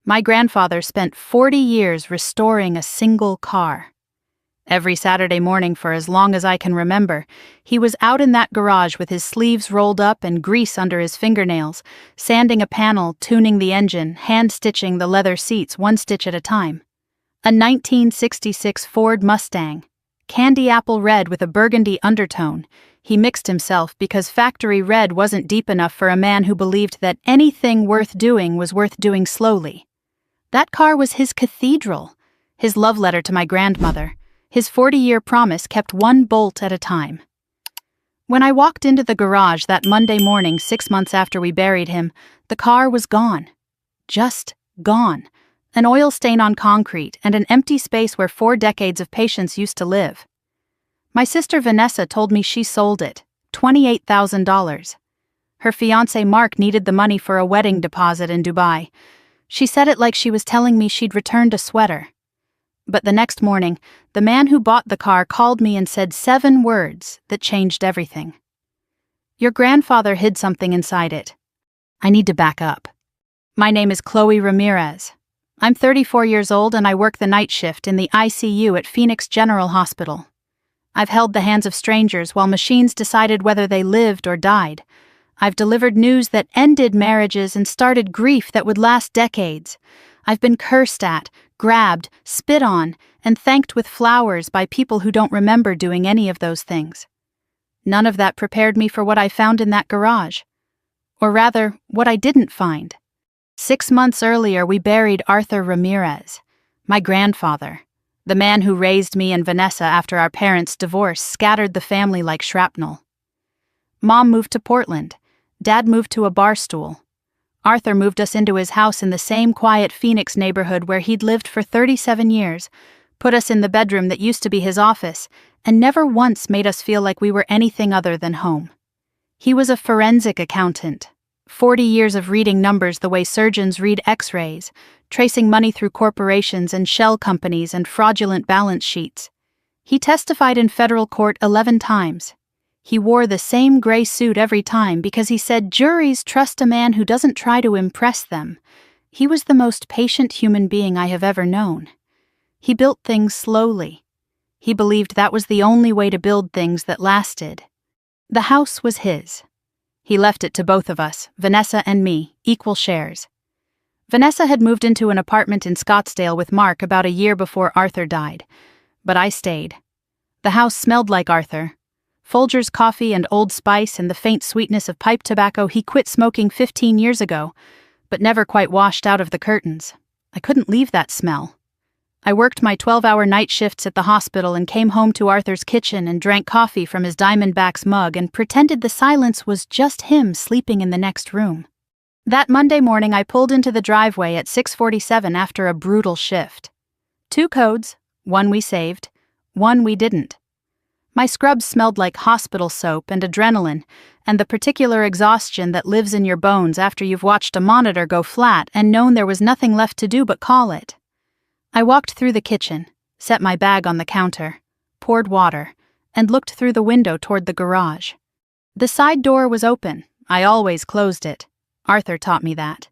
My grandfather spent 40 years restoring a single car. Every Saturday morning for as long as I can remember, he was out in that garage with his sleeves rolled up and grease under his fingernails, sanding a panel, tuning the engine, hand-stitching the leather seats one stitch at a time. A 1966 Ford Mustang, candy apple red with a burgundy undertone. He mixed himself because factory red wasn't deep enough for a man who believed that anything worth doing was worth doing slowly. That car was his cathedral, his love letter to my grandmother, his 40-year promise kept one bolt at a time. When I walked into the garage that Monday morning 6 months after we buried him, the car was gone. Just gone. An oil stain on concrete and an empty space where 4 decades of patience used to live. My sister Vanessa told me she sold it, $28,000. Her fiancé Mark needed the money for a wedding deposit in Dubai. She said it like she was telling me she'd returned a sweater. But the next morning, the man who bought the car called me and said 7 words that changed everything. Your grandfather hid something inside it. I need to back up. My name is Chloe Ramirez. I'm 34 years old and I work the night shift in the ICU at Phoenix General Hospital. I've held the hands of strangers while machines decided whether they lived or died. I've delivered news that ended marriages and started grief that would last decades. I've been cursed at, grabbed, spit on, and thanked with flowers by people who don't remember doing any of those things. None of that prepared me for what I found in that garage. Or rather, what I didn't find. 6 months earlier, we buried Arthur Ramirez, my grandfather. The man who raised me and Vanessa after our parents' divorce scattered the family like shrapnel. Mom moved to Portland. Dad moved to a bar stool. Arthur moved us into his house in the same quiet Phoenix neighborhood where he'd lived for 37 years, put us in the bedroom that used to be his office, and never once made us feel like we were anything other than home. He was a forensic accountant, 40 years of reading numbers the way surgeons read x-rays, tracing money through corporations and shell companies and fraudulent balance sheets. He testified in federal court 11 times. He wore the same gray suit every time because he said juries trust a man who doesn't try to impress them. He was the most patient human being I have ever known. He built things slowly. He believed that was the only way to build things that lasted. The house was his. He left it to both of us, Vanessa and me, equal shares. Vanessa had moved into an apartment in Scottsdale with Mark about a year before Arthur died, but I stayed. The house smelled like Arthur. Folgers coffee and Old Spice and the faint sweetness of pipe tobacco he quit smoking 15 years ago, but never quite washed out of the curtains. I couldn't leave that smell. I worked my 12-hour night shifts at the hospital and came home to Arthur's kitchen and drank coffee from his Diamondback's mug and pretended the silence was just him sleeping in the next room. That Monday morning I pulled into the driveway at 6:47 after a brutal shift. 2 codes, 1 we saved, 1 we didn't. My scrubs smelled like hospital soap and adrenaline, and the particular exhaustion that lives in your bones after you've watched a monitor go flat and known there was nothing left to do but call it. I walked through the kitchen, set my bag on the counter, poured water, and looked through the window toward the garage. The side door was open. I always closed it. Arthur taught me that.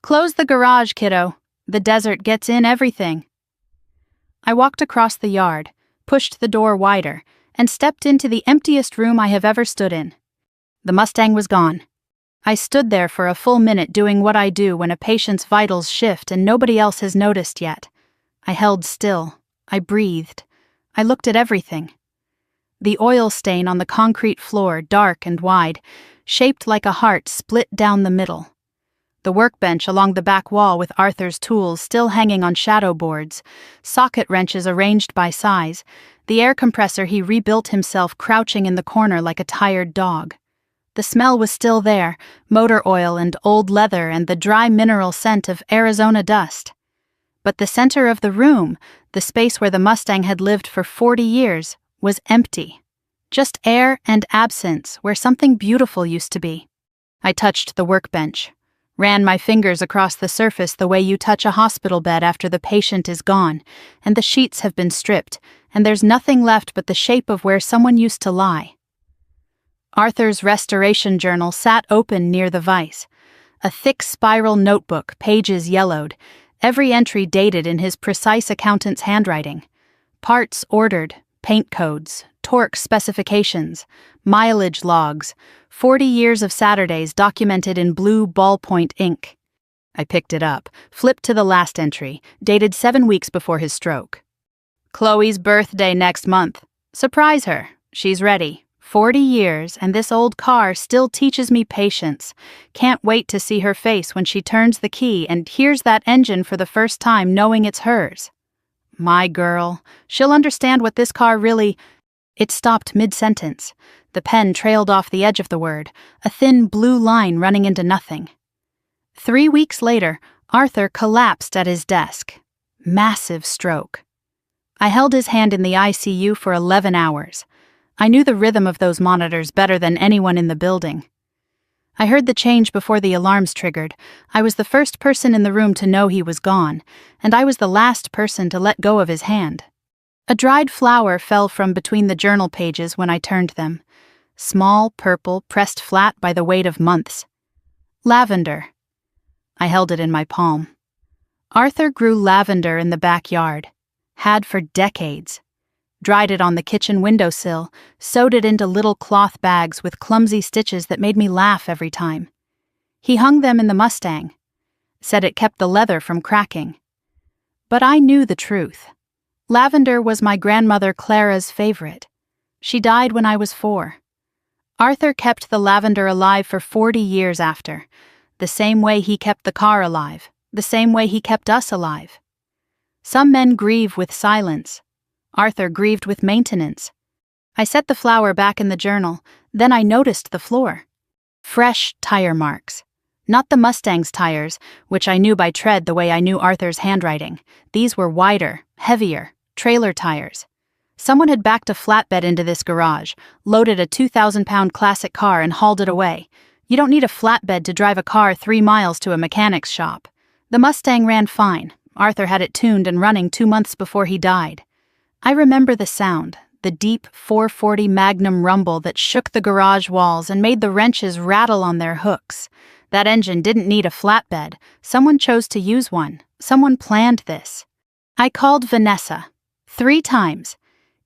Close the garage, kiddo. The desert gets in everything. I walked across the yard, pushed the door wider, and stepped into the emptiest room I have ever stood in. The Mustang was gone. I stood there for a full minute doing what I do when a patient's vitals shift and nobody else has noticed yet. I held still. I breathed. I looked at everything. The oil stain on the concrete floor, dark and wide, shaped like a heart split down the middle. The workbench along the back wall with Arthur's tools still hanging on shadow boards, socket wrenches arranged by size, the air compressor he rebuilt himself crouching in the corner like a tired dog. The smell was still there, motor oil and old leather and the dry mineral scent of Arizona dust. But the center of the room, the space where the Mustang had lived for 40 years, was empty. Just air and absence where something beautiful used to be. I touched the workbench. Ran my fingers across the surface the way you touch a hospital bed after the patient is gone, and the sheets have been stripped, and there's nothing left but the shape of where someone used to lie. Arthur's restoration journal sat open near the vise. A thick spiral notebook, pages yellowed, every entry dated in his precise accountant's handwriting. Parts ordered, paint codes, torque specifications, mileage logs, 40 years of Saturdays documented in blue ballpoint ink. I picked it up, flipped to the last entry, dated 7 weeks before his stroke. Chloe's birthday next month. Surprise her. She's ready. 40 years, and this old car still teaches me patience. Can't wait to see her face when she turns the key and hears that engine for the first time, knowing it's hers. My girl. She'll understand what this car really... It stopped mid-sentence. The pen trailed off the edge of the word, a thin blue line running into nothing. 3 weeks later, Arthur collapsed at his desk. Massive stroke. I held his hand in the ICU for 11 hours. I knew the rhythm of those monitors better than anyone in the building. I heard the change before the alarms triggered. I was the first person in the room to know he was gone, and I was the last person to let go of his hand. A dried flower fell from between the journal pages when I turned them. Small, purple, pressed flat by the weight of months. Lavender. I held it in my palm. Arthur grew lavender in the backyard. Had for decades. Dried it on the kitchen windowsill, sewed it into little cloth bags with clumsy stitches that made me laugh every time. He hung them in the Mustang. Said it kept the leather from cracking. But I knew the truth. Lavender was my grandmother Clara's favorite. She died when I was 4. Arthur kept the lavender alive for 40 years after, the same way he kept the car alive, the same way he kept us alive. Some men grieve with silence. Arthur grieved with maintenance. I set the flower back in the journal, then I noticed the floor. Fresh tire marks. Not the Mustang's tires, which I knew by tread the way I knew Arthur's handwriting. These were wider, heavier, trailer tires. Someone had backed a flatbed into this garage, loaded a 2,000-pound classic car and hauled it away. You don't need a flatbed to drive a car 3 miles to a mechanic's shop. The Mustang ran fine. Arthur had it tuned and running 2 months before he died. I remember the sound, the deep 440 Magnum rumble that shook the garage walls and made the wrenches rattle on their hooks. That engine didn't need a flatbed. Someone chose to use one. Someone planned this. I called Vanessa. 3 times.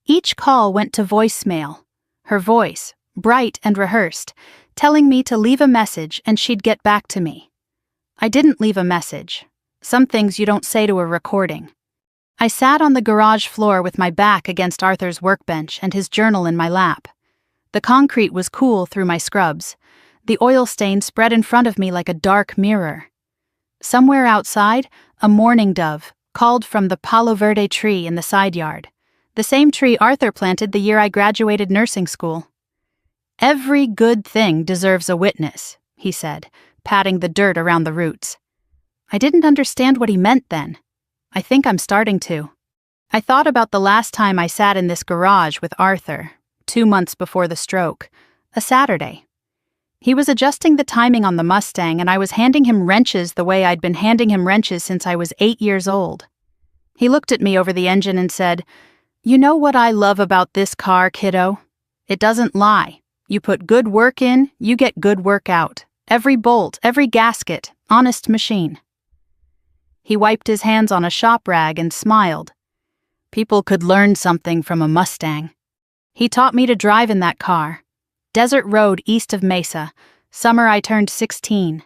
Each call went to voicemail. Her voice, bright and rehearsed, telling me to leave a message and she'd get back to me. I didn't leave a message. Some things you don't say to a recording. I sat on the garage floor with my back against Arthur's workbench and his journal in my lap. The concrete was cool through my scrubs. The oil stain spread in front of me like a dark mirror. Somewhere outside, a mourning dove called from the Palo Verde tree in the side yard, the same tree Arthur planted the year I graduated nursing school. "Every good thing deserves a witness," he said, patting the dirt around the roots. I didn't understand what he meant then. I think I'm starting to. I thought about the last time I sat in this garage with Arthur, 2 months before the stroke, a Saturday. He was adjusting the timing on the Mustang and I was handing him wrenches the way I'd been handing him wrenches since I was 8 years old. He looked at me over the engine and said, "You know what I love about this car, kiddo? It doesn't lie. You put good work in, you get good work out. Every bolt, every gasket, honest machine." He wiped his hands on a shop rag and smiled. People could learn something from a Mustang. He taught me to drive in that car. Desert road east of Mesa. Summer I turned 16.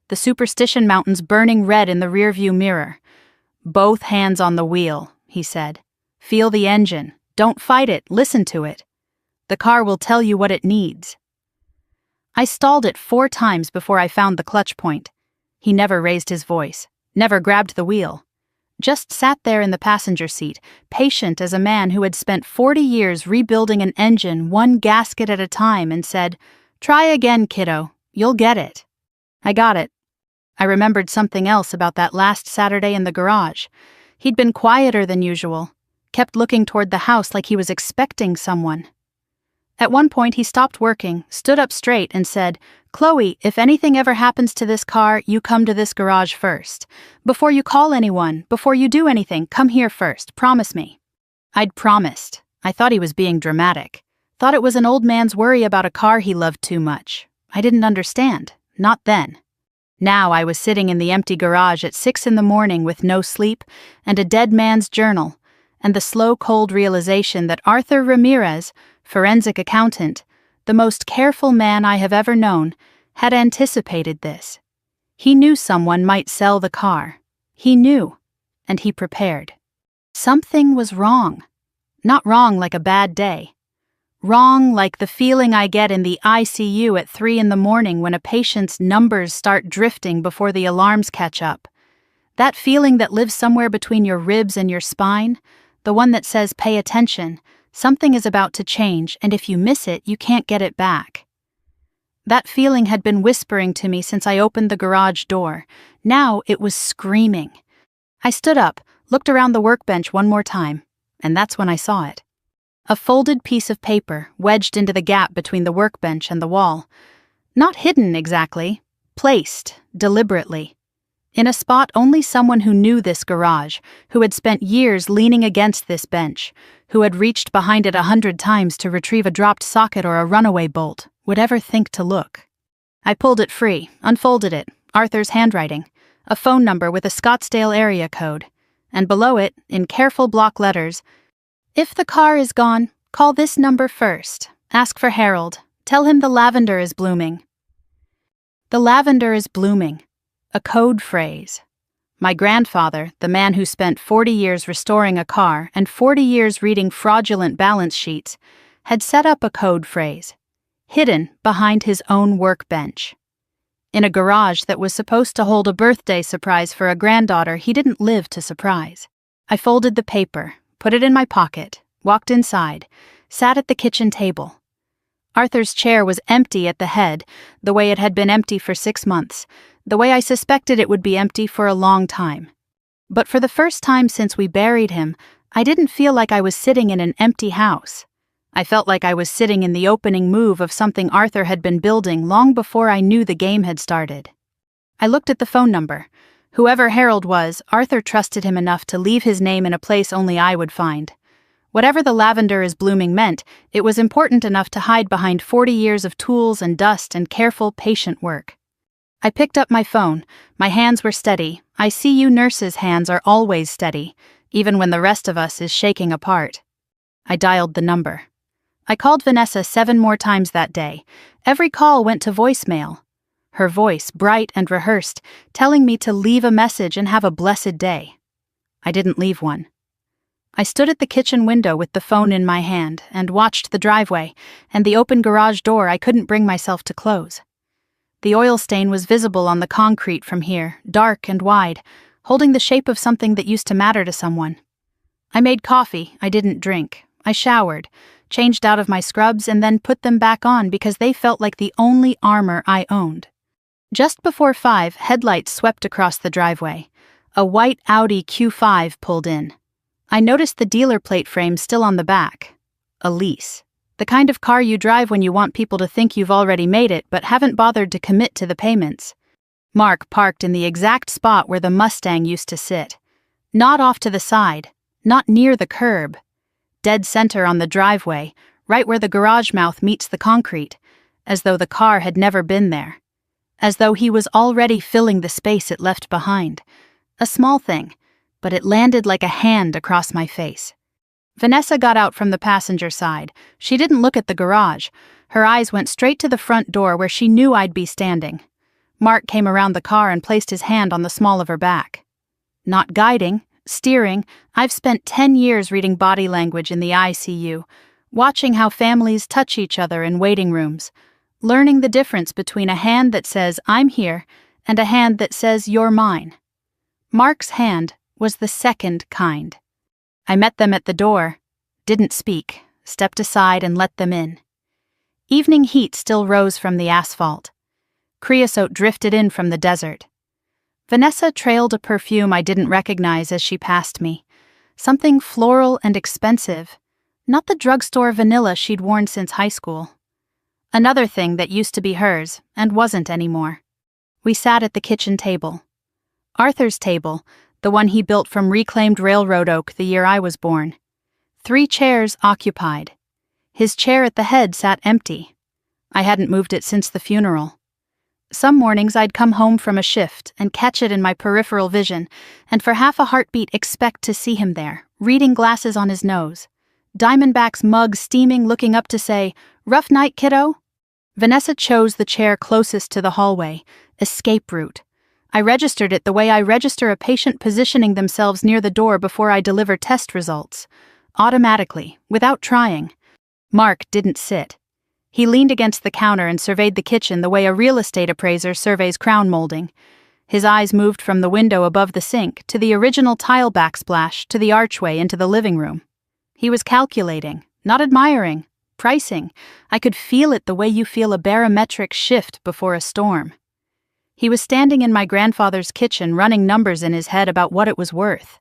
The Superstition Mountains burning red in the rearview mirror. "Both hands on the wheel," he said. "Feel the engine. Don't fight it. Listen to it. The car will tell you what it needs." I stalled it 4 times before I found the clutch point. He never raised his voice. Never grabbed the wheel. Just sat there in the passenger seat, patient as a man who had spent 40 years rebuilding an engine 1 gasket at a time and said, "Try again, kiddo. You'll get it." I got it. I remembered something else about that last Saturday in the garage. He'd been quieter than usual, kept looking toward the house like he was expecting someone. At one point he stopped working, stood up straight and said, "Chloe, if anything ever happens to this car, you come to this garage first. Before you call anyone, before you do anything, come here first, promise me." I'd promised. I thought he was being dramatic. Thought it was an old man's worry about a car he loved too much. I didn't understand. Not then. Now I was sitting in the empty garage at 6 in the morning with no sleep and a dead man's journal, and the slow, cold realization that Arthur Ramirez, forensic accountant, the most careful man I have ever known, had anticipated this. He knew someone might sell the car. He knew, and he prepared. Something was wrong. Not wrong like a bad day. Wrong like the feeling I get in the ICU at 3 in the morning when a patient's numbers start drifting before the alarms catch up. That feeling that lives somewhere between your ribs and your spine, the one that says, pay attention, something is about to change, and if you miss it, you can't get it back. That feeling had been whispering to me since I opened the garage door. Now it was screaming. I stood up, looked around the workbench one more time, and that's when I saw it. A folded piece of paper wedged into the gap between the workbench and the wall. Not hidden exactly, placed deliberately. In a spot only someone who knew this garage, who had spent years leaning against this bench, who had reached behind it 100 times to retrieve a dropped socket or a runaway bolt, would ever think to look. I pulled it free, unfolded it, Arthur's handwriting, a phone number with a Scottsdale area code, and below it, in careful block letters, "If the car is gone, call this number first. Ask for Harold. Tell him the lavender is blooming." The lavender is blooming. A code phrase. My grandfather, the man who spent 40 years restoring a car and 40 years reading fraudulent balance sheets, had set up a code phrase, hidden behind his own workbench. In a garage that was supposed to hold a birthday surprise for a granddaughter he didn't live to surprise. I folded the paper, put it in my pocket, walked inside, sat at the kitchen table. Arthur's chair was empty at the head, the way it had been empty for 6 months, the way I suspected it would be empty for a long time. But for the first time since we buried him, I didn't feel like I was sitting in an empty house. I felt like I was sitting in the opening move of something Arthur had been building long before I knew the game had started. I looked at the phone number. Whoever Harold was, Arthur trusted him enough to leave his name in a place only I would find. Whatever the lavender is blooming meant, it was important enough to hide behind 40 years of tools and dust and careful, patient work. I picked up my phone. My hands were steady. ICU nurses' hands are always steady, even when the rest of us is shaking apart. I dialed the number. I called Vanessa 7 more times that day. Every call went to voicemail. Her voice, bright and rehearsed, telling me to leave a message and have a blessed day. I didn't leave one. I stood at the kitchen window with the phone in my hand and watched the driveway and the open garage door I couldn't bring myself to close. The oil stain was visible on the concrete from here, dark and wide, holding the shape of something that used to matter to someone. I made coffee I didn't drink. I showered, changed out of my scrubs, and then put them back on because they felt like the only armor I owned. Just before 5, headlights swept across the driveway. A white Audi Q5 pulled in. I noticed the dealer plate frame still on the back. A lease. The kind of car you drive when you want people to think you've already made it but haven't bothered to commit to the payments. Mark parked in the exact spot where the Mustang used to sit. Not off to the side, not near the curb. Dead center on the driveway, right where the garage mouth meets the concrete, as though the car had never been there. As though he was already filling the space it left behind. A small thing, but it landed like a hand across my face. Vanessa got out from the passenger side. She didn't look at the garage. Her eyes went straight to the front door where she knew I'd be standing. Mark came around the car and placed his hand on the small of her back. Not guiding, steering, I've spent 10 years reading body language in the ICU, watching how families touch each other in waiting rooms, learning the difference between a hand that says, "I'm here," and a hand that says, "You're mine." Mark's hand was the second kind. I met them at the door, didn't speak, stepped aside and let them in. Evening heat still rose from the asphalt. Creosote drifted in from the desert. Vanessa trailed a perfume I didn't recognize as she passed me. Something floral and expensive, not the drugstore vanilla she'd worn since high school. Another thing that used to be hers and wasn't anymore. We sat at the kitchen table. Arthur's table, the one he built from reclaimed railroad oak the year I was born. 3 chairs occupied. His chair at the head sat empty. I hadn't moved it since the funeral. Some mornings I'd come home from a shift and catch it in my peripheral vision, and for half a heartbeat expect to see him there, reading glasses on his nose. Diamondback's mug steaming, looking up to say, "Rough night, kiddo?" Vanessa chose the chair closest to the hallway, escape route. I registered it the way I register a patient positioning themselves near the door before I deliver test results. Automatically, without trying. Mark didn't sit. He leaned against the counter and surveyed the kitchen the way a real estate appraiser surveys crown molding. His eyes moved from the window above the sink to the original tile backsplash to the archway into the living room. He was calculating, not admiring, pricing. I could feel it the way you feel a barometric shift before a storm. He was standing in my grandfather's kitchen running numbers in his head about what it was worth.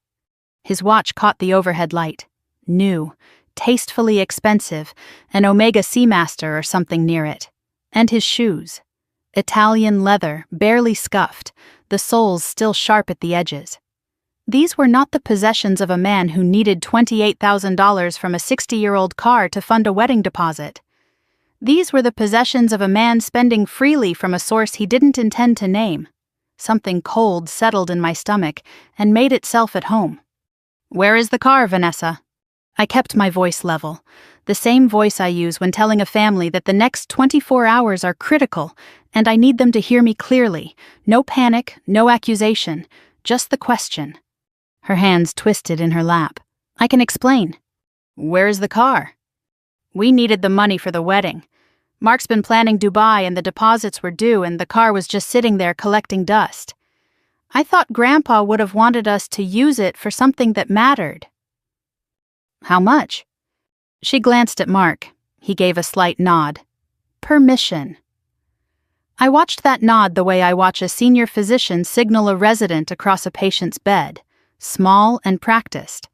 His watch caught the overhead light. New, tastefully expensive, an Omega Seamaster or something near it. And his shoes. Italian leather, barely scuffed, the soles still sharp at the edges. These were not the possessions of a man who needed $28,000 from a 60-year-old car to fund a wedding deposit. These were the possessions of a man spending freely from a source he didn't intend to name. Something cold settled in my stomach and made itself at home. "Where is the car, Vanessa?" I kept my voice level, the same voice I use when telling a family that the next 24 hours are critical and I need them to hear me clearly. No panic, no accusation, just the question. Her hands twisted in her lap. "I can explain." "Where is the car?" "We needed the money for the wedding. Mark's been planning Dubai and the deposits were due and the car was just sitting there collecting dust. I thought Grandpa would have wanted us to use it for something that mattered." "How much?" She glanced at Mark. He gave a slight nod. "Permission." I watched that nod the way I watch a senior physician signal a resident across a patient's bed. Small and practiced.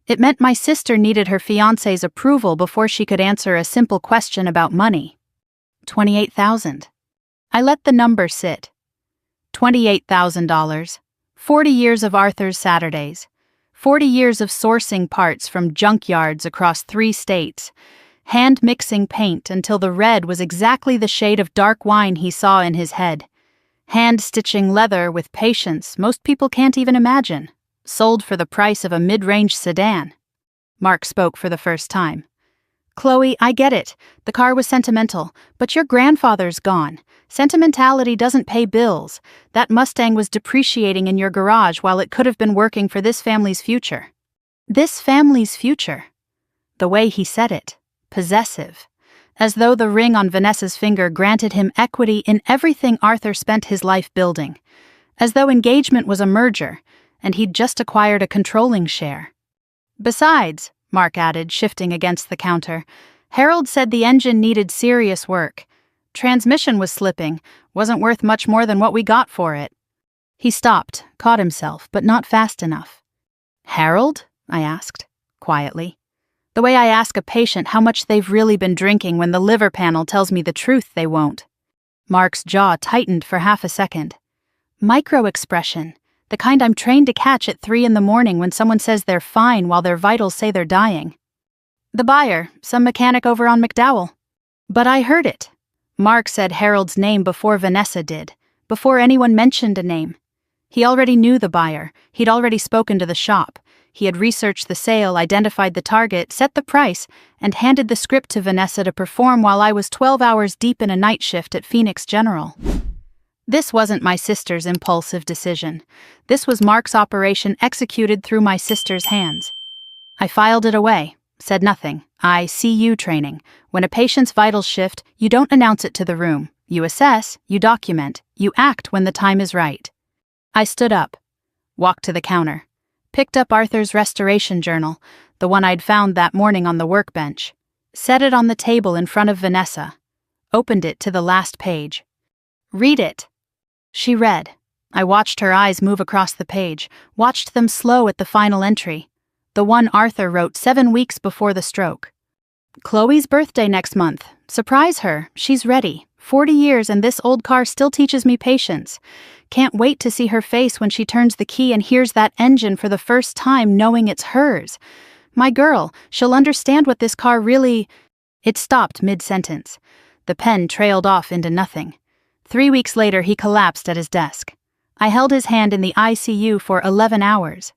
It meant my sister needed her fiancé's approval before she could answer a simple question about money. 28,000. I let the number sit. $28,000. 40 years of Arthur's Saturdays. 40 years of sourcing parts from junkyards across 3 states. Hand-mixing paint until the red was exactly the shade of dark wine he saw in his head. Hand-stitching leather with patience most people can't even imagine. Sold for the price of a mid-range sedan. Mark spoke for the first time. "Chloe, I get it. The car was sentimental, but your grandfather's gone. Sentimentality doesn't pay bills. That Mustang was depreciating in your garage while it could have been working for this family's future." This family's future. The way he said it. Possessive. As though the ring on Vanessa's finger granted him equity in everything Arthur spent his life building. As though engagement was a merger, and he'd just acquired a controlling share. "Besides," Mark added, shifting against the counter, "Harold said the engine needed serious work. Transmission was slipping, wasn't worth much more than what we got for it." He stopped, caught himself, but not fast enough. "Harold?" I asked, quietly. The way I ask a patient how much they've really been drinking when the liver panel tells me the truth they won't. Mark's jaw tightened for half a second. Micro-expression. The kind I'm trained to catch at 3 a.m. when someone says they're fine while their vitals say they're dying. "The buyer, some mechanic over on McDowell." But I heard it. Mark said Harold's name before Vanessa did, before anyone mentioned a name. He already knew the buyer, he'd already spoken to the shop. He had researched the sale, identified the target, set the price, and handed the script to Vanessa to perform while I was 12 hours deep in a night shift at Phoenix General. This wasn't my sister's impulsive decision. This was Mark's operation executed through my sister's hands. I filed it away, said nothing. ICU training. When a patient's vitals shift, you don't announce it to the room. You assess, you document, you act when the time is right. I stood up, walked to the counter, picked up Arthur's restoration journal, the one I'd found that morning on the workbench, set it on the table in front of Vanessa, opened it to the last page. "Read it." She read. I watched her eyes move across the page, watched them slow at the final entry, the one Arthur wrote 7 weeks before the stroke. "Chloe's birthday next month. Surprise her. She's ready. 40 years and this old car still teaches me patience. Can't wait to see her face when she turns the key and hears that engine for the first time knowing it's hers. My girl, she'll understand what this car really—" It stopped mid-sentence. The pen trailed off into nothing. 3 weeks later, he collapsed at his desk. I held his hand in the ICU for 11 hours.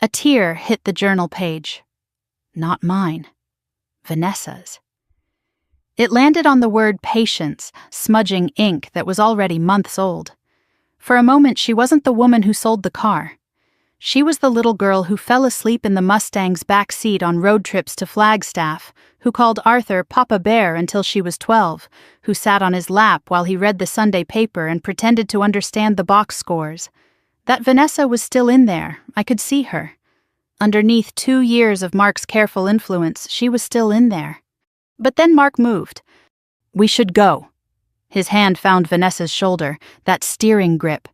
A tear hit the journal page. Not mine. Vanessa's. It landed on the word patience, smudging ink that was already months old. For a moment, she wasn't the woman who sold the car. She was the little girl who fell asleep in the Mustang's back seat on road trips to Flagstaff, who called Arthur Papa Bear until she was 12, who sat on his lap while he read the Sunday paper and pretended to understand the box scores. That Vanessa was still in there. I could see her. Underneath 2 years of Mark's careful influence, she was still in there. But then Mark moved. We should go. His hand found Vanessa's shoulder, that steering grip.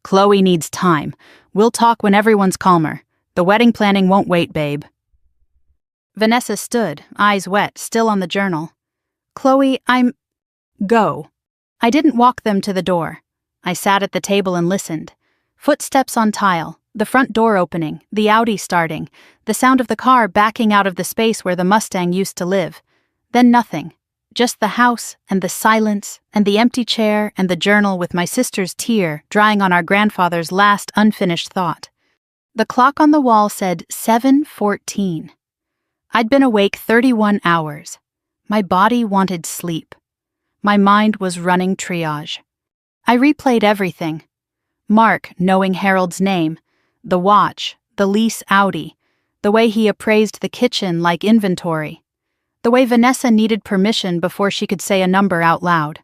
Chloe needs time. We'll talk when everyone's calmer. The wedding planning won't wait, babe. Vanessa stood, eyes wet, still on the journal. Chloe, Go. I didn't walk them to the door. I sat at the table and listened. Footsteps on tile, the front door opening, the Audi starting, the sound of the car backing out of the space where the Mustang used to live. Then nothing. Just the house and the silence and the empty chair and the journal with my sister's tear drying on our grandfather's last unfinished thought. The clock on the wall said 7:14. I'd been awake 31 hours. My body wanted sleep. My mind was running triage. I replayed everything. Mark knowing Harold's name, the watch, the lease Audi, the way he appraised the kitchen like inventory, the way Vanessa needed permission before she could say a number out loud.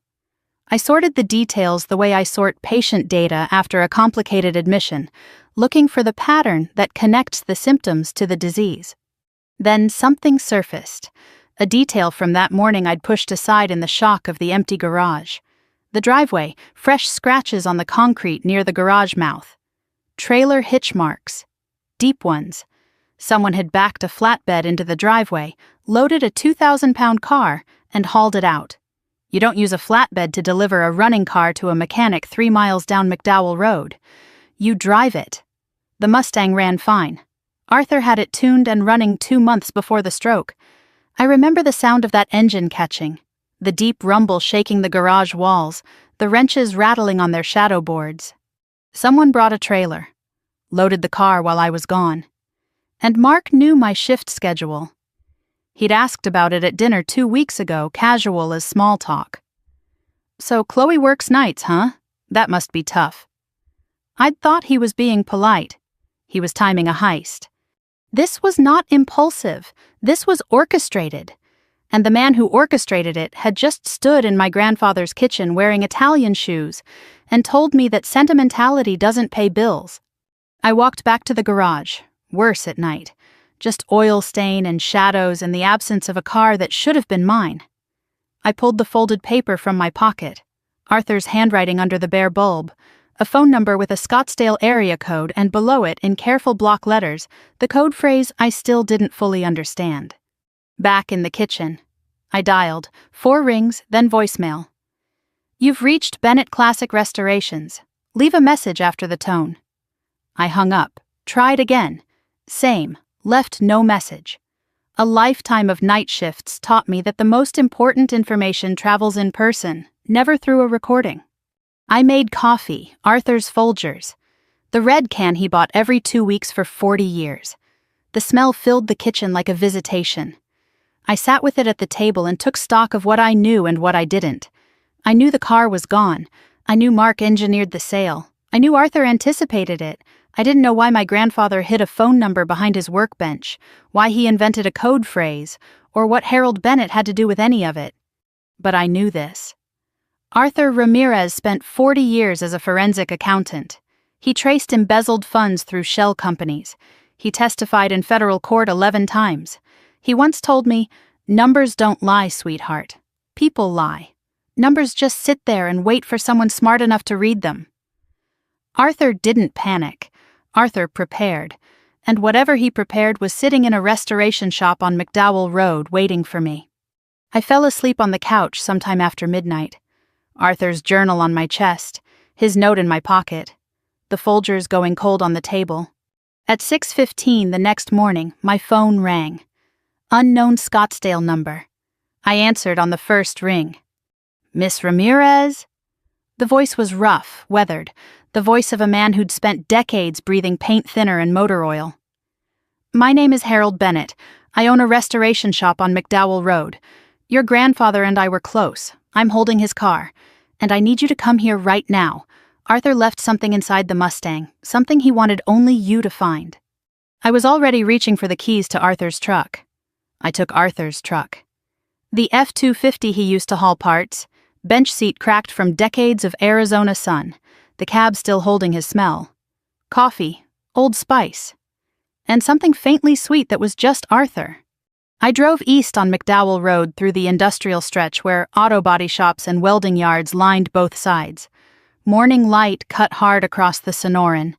I sorted the details the way I sort patient data after a complicated admission, looking for the pattern that connects the symptoms to the disease. Then something surfaced, a detail from that morning I'd pushed aside in the shock of the empty garage. The driveway, fresh scratches on the concrete near the garage mouth. Trailer hitch marks. Deep ones. Someone had backed a flatbed into the driveway, loaded a 2,000-pound car, and hauled it out. You don't use a flatbed to deliver a running car to a mechanic 3 miles down McDowell Road. You drive it. The Mustang ran fine. Arthur had it tuned and running 2 months before the stroke. I remember the sound of that engine catching, the deep rumble shaking the garage walls, the wrenches rattling on their shadow boards. Someone brought a trailer, loaded the car while I was gone. And Mark knew my shift schedule. He'd asked about it at dinner 2 weeks ago, casual as small talk. So Chloe works nights, huh? That must be tough. I'd thought he was being polite. He was timing a heist. This was not impulsive. This was orchestrated. And the man who orchestrated it had just stood in my grandfather's kitchen wearing Italian shoes and told me that sentimentality doesn't pay bills. I walked back to the garage, worse at night. Just oil stain and shadows and the absence of a car that should have been mine. I pulled the folded paper from my pocket, Arthur's handwriting under the bare bulb, a phone number with a Scottsdale area code, and below it, in careful block letters, the code phrase I still didn't fully understand. Back in the kitchen, I dialed, 4 rings, then voicemail. You've reached Bennett Classic Restorations. Leave a message after the tone. I hung up, tried again. Same. Left no message. A lifetime of night shifts taught me that the most important information travels in person, never through a recording. I made coffee, Arthur's Folgers, the red can he bought every 2 weeks for 40 years. The smell filled the kitchen like a visitation. I sat with it at the table and took stock of what I knew and what I didn't. I knew the car was gone. I knew Mark engineered the sale. I knew Arthur anticipated it. I didn't know why my grandfather hid a phone number behind his workbench, why he invented a code phrase, or what Harold Bennett had to do with any of it. But I knew this. Arthur Ramirez spent 40 years as a forensic accountant. He traced embezzled funds through shell companies. He testified in federal court 11 times. He once told me, "Numbers don't lie, sweetheart. People lie. Numbers just sit there and wait for someone smart enough to read them." Arthur didn't panic. Arthur prepared, and whatever he prepared was sitting in a restoration shop on McDowell Road waiting for me. I fell asleep on the couch sometime after midnight. Arthur's journal on my chest, his note in my pocket, the Folgers going cold on the table. At 6:15 the next morning, my phone rang. Unknown Scottsdale number. I answered on the first ring. "Miss Ramirez?" The voice was rough, weathered, the voice of a man who'd spent decades breathing paint thinner and motor oil. "My name is Harold Bennett. I own a restoration shop on McDowell Road. Your grandfather and I were close. I'm holding his car. And I need you to come here right now. Arthur left something inside the Mustang, something he wanted only you to find." I was already reaching for the keys to Arthur's truck. I took Arthur's truck. The F-250 he used to haul parts, bench seat cracked from decades of Arizona sun, the cab still holding his smell. Coffee, Old Spice, and something faintly sweet that was just Arthur. I drove east on McDowell Road through the industrial stretch where auto body shops and welding yards lined both sides. Morning light cut hard across the Sonoran,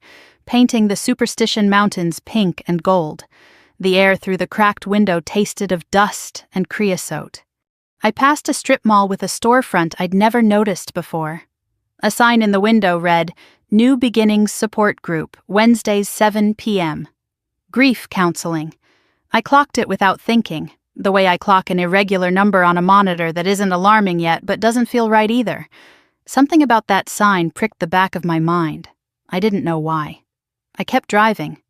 painting the Superstition Mountains pink and gold. The air through the cracked window tasted of dust and creosote. I passed a strip mall with a storefront I'd never noticed before. A sign in the window read, "New Beginnings Support Group, Wednesdays 7 p.m. Grief counseling." I clocked it without thinking, the way I clock an irregular number on a monitor that isn't alarming yet but doesn't feel right either. Something about that sign pricked the back of my mind. I didn't know why. I kept driving.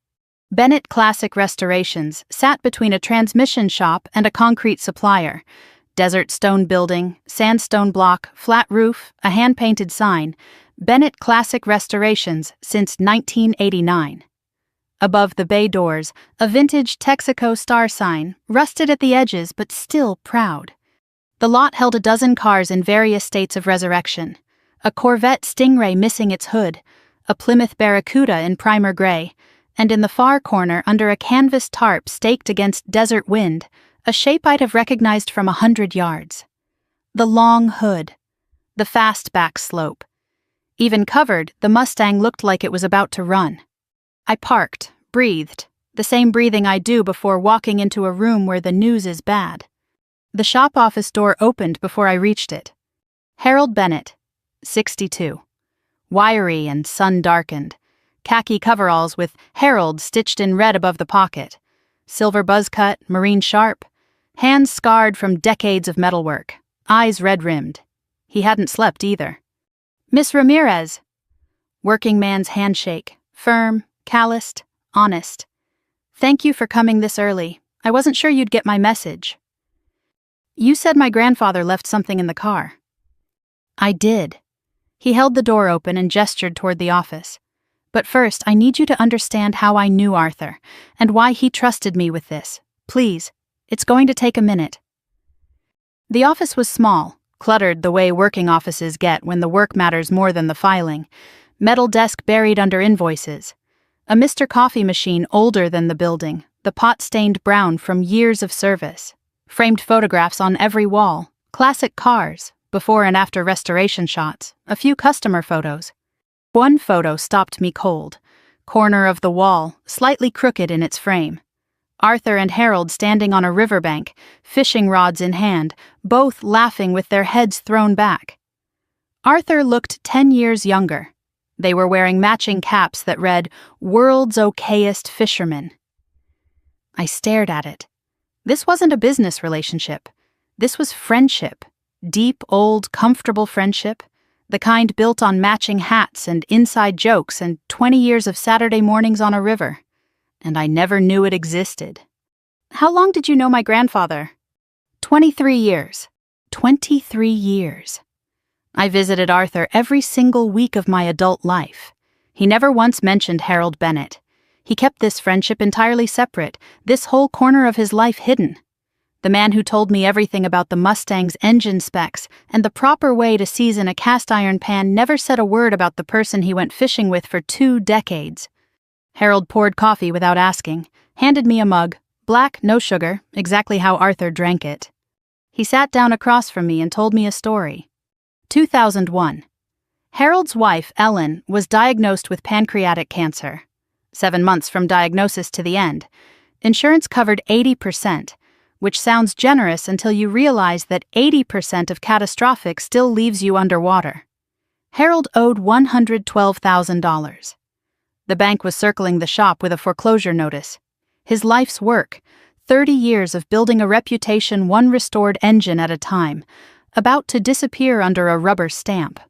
Bennett Classic Restorations sat between a transmission shop and a concrete supplier. Desert stone building, sandstone block, flat roof, a hand-painted sign. Bennett Classic Restorations since 1989. Above the bay doors, a vintage Texaco star sign, rusted at the edges but still proud. The lot held a dozen cars in various states of resurrection. A Corvette Stingray missing its hood, a Plymouth Barracuda in primer gray, and in the far corner under a canvas tarp staked against desert wind, a shape I'd have recognized from 100 yards. The long hood, the fast back slope. Even covered, the Mustang looked like it was about to run. I parked, breathed, the same breathing I do before walking into a room where the news is bad. The shop office door opened before I reached it. Harold Bennett, 62. Wiry and sun-darkened. Khaki coveralls with Harold stitched in red above the pocket. Silver buzz cut, marine sharp. Hands scarred from decades of metalwork. Eyes red-rimmed. He hadn't slept either. "Miss Ramirez." Working man's handshake. Firm, calloused, honest. "Thank you for coming this early. I wasn't sure you'd get my message." "You said my grandfather left something in the car." "I did." He held the door open and gestured toward the office. "But first, I need you to understand how I knew Arthur, and why he trusted me with this. Please, it's going to take a minute." The office was small, cluttered the way working offices get when the work matters more than the filing. Metal desk buried under invoices. A Mr. Coffee machine older than the building, the pot stained brown from years of service. Framed photographs on every wall, classic cars, before and after restoration shots, a few customer photos. One photo stopped me cold. Corner of the wall, slightly crooked in its frame. Arthur and Harold standing on a riverbank, fishing rods in hand, both laughing with their heads thrown back. Arthur looked 10 years younger. They were wearing matching caps that read, "World's Okayest Fisherman." I stared at it. This wasn't a business relationship. This was friendship. Deep, old, comfortable friendship. The kind built on matching hats and inside jokes and 20 years of Saturday mornings on a river. And I never knew it existed. "How long did you know my grandfather?" 23 years. 23 years. I visited Arthur every single week of my adult life. He never once mentioned Harold Bennett. He kept this friendship entirely separate, this whole corner of his life hidden. The man who told me everything about the Mustang's engine specs and the proper way to season a cast iron pan never said a word about the person he went fishing with for 2 decades. Harold poured coffee without asking, handed me a mug, black, no sugar, exactly how Arthur drank it. He sat down across from me and told me a story. 2001. Harold's wife, Ellen, was diagnosed with pancreatic cancer. 7 months from diagnosis to the end. Insurance covered 80%, which sounds generous until you realize that 80% of catastrophic still leaves you underwater. Harold owed $112,000. The bank was circling the shop with a foreclosure notice. His life's work, 30 years of building a reputation one restored engine at a time, about to disappear under a rubber stamp.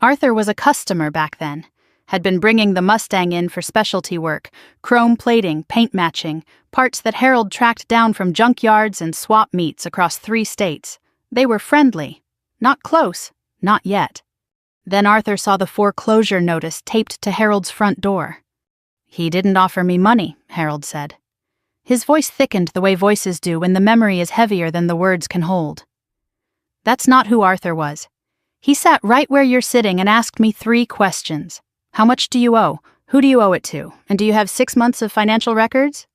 Arthur was a customer back then, had been bringing the Mustang in for specialty work, chrome plating, paint matching, parts that Harold tracked down from junkyards and swap meets across 3 states. They were friendly. Not close. Not yet. Then Arthur saw the foreclosure notice taped to Harold's front door. "He didn't offer me money," Harold said. His voice thickened the way voices do when the memory is heavier than the words can hold. That's not who Arthur was. He sat right where you're sitting and asked me 3 questions. How much do you owe? Who do you owe it to? And do you have 6 months of financial records?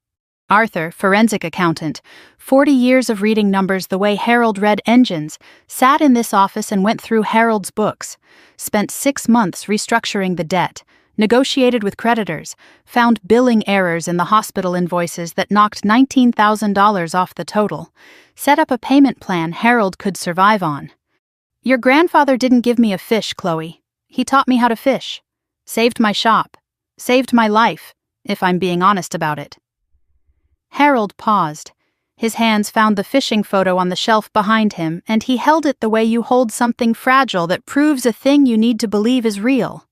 Arthur, forensic accountant, 40 years of reading numbers the way Harold read engines, sat in this office and went through Harold's books, spent 6 months restructuring the debt, negotiated with creditors, found billing errors in the hospital invoices that knocked $19,000 off the total, set up a payment plan Harold could survive on. Your grandfather didn't give me a fish, Chloe. He taught me how to fish. Saved my shop. Saved my life, if I'm being honest about it. Harold paused. His hands found the fishing photo on the shelf behind him, and he held it the way you hold something fragile that proves a thing you need to believe is real.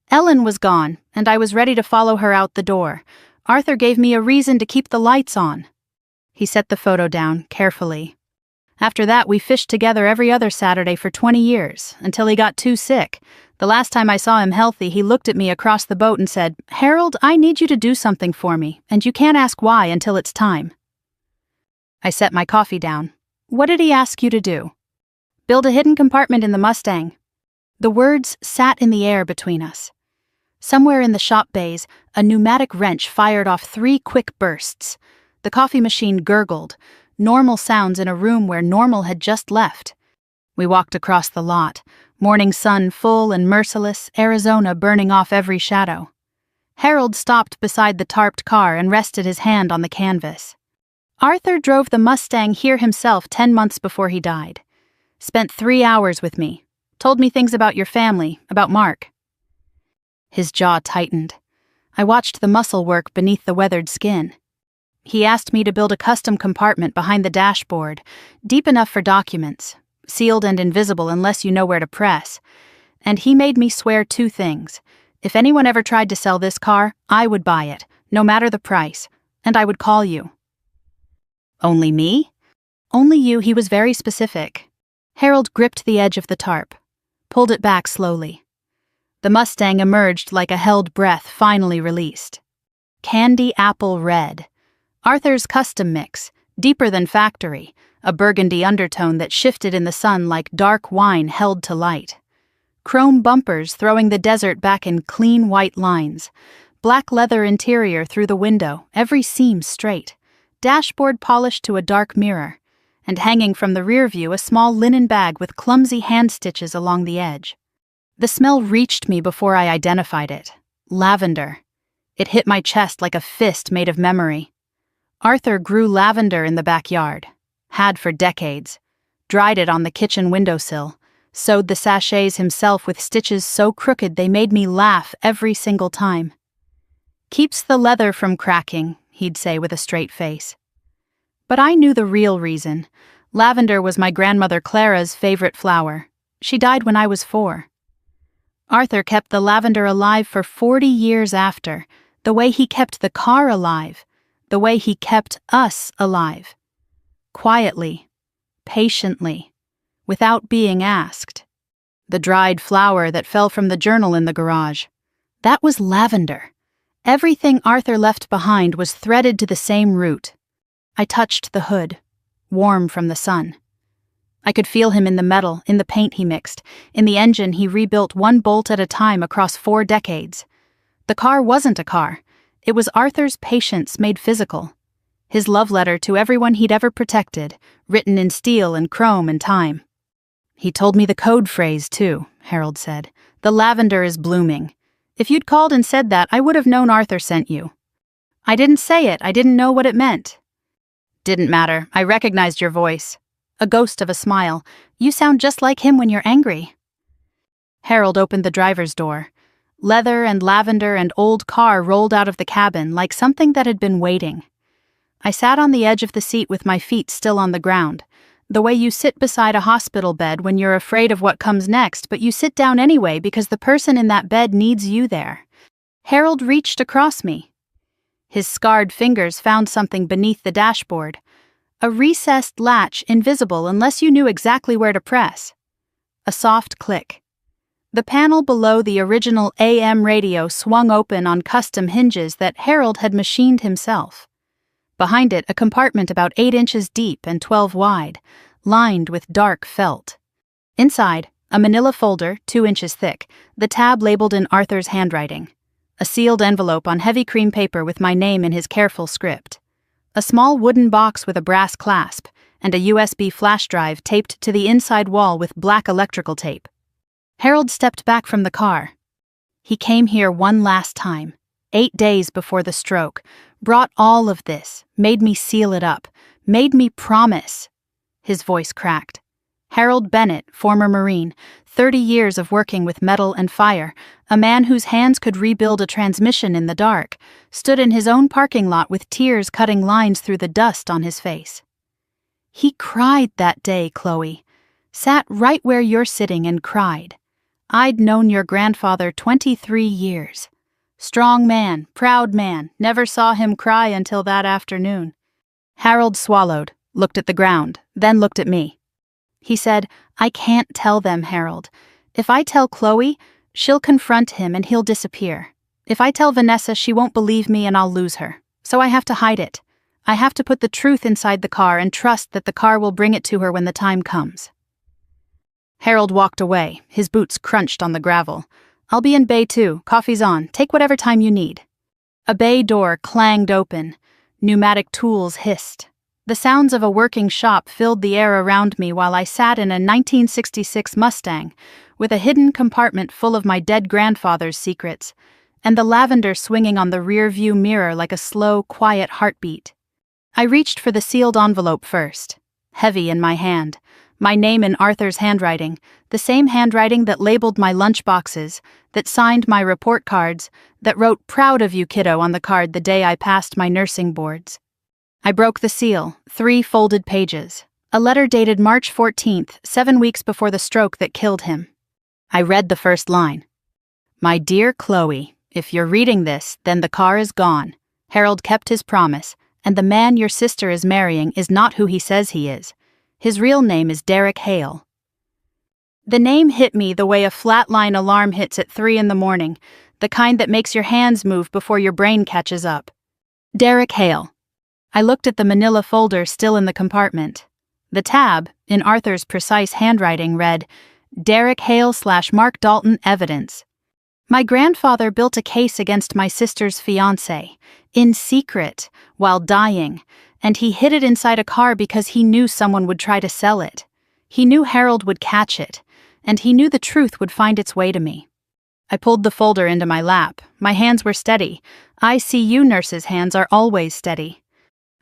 Ellen was gone, and I was ready to follow her out the door. Arthur gave me a reason to keep the lights on. He set the photo down, carefully. After that, we fished together every other Saturday for 20 years, until he got too sick. The last time I saw him healthy, he looked at me across the boat and said, "Harold, I need you to do something for me, and you can't ask why until it's time." I set my coffee down. What did he ask you to do? Build a hidden compartment in the Mustang. The words sat in the air between us. Somewhere in the shop bays, a pneumatic wrench fired off 3 quick bursts. The coffee machine gurgled, normal sounds in a room where normal had just left. We walked across the lot, morning sun full and merciless, Arizona burning off every shadow. Harold stopped beside the tarped car and rested his hand on the canvas. Arthur drove the Mustang here himself 10 months before he died. Spent 3 hours with me. Told me things about your family, about Mark. His jaw tightened. I watched the muscle work beneath the weathered skin. He asked me to build a custom compartment behind the dashboard, deep enough for documents, sealed and invisible unless you know where to press. And he made me swear 2 things. If anyone ever tried to sell this car, I would buy it, no matter the price, and I would call you. Only me? Only you. He was very specific. Harold gripped the edge of the tarp, pulled it back slowly. The Mustang emerged like a held breath finally released. Candy apple red. Arthur's custom mix, deeper than factory, a burgundy undertone that shifted in the sun like dark wine held to light. Chrome bumpers throwing the desert back in clean white lines. Black leather interior through the window, every seam straight. Dashboard polished to a dark mirror. And hanging from the rear view a small linen bag with clumsy hand stitches along the edge. The smell reached me before I identified it. Lavender. It hit my chest like a fist made of memory. Arthur grew lavender in the backyard. Had for decades. Dried it on the kitchen windowsill. Sewed the sachets himself with stitches so crooked they made me laugh every single time. Keeps the leather from cracking, he'd say with a straight face. But I knew the real reason. Lavender was my grandmother Clara's favorite flower. She died when I was 4. Arthur kept the lavender alive for 40 years after, the way he kept the car alive, the way he kept us alive. Quietly, patiently, without being asked. The dried flower that fell from the journal in the garage. That was lavender. Everything Arthur left behind was threaded to the same root. I touched the hood, warm from the sun. I could feel him in the metal, in the paint he mixed, in the engine he rebuilt 1 bolt at a time across 4 decades. The car wasn't a car. It was Arthur's patience made physical. His love letter to everyone he'd ever protected, written in steel and chrome and time. He told me the code phrase, too, Harold said. The lavender is blooming. If you'd called and said that, I would have known Arthur sent you. I didn't say it. I didn't know what it meant. Didn't matter. I recognized your voice. A ghost of a smile. You sound just like him when you're angry. Harold opened the driver's door. Leather and lavender and old car rolled out of the cabin like something that had been waiting. I sat on the edge of the seat with my feet still on the ground. The way you sit beside a hospital bed when you're afraid of what comes next, but you sit down anyway because the person in that bed needs you there. Harold reached across me. His scarred fingers found something beneath the dashboard. A recessed latch invisible unless you knew exactly where to press. A soft click. The panel below the original AM radio swung open on custom hinges that Harold had machined himself. Behind it, a compartment about 8 inches deep and 12 wide, lined with dark felt. Inside, a manila folder 2 inches thick, the tab labeled in Arthur's handwriting. A sealed envelope on heavy cream paper with my name in his careful script. A small wooden box with a brass clasp, and a USB flash drive taped to the inside wall with black electrical tape. Harold stepped back from the car. He came here one last time, 8 days before the stroke, brought all of this, made me seal it up, made me promise. His voice cracked. Harold Bennett, former Marine, 30 years of working with metal and fire, a man whose hands could rebuild a transmission in the dark, stood in his own parking lot with tears cutting lines through the dust on his face. He cried that day, Chloe. Sat right where you're sitting and cried. I'd known your grandfather 23 years. Strong man, proud man, never saw him cry until that afternoon. Harold swallowed, looked at the ground, then looked at me. He said, I can't tell them, Harold. If I tell Chloe, she'll confront him and he'll disappear. If I tell Vanessa, she won't believe me and I'll lose her. So I have to hide it. I have to put the truth inside the car and trust that the car will bring it to her when the time comes. Harold walked away, his boots crunched on the gravel. I'll be in Bay 2, coffee's on, take whatever time you need. A bay door clanged open. Pneumatic tools hissed. The sounds of a working shop filled the air around me while I sat in a 1966 Mustang, with a hidden compartment full of my dead grandfather's secrets, and the lavender swinging on the rear-view mirror like a slow, quiet heartbeat. I reached for the sealed envelope first, heavy in my hand, my name in Arthur's handwriting, the same handwriting that labeled my lunchboxes, that signed my report cards, that wrote "Proud of you, kiddo" on the card the day I passed my nursing boards. I broke the seal, 3 folded pages, a letter dated March 14th, 7 weeks before the stroke that killed him. I read the first line. My dear Chloe, if you're reading this, then the car is gone. Harold kept his promise, and the man your sister is marrying is not who he says he is. His real name is Derek Hale. The name hit me the way a flatline alarm hits at 3 in the morning, the kind that makes your hands move before your brain catches up. Derek Hale. I looked at the manila folder still in the compartment. The tab, in Arthur's precise handwriting, read, Derek Hale / Mark Dalton evidence. My grandfather built a case against my sister's fiancé, in secret, while dying, and he hid it inside a car because he knew someone would try to sell it. He knew Harold would catch it, and he knew the truth would find its way to me. I pulled the folder into my lap. My hands were steady. ICU nurses' hands are always steady.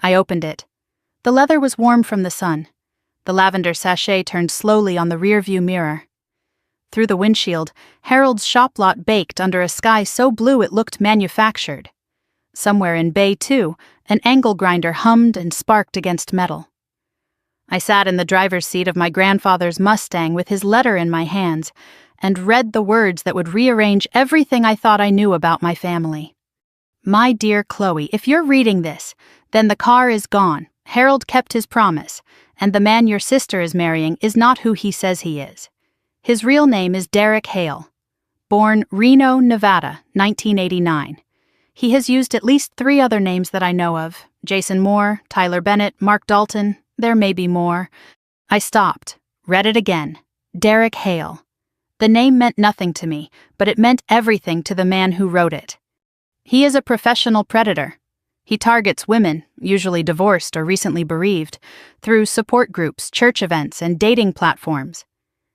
I opened it. The leather was warm from the sun. The lavender sachet turned slowly on the rearview mirror. Through the windshield, Harold's shop lot baked under a sky so blue it looked manufactured. Somewhere in Bay 2, an angle grinder hummed and sparked against metal. I sat in the driver's seat of my grandfather's Mustang with his letter in my hands and read the words that would rearrange everything I thought I knew about my family. My dear Chloe, if you're reading this, then the car is gone. Harold kept his promise, and the man your sister is marrying is not who he says he is. His real name is Derek Hale. Born Reno, Nevada, 1989. He has used at least 3 other names that I know of. Jason Moore, Tyler Bennett, Mark Dalton. There may be more. I stopped, read it again. Derek Hale. The name meant nothing to me, but it meant everything to the man who wrote it. He is a professional predator. He targets women, usually divorced or recently bereaved, through support groups, church events, and dating platforms.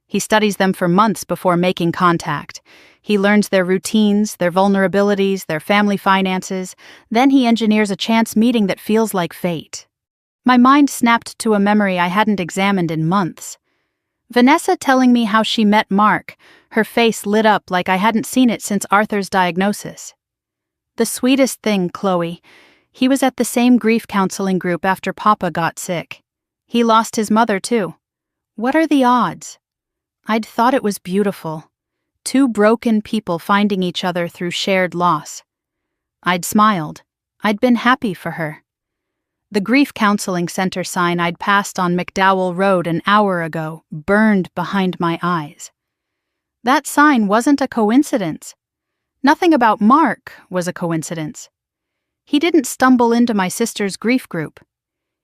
He studies them for months before making contact. He learns their routines, their vulnerabilities, their family finances. Then he engineers a chance meeting that feels like fate. My mind snapped to a memory I hadn't examined in months. Vanessa telling me how she met Mark, her face lit up like I hadn't seen it since Arthur's diagnosis. The sweetest thing, Chloe, he was at the same grief counseling group after Papa got sick. He lost his mother, too. What are the odds? I'd thought it was beautiful. Two broken people finding each other through shared loss. I'd smiled. I'd been happy for her. The grief counseling center sign I'd passed on McDowell Road an hour ago burned behind my eyes. That sign wasn't a coincidence. Nothing about Mark was a coincidence. He didn't stumble into my sister's grief group.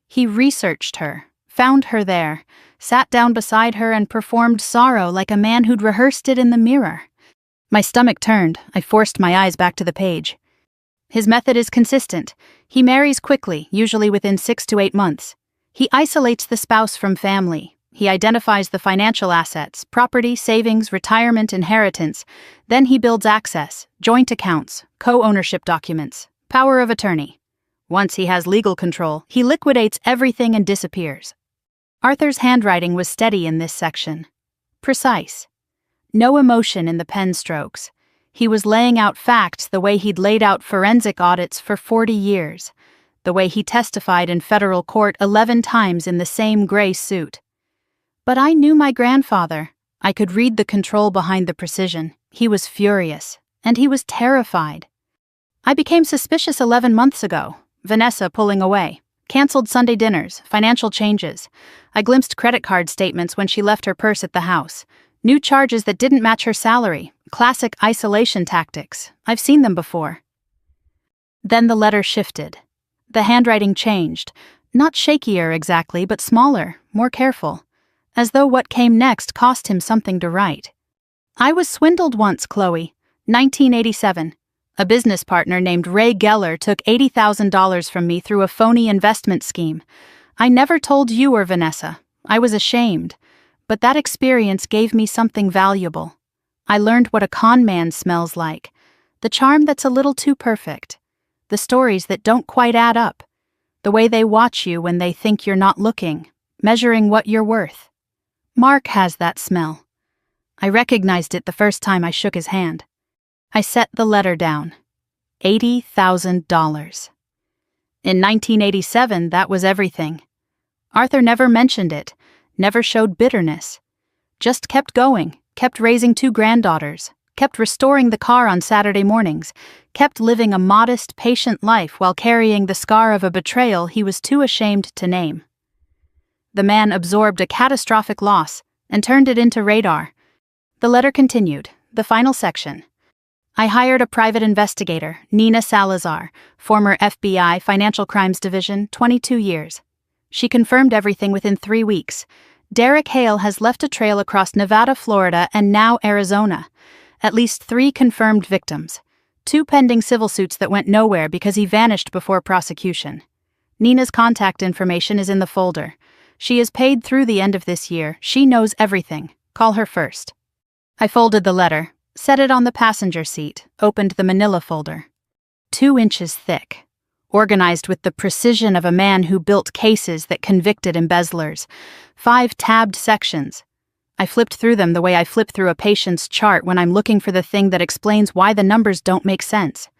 He researched her, found her there, sat down beside her and performed sorrow like a man who'd rehearsed it in the mirror. My stomach turned. I forced my eyes back to the page. His method is consistent. He marries quickly, usually within 6 to 8 months. He isolates the spouse from family. He identifies the financial assets, property, savings, retirement, inheritance. Then he builds access, joint accounts, co-ownership documents, power of attorney. Once he has legal control, he liquidates everything and disappears. Arthur's handwriting was steady in this section. Precise. No emotion in the pen strokes. He was laying out facts the way he'd laid out forensic audits for 40 years, the way he testified in federal court 11 times in the same gray suit. But I knew my grandfather. I could read the control behind the precision. He was furious, and he was terrified. I became suspicious 11 months ago. Vanessa pulling away. Canceled Sunday dinners, financial changes. I glimpsed credit card statements when she left her purse at the house. New charges that didn't match her salary. Classic isolation tactics. I've seen them before. Then the letter shifted. The handwriting changed. Not shakier exactly, but smaller, more careful. As though what came next cost him something to write. I was swindled once, Chloe. 1987. A business partner named Ray Geller took $80,000 from me through a phony investment scheme. I never told you or Vanessa. I was ashamed. But that experience gave me something valuable. I learned what a con man smells like. The charm that's a little too perfect. The stories that don't quite add up. The way they watch you when they think you're not looking, measuring what you're worth. Mark has that smell. I recognized it the first time I shook his hand. I set the letter down. $80,000. In 1987, that was everything. Arthur never mentioned it, never showed bitterness. Just kept going, kept raising 2 granddaughters, kept restoring the car on Saturday mornings, kept living a modest, patient life while carrying the scar of a betrayal he was too ashamed to name. The man absorbed a catastrophic loss and turned it into radar. The letter continued, the final section. I hired a private investigator, Nina Salazar, former FBI Financial Crimes Division, 22 years. She confirmed everything within 3 weeks. Derek Hale has left a trail across Nevada, Florida, and now Arizona. At least 3 confirmed victims. 2 pending civil suits that went nowhere because he vanished before prosecution. Nina's contact information is in the folder. She is paid through the end of this year. She knows everything. Call her first. I folded the letter, set it on the passenger seat, opened the manila folder. 2 inches thick. Organized with the precision of a man who built cases that convicted embezzlers. 5 tabbed sections. I flipped through them the way I flip through a patient's chart when I'm looking for the thing that explains why the numbers don't make sense.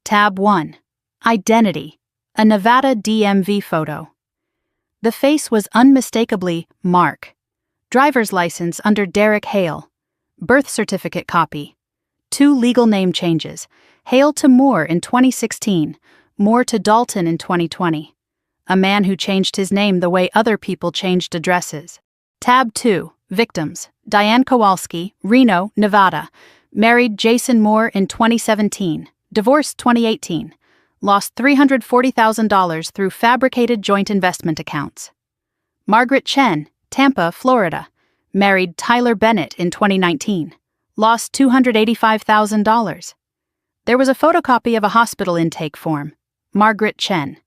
Tab 1. Identity. A Nevada DMV photo. The face was unmistakably Mark. Driver's license under Derek Hale. Birth certificate copy. 2 legal name changes. Hale to Moore in 2016. Moore to Dalton in 2020. A man who changed his name the way other people changed addresses. Tab 2. Victims. Diane Kowalski, Reno, Nevada. Married Jason Moore in 2017. Divorced 2018. Lost $340,000 through fabricated joint investment accounts. Margaret Chen, Tampa, Florida. Married Tyler Bennett in 2019. Lost $285,000. There was a photocopy of a hospital intake form. Margaret Chen.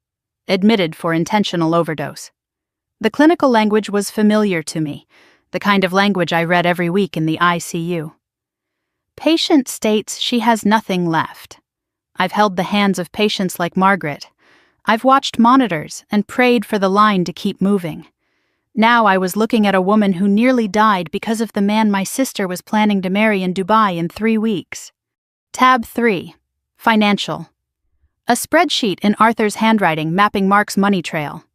Admitted for intentional overdose. The clinical language was familiar to me, the kind of language I read every week in the ICU. Patient states she has nothing left. I've held the hands of patients like Margaret. I've watched monitors and prayed for the line to keep moving. Now I was looking at a woman who nearly died because of the man my sister was planning to marry in Dubai in 3 weeks. Tab 3. Financial. A spreadsheet in Arthur's handwriting mapping Mark's money trail.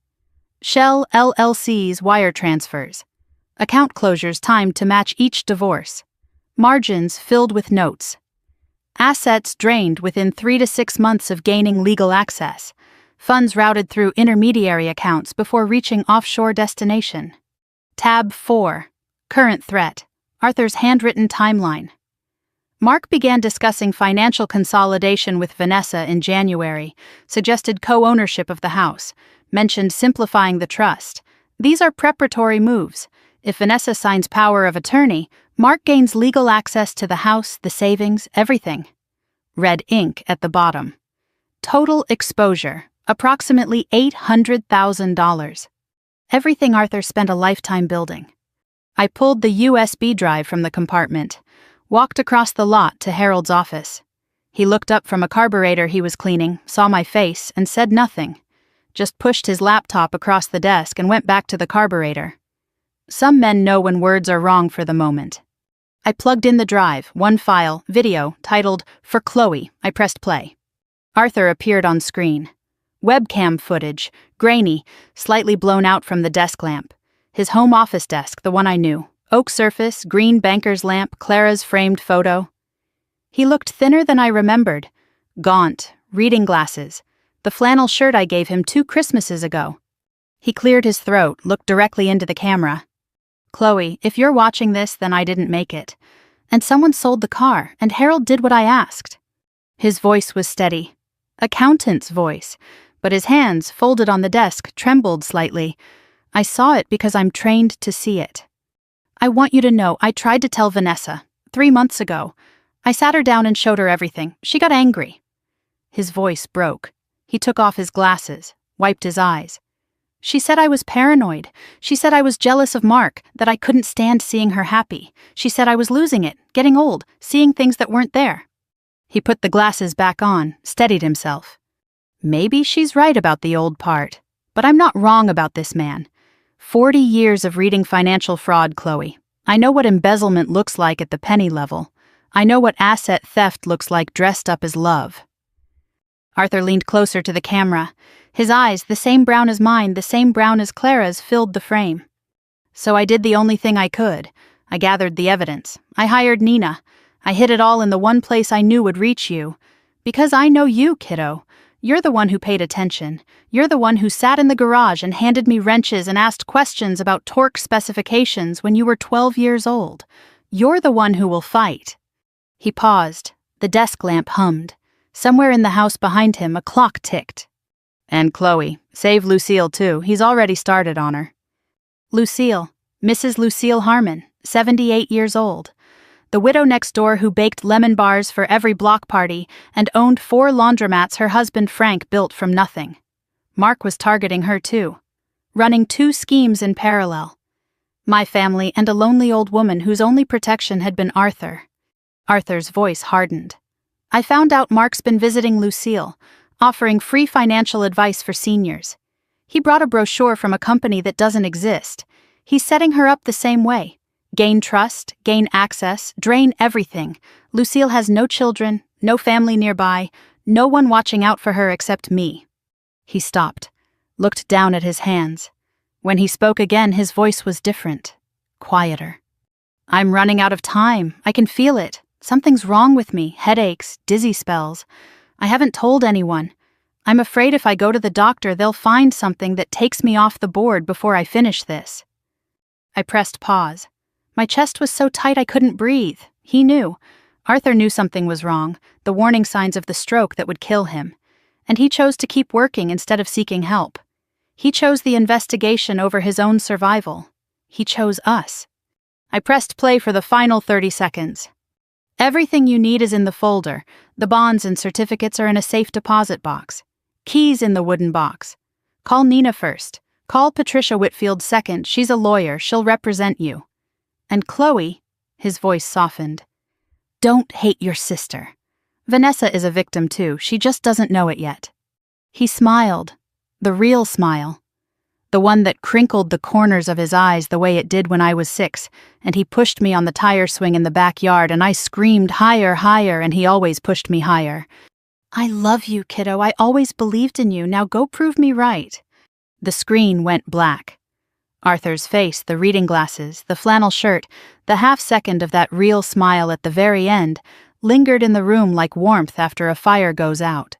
Shell LLC's wire transfers. Account closures timed to match each divorce. Margins filled with notes. Assets drained within 3 to 6 months of gaining legal access. Funds routed through intermediary accounts before reaching offshore destination. Tab 4. Current threat. Arthur's handwritten timeline. Mark began discussing financial consolidation with Vanessa in January, suggested co-ownership of the house, mentioned simplifying the trust. These are preparatory moves. If Vanessa signs power of attorney, Mark gains legal access to the house, the savings, everything. Red ink at the bottom. Total exposure, approximately $800,000. Everything Arthur spent a lifetime building. I pulled the USB drive from the compartment, walked across the lot to Harold's office. He looked up from a carburetor he was cleaning, saw my face, and said nothing. Just pushed his laptop across the desk and went back to the carburetor. Some men know when words are wrong for the moment. I plugged in the drive, one file, video, titled, "For Chloe." I pressed play. Arthur appeared on screen. Webcam footage, grainy, slightly blown out from the desk lamp. His home office desk, the one I knew. Oak surface, green banker's lamp, Clara's framed photo. He looked thinner than I remembered. Gaunt, reading glasses. The flannel shirt I gave him 2 Christmases ago. He cleared his throat, looked directly into the camera. "Chloe, if you're watching this, then I didn't make it. And someone sold the car, and Harold did what I asked." His voice was steady. Accountant's voice, but his hands, folded on the desk, trembled slightly. I saw it because I'm trained to see it. "I want you to know I tried to tell Vanessa, 3 months ago. I sat her down and showed her everything. She got angry." His voice broke. He took off his glasses, wiped his eyes. "She said I was paranoid. She said I was jealous of Mark, that I couldn't stand seeing her happy. She said I was losing it, getting old, seeing things that weren't there." He put the glasses back on, steadied himself. "Maybe she's right about the old part, but I'm not wrong about this man. 40 years of reading financial fraud, Chloe. I know what embezzlement looks like at the penny level. I know what asset theft looks like dressed up as love." Arthur leaned closer to the camera. His eyes, the same brown as mine, the same brown as Clara's, filled the frame. "So I did the only thing I could. I gathered the evidence. I hired Nina. I hid it all in the one place I knew would reach you. Because I know you, kiddo. You're the one who paid attention. You're the one who sat in the garage and handed me wrenches and asked questions about torque specifications when you were 12 years old. You're the one who will fight." He paused. The desk lamp hummed. Somewhere in the house behind him, a clock ticked. "And Chloe, save Lucille too. He's already started on her." Lucille, Mrs. Lucille Harmon, 78 years old. The widow next door who baked lemon bars for every block party and owned 4 laundromats her husband Frank built from nothing. Mark was targeting her too, running 2 schemes in parallel. My family and a lonely old woman whose only protection had been Arthur. Arthur's voice hardened. "I found out Mark's been visiting Lucille, offering free financial advice for seniors. He brought a brochure from a company that doesn't exist. He's setting her up the same way. Gain trust, gain access, drain everything. Lucille has no children, no family nearby, no one watching out for her except me." He stopped, looked down at his hands. When he spoke again, his voice was different, quieter. "I'm running out of time. I can feel it. Something's wrong with me, headaches, dizzy spells. I haven't told anyone. I'm afraid if I go to the doctor, they'll find something that takes me off the board before I finish this." I pressed pause. My chest was so tight I couldn't breathe. He knew. Arthur knew something was wrong, the warning signs of the stroke that would kill him. And he chose to keep working instead of seeking help. He chose the investigation over his own survival. He chose us. I pressed play for the final 30 seconds. "Everything you need is in the folder. The bonds and certificates are in a safe deposit box. Keys in the wooden box. Call Nina first. Call Patricia Whitfield second. She's a lawyer. She'll represent you. And Chloe," his voice softened, "don't hate your sister. Vanessa is a victim too. She just doesn't know it yet." He smiled. The real smile. The one that crinkled the corners of his eyes the way it did when I was 6, and he pushed me on the tire swing in the backyard, and I screamed higher, higher, and he always pushed me higher. "I love you, kiddo. I always believed in you. Now go prove me right." The screen went black. Arthur's face, the reading glasses, the flannel shirt, the half-second of that real smile at the very end, lingered in the room like warmth after a fire goes out.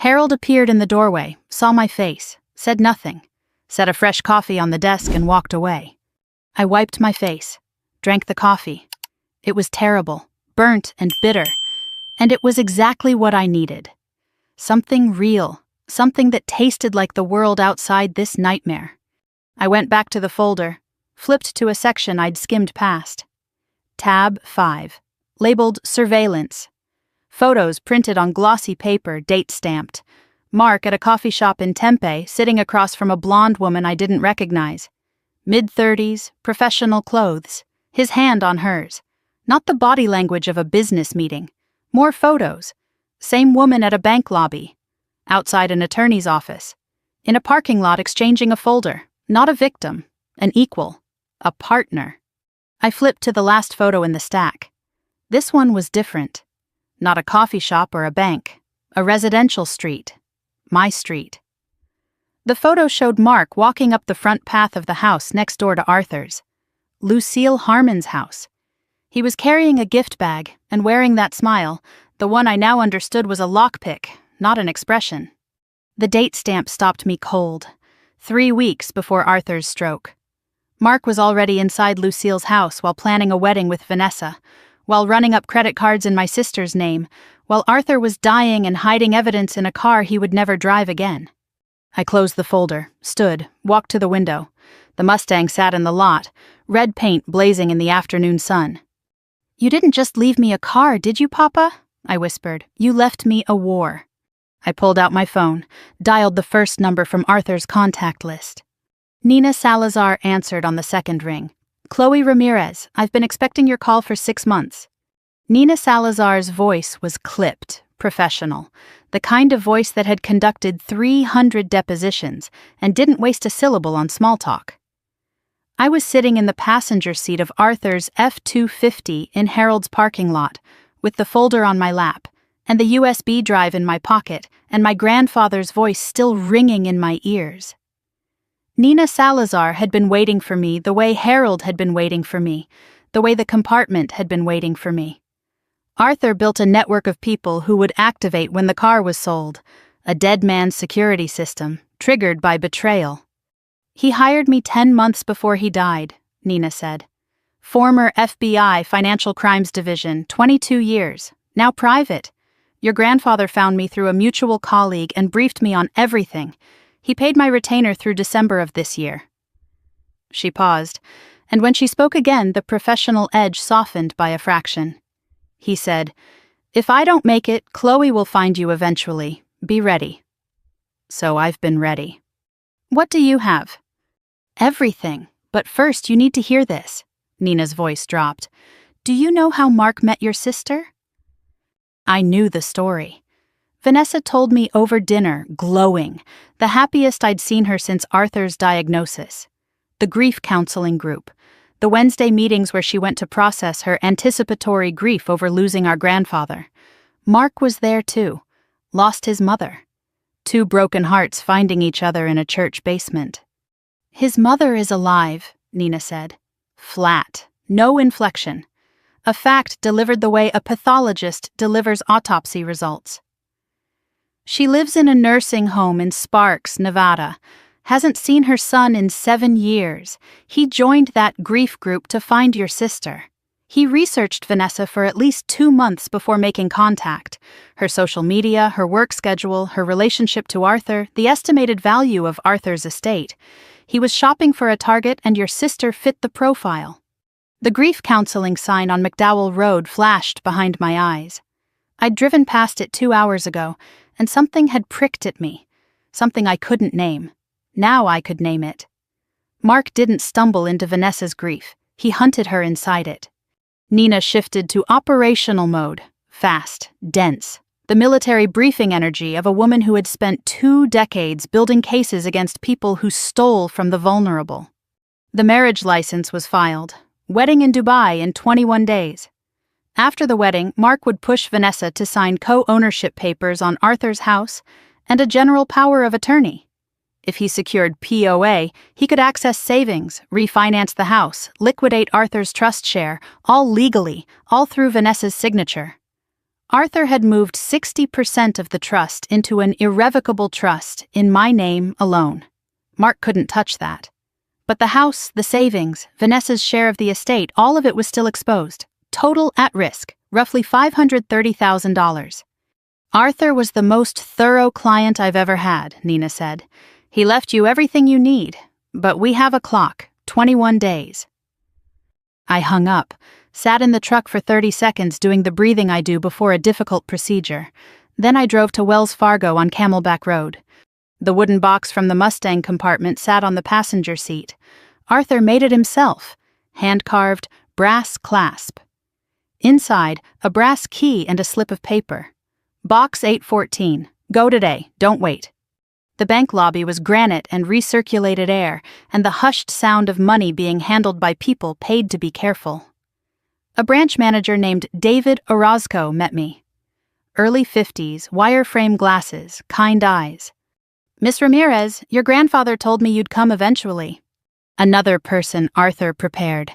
Harold appeared in the doorway, saw my face, said nothing, set a fresh coffee on the desk and walked away. I wiped my face, drank the coffee. It was terrible, burnt and bitter, and it was exactly what I needed. Something real, something that tasted like the world outside this nightmare. I went back to the folder, flipped to a section I'd skimmed past. Tab 5, labeled Surveillance. Photos printed on glossy paper, date-stamped. Mark at a coffee shop in Tempe, sitting across from a blonde woman I didn't recognize. Mid-30s, professional clothes, his hand on hers. Not the body language of a business meeting. More photos. Same woman at a bank lobby. Outside an attorney's office. In a parking lot exchanging a folder. Not a victim. An equal. A partner. I flipped to the last photo in the stack. This one was different. Not a coffee shop or a bank. A residential street. My street. The photo showed Mark walking up the front path of the house next door to Arthur's. Lucille Harmon's house. He was carrying a gift bag and wearing that smile, the one I now understood was a lockpick, not an expression. The date stamp stopped me cold. 3 weeks before Arthur's stroke. Mark was already inside Lucille's house while planning a wedding with Vanessa, while running up credit cards in my sister's name, while Arthur was dying and hiding evidence in a car he would never drive again. I closed the folder, stood, walked to the window. The Mustang sat in the lot, red paint blazing in the afternoon sun. "You didn't just leave me a car, did you, Papa?" I whispered. "You left me a war." I pulled out my phone, dialed the first number from Arthur's contact list. Nina Salazar answered on the second ring. "Chloe Ramirez, I've been expecting your call for 6 months." Nina Salazar's voice was clipped, professional, the kind of voice that had conducted 300 depositions and didn't waste a syllable on small talk. I was sitting in the passenger seat of Arthur's F-250 in Harold's parking lot, with the folder on my lap, and the USB drive in my pocket, and my grandfather's voice still ringing in my ears. Nina Salazar had been waiting for me the way Harold had been waiting for me, the way the compartment had been waiting for me. Arthur built a network of people who would activate when the car was sold, a dead man's security system, triggered by betrayal. "He hired me 10 months before he died," Nina said. "Former FBI Financial Crimes Division, 22 years, now private. Your grandfather found me through a mutual colleague and briefed me on everything. He paid my retainer through December of this year." She paused, and when she spoke again, the professional edge softened by a fraction. He said, "If I don't make it, Chloe will find you eventually. Be ready." So I've been ready. "What do you have?" "Everything, but first you need to hear this." Nina's voice dropped. "Do you know how Mark met your sister?" I knew the story. Vanessa told me over dinner, glowing, the happiest I'd seen her since Arthur's diagnosis. The grief counseling group, the Wednesday meetings where she went to process her anticipatory grief over losing our grandfather. Mark was there too, lost his mother. 2 broken hearts finding each other in a church basement. "His mother is alive," Nina said. Flat, no inflection. A fact delivered the way a pathologist delivers autopsy results. "She lives in a nursing home in Sparks, Nevada. Hasn't seen her son in 7 years. He joined that grief group to find your sister. He researched Vanessa for at least 2 months before making contact. Her social media, her work schedule, her relationship to Arthur, the estimated value of Arthur's estate. He was shopping for a target and your sister fit the profile." The grief counseling sign on McDowell Road flashed behind my eyes. I'd driven past it 2 hours ago, and something had pricked at me. Something I couldn't name. Now I could name it. Mark didn't stumble into Vanessa's grief. He hunted her inside it. Nina shifted to operational mode, fast, dense. The military briefing energy of a woman who had spent 2 decades building cases against people who stole from the vulnerable. The marriage license was filed. Wedding in Dubai in 21 days. After the wedding, Mark would push Vanessa to sign co-ownership papers on Arthur's house and a general power of attorney. If he secured POA, he could access savings, refinance the house, liquidate Arthur's trust share, all legally, all through Vanessa's signature. Arthur had moved 60% of the trust into an irrevocable trust in my name alone. Mark couldn't touch that. But the house, the savings, Vanessa's share of the estate, all of it was still exposed. Total at risk, roughly $530,000. Arthur was the most thorough client I've ever had, Nina said. He left you everything you need, but we have a clock, 21 days. I hung up, sat in the truck for 30 seconds doing the breathing I do before a difficult procedure. Then I drove to Wells Fargo on Camelback Road. The wooden box from the Mustang compartment sat on the passenger seat. Arthur made it himself, hand-carved, brass clasp. Inside, a brass key and a slip of paper. Box 814. Go today, don't wait. The bank lobby was granite and recirculated air, and the hushed sound of money being handled by people paid to be careful. A branch manager named David Orozco met me. Early 50s, wireframe glasses, kind eyes. Miss Ramirez, your grandfather told me you'd come eventually. Another person Arthur prepared.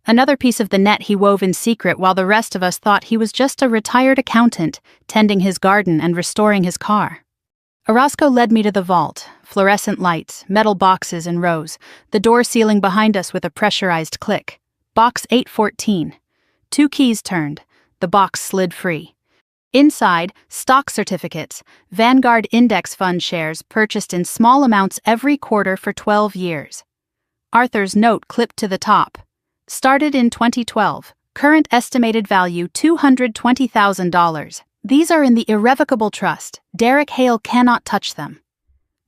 Another piece of the net he wove in secret while the rest of us thought he was just a retired accountant, tending his garden and restoring his car. Orozco led me to the vault, fluorescent lights, metal boxes in rows, the door sealing behind us with a pressurized click. Box 814. 2 keys turned. The box slid free. Inside, stock certificates, Vanguard Index Fund shares purchased in small amounts every quarter for 12 years. Arthur's note clipped to the top. Started in 2012. Current estimated value $220,000. These are in the irrevocable trust. Derek Hale cannot touch them.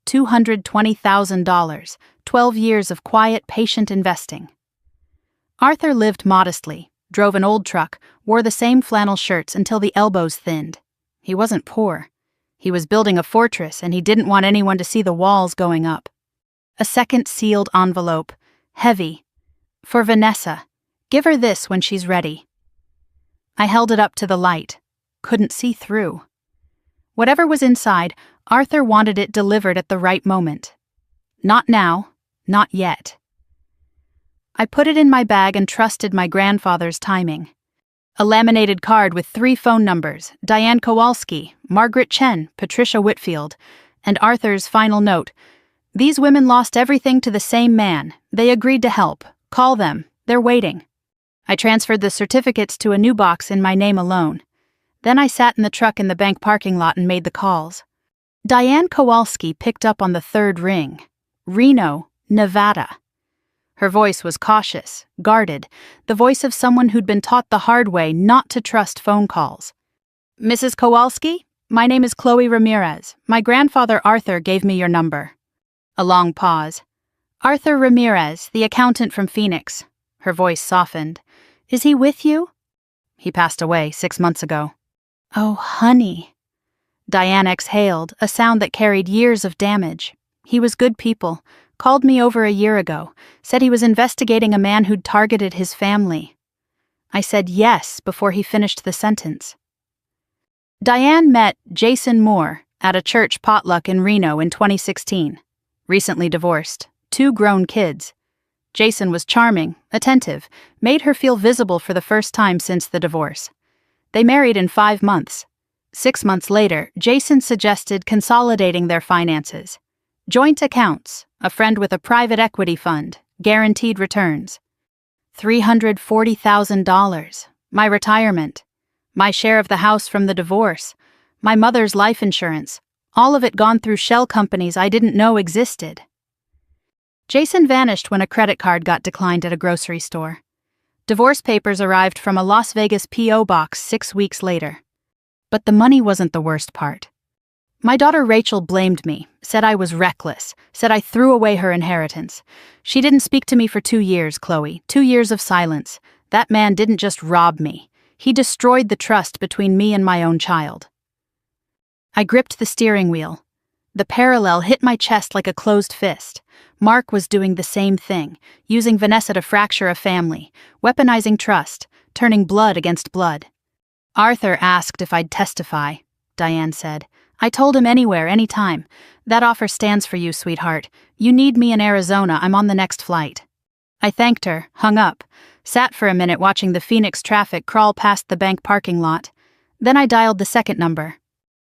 $220,000. 12 years of quiet, patient investing. Arthur lived modestly, drove an old truck, wore the same flannel shirts until the elbows thinned. He wasn't poor. He was building a fortress and he didn't want anyone to see the walls going up. A second sealed envelope, heavy. For Vanessa. Give her this when she's ready. I held it up to the light. Couldn't see through. Whatever was inside, Arthur wanted it delivered at the right moment. Not now, not yet. I put it in my bag and trusted my grandfather's timing. A laminated card with 3 phone numbers, Diane Kowalski, Margaret Chen, Patricia Whitfield, and Arthur's final note. These women lost everything to the same man. They agreed to help. Call them. They're waiting. I transferred the certificates to a new box in my name alone. Then I sat in the truck in the bank parking lot and made the calls. Diane Kowalski picked up on the 3rd ring. Reno, Nevada. Her voice was cautious, guarded, the voice of someone who'd been taught the hard way not to trust phone calls. Mrs. Kowalski, my name is Chloe Ramirez. My grandfather Arthur gave me your number. A long pause. Arthur Ramirez, the accountant from Phoenix. Her voice softened. Is he with you? He passed away 6 months ago. Oh, honey. Diane exhaled, a sound that carried years of damage. He was good people. Called me over a year ago. Said he was investigating a man who'd targeted his family. I said yes before he finished the sentence. Diane met Jason Moore at a church potluck in Reno in 2016. Recently divorced. 2 grown kids. Jason was charming, attentive, made her feel visible for the first time since the divorce. They married in 5 months. 6 months later, Jason suggested consolidating their finances. Joint accounts, a friend with a private equity fund, guaranteed returns. $340,000, my retirement, my share of the house from the divorce, my mother's life insurance, all of it gone through shell companies I didn't know existed. Jason vanished when a credit card got declined at a grocery store. Divorce papers arrived from a Las Vegas P.O. box 6 weeks later. But the money wasn't the worst part. My daughter Rachel blamed me, said I was reckless, said I threw away her inheritance. She didn't speak to me for 2 years, Chloe, 2 years of silence. That man didn't just rob me. He destroyed the trust between me and my own child. I gripped the steering wheel. The parallel hit my chest like a closed fist. Mark was doing the same thing, using Vanessa to fracture a family, weaponizing trust, turning blood against blood. Arthur asked if I'd testify, Diane said. I told him anywhere, anytime. That offer stands for you, sweetheart. You need me in Arizona, I'm on the next flight. I thanked her, hung up, sat for a minute watching the Phoenix traffic crawl past the bank parking lot. Then I dialed the second number.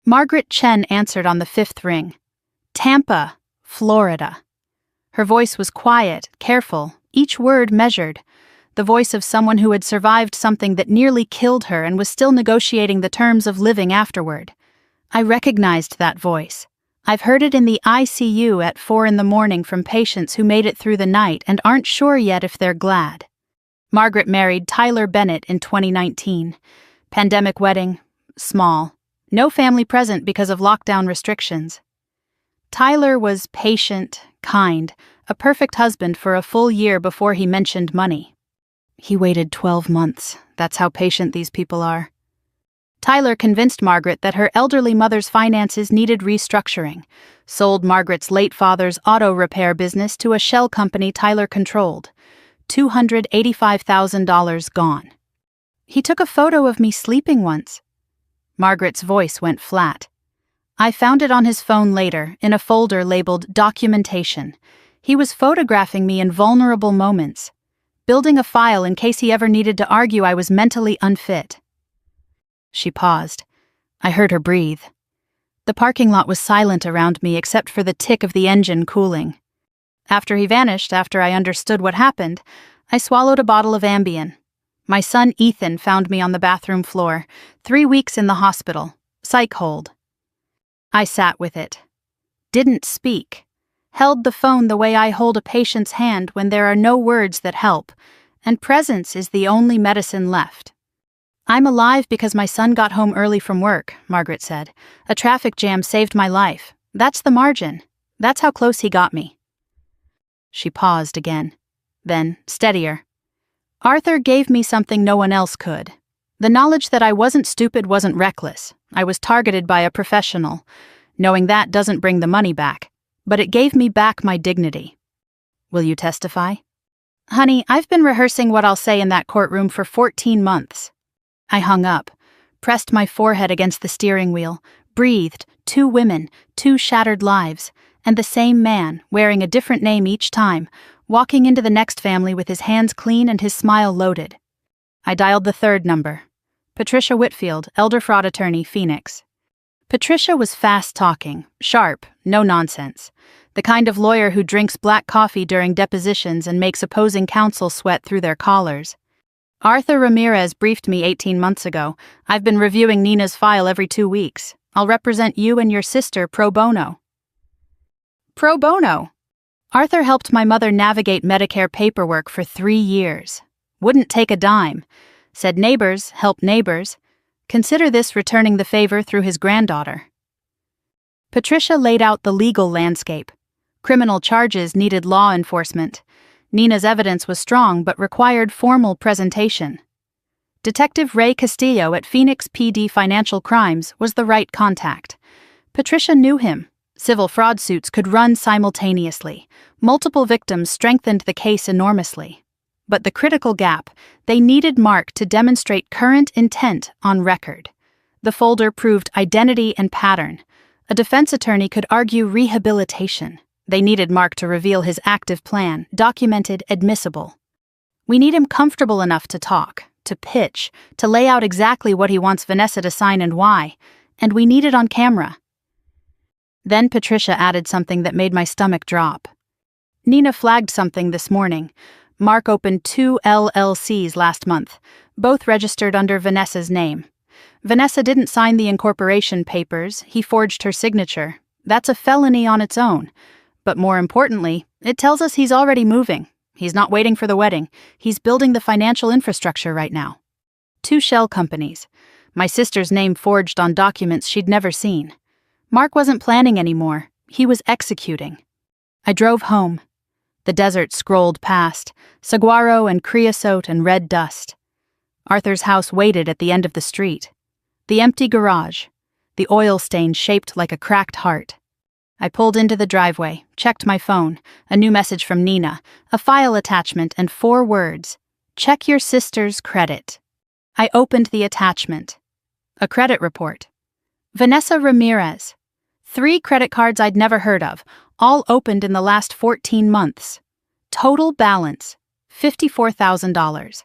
Margaret Chen answered on the fifth ring. Tampa, Florida. Her voice was quiet, careful, each word measured. The voice of someone who had survived something that nearly killed her and was still negotiating the terms of living afterward. I recognized that voice. I've heard it in the ICU at 4 a.m. from patients who made it through the night and aren't sure yet if they're glad. Margaret married Tyler Bennett in 2019. Pandemic wedding, small. No family present because of lockdown restrictions. Tyler was patient, kind, a perfect husband for a full year before he mentioned money. He waited 12 months. That's how patient these people are. Tyler convinced Margaret that her elderly mother's finances needed restructuring, sold Margaret's late father's auto repair business to a shell company Tyler controlled. $285,000 gone. He took a photo of me sleeping once. Margaret's voice went flat. I found it on his phone later, in a folder labeled Documentation. He was photographing me in vulnerable moments, building a file in case he ever needed to argue I was mentally unfit. She paused. I heard her breathe. The parking lot was silent around me except for the tick of the engine cooling. After he vanished, after I understood what happened, I swallowed a bottle of Ambien. My son Ethan found me on the bathroom floor, 3 weeks in the hospital, psych hold. I sat with it. Didn't speak. Held the phone the way I hold a patient's hand when there are no words that help, and presence is the only medicine left. I'm alive because my son got home early from work, Margaret said. A traffic jam saved my life. That's the margin. That's how close he got me. She paused again. Then, steadier. Arthur gave me something no one else could. The knowledge that I wasn't stupid wasn't reckless. I was targeted by a professional. Knowing that doesn't bring the money back, but it gave me back my dignity. Will you testify? Honey, I've been rehearsing what I'll say in that courtroom for 14 months. I hung up, pressed my forehead against the steering wheel, breathed, 2 women, 2 shattered lives, and the same man, wearing a different name each time, walking into the next family with his hands clean and his smile loaded. I dialed the third number. Patricia Whitfield, elder fraud attorney, Phoenix. Patricia was fast-talking, sharp, no nonsense. The kind of lawyer who drinks black coffee during depositions and makes opposing counsel sweat through their collars. Arthur Ramirez briefed me 18 months ago. I've been reviewing Nina's file every 2 weeks. I'll represent you and your sister pro bono. Pro bono? Arthur helped my mother navigate Medicare paperwork for 3 years. Wouldn't take a dime. Said neighbors help neighbors. Consider this returning the favor through his granddaughter. Patricia laid out the legal landscape. Criminal charges needed law enforcement. Nina's evidence was strong but required formal presentation. Detective Ray Castillo at Phoenix PD Financial Crimes was the right contact. Patricia knew him. Civil fraud suits could run simultaneously. Multiple victims strengthened the case enormously. But the critical gap, they needed Mark to demonstrate current intent on record. The folder proved identity and pattern. A defense attorney could argue rehabilitation. They needed Mark to reveal his active plan, documented, admissible. We need him comfortable enough to talk, to pitch, to lay out exactly what he wants Vanessa to sign and why, and we need it on camera. Then Patricia added something that made my stomach drop. Nina flagged something this morning. Mark opened 2 LLCs last month, both registered under Vanessa's name. Vanessa didn't sign the incorporation papers, he forged her signature. That's a felony on its own. But more importantly, it tells us he's already moving. He's not waiting for the wedding. He's building the financial infrastructure right now. 2 shell companies. My sister's name forged on documents she'd never seen. Mark wasn't planning anymore. He was executing. I drove home. The desert scrolled past, saguaro and creosote and red dust. Arthur's house waited at the end of the street. The empty garage. The oil stain shaped like a cracked heart. I pulled into the driveway, checked my phone, a new message from Nina, a file attachment, and 4 words. Check your sister's credit. I opened the attachment. A credit report. Vanessa Ramirez. 3 credit cards I'd never heard of, all opened in the last 14 months. Total balance, $54,000.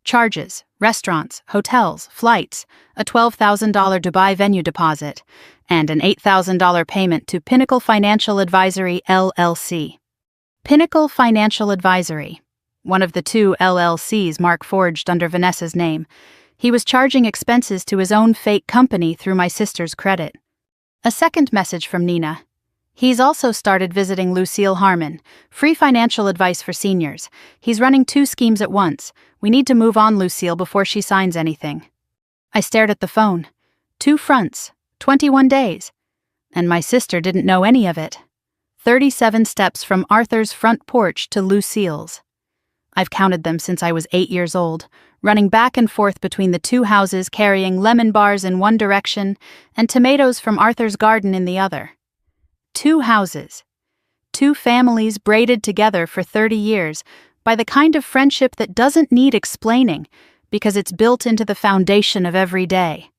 Charges, restaurants, hotels, flights, a $12,000 Dubai venue deposit, and an $8,000 payment to Pinnacle Financial Advisory, LLC. Pinnacle Financial Advisory, one of the 2 LLCs Mark forged under Vanessa's name. He was charging expenses to his own fake company through my sister's credit. A second message from Nina. He's also started visiting Lucille Harmon. Free financial advice for seniors. He's running 2 schemes at once. We need to move on Lucille before she signs anything. I stared at the phone. 2 fronts, 21 days. And my sister didn't know any of it. 37 steps from Arthur's front porch to Lucille's. I've counted them since I was 8 years old, running back and forth between the 2 houses carrying lemon bars in one direction and tomatoes from Arthur's garden in the other. 2 houses. 2 families braided together for 30 years by the kind of friendship that doesn't need explaining because it's built into the foundation of every day.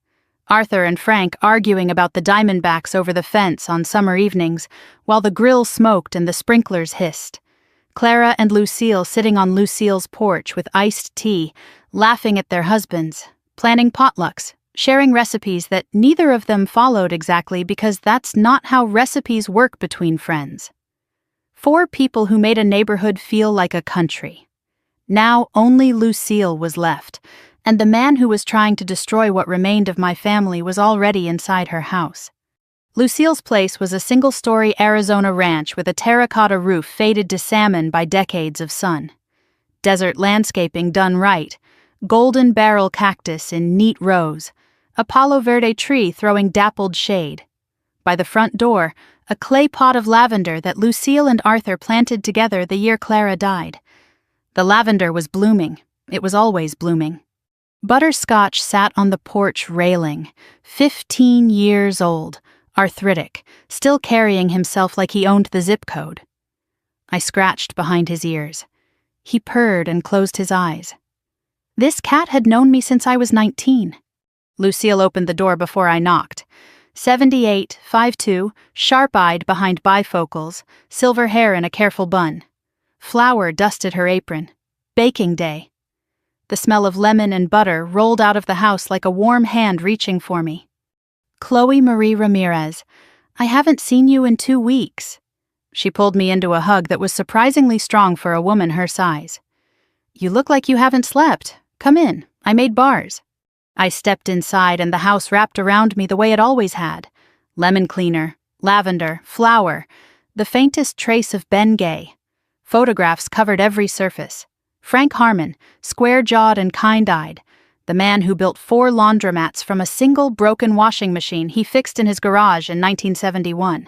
Arthur and Frank arguing about the Diamondbacks over the fence on summer evenings while the grill smoked and the sprinklers hissed. Clara and Lucille sitting on Lucille's porch with iced tea, laughing at their husbands, planning potlucks, sharing recipes that neither of them followed exactly because that's not how recipes work between friends. 4 people who made a neighborhood feel like a country. Now only Lucille was left, and the man who was trying to destroy what remained of my family was already inside her house. Lucille's place was a single-story Arizona ranch with a terracotta roof faded to salmon by decades of sun. Desert landscaping done right, golden barrel cactus in neat rows, a palo verde tree throwing dappled shade. By the front door, a clay pot of lavender that Lucille and Arthur planted together the year Clara died. The lavender was blooming. It was always blooming. Butterscotch sat on the porch railing, 15 years old, arthritic, still carrying himself like he owned the zip code. I scratched behind his ears. He purred and closed his eyes. This cat had known me since I was 19. Lucille opened the door before I knocked. 78, 5'2", sharp-eyed behind bifocals, silver hair in a careful bun. Flour dusted her apron. Baking day. The smell of lemon and butter rolled out of the house like a warm hand reaching for me. Chloe Marie Ramirez, I haven't seen you in 2 weeks. She pulled me into a hug that was surprisingly strong for a woman her size. You look like you haven't slept. Come in, I made bars. I stepped inside and the house wrapped around me the way it always had. Lemon cleaner, lavender, flour, the faintest trace of Bengay. Photographs covered every surface. Frank Harmon, square-jawed and kind-eyed, the man who built 4 laundromats from a single broken washing machine he fixed in his garage in 1971.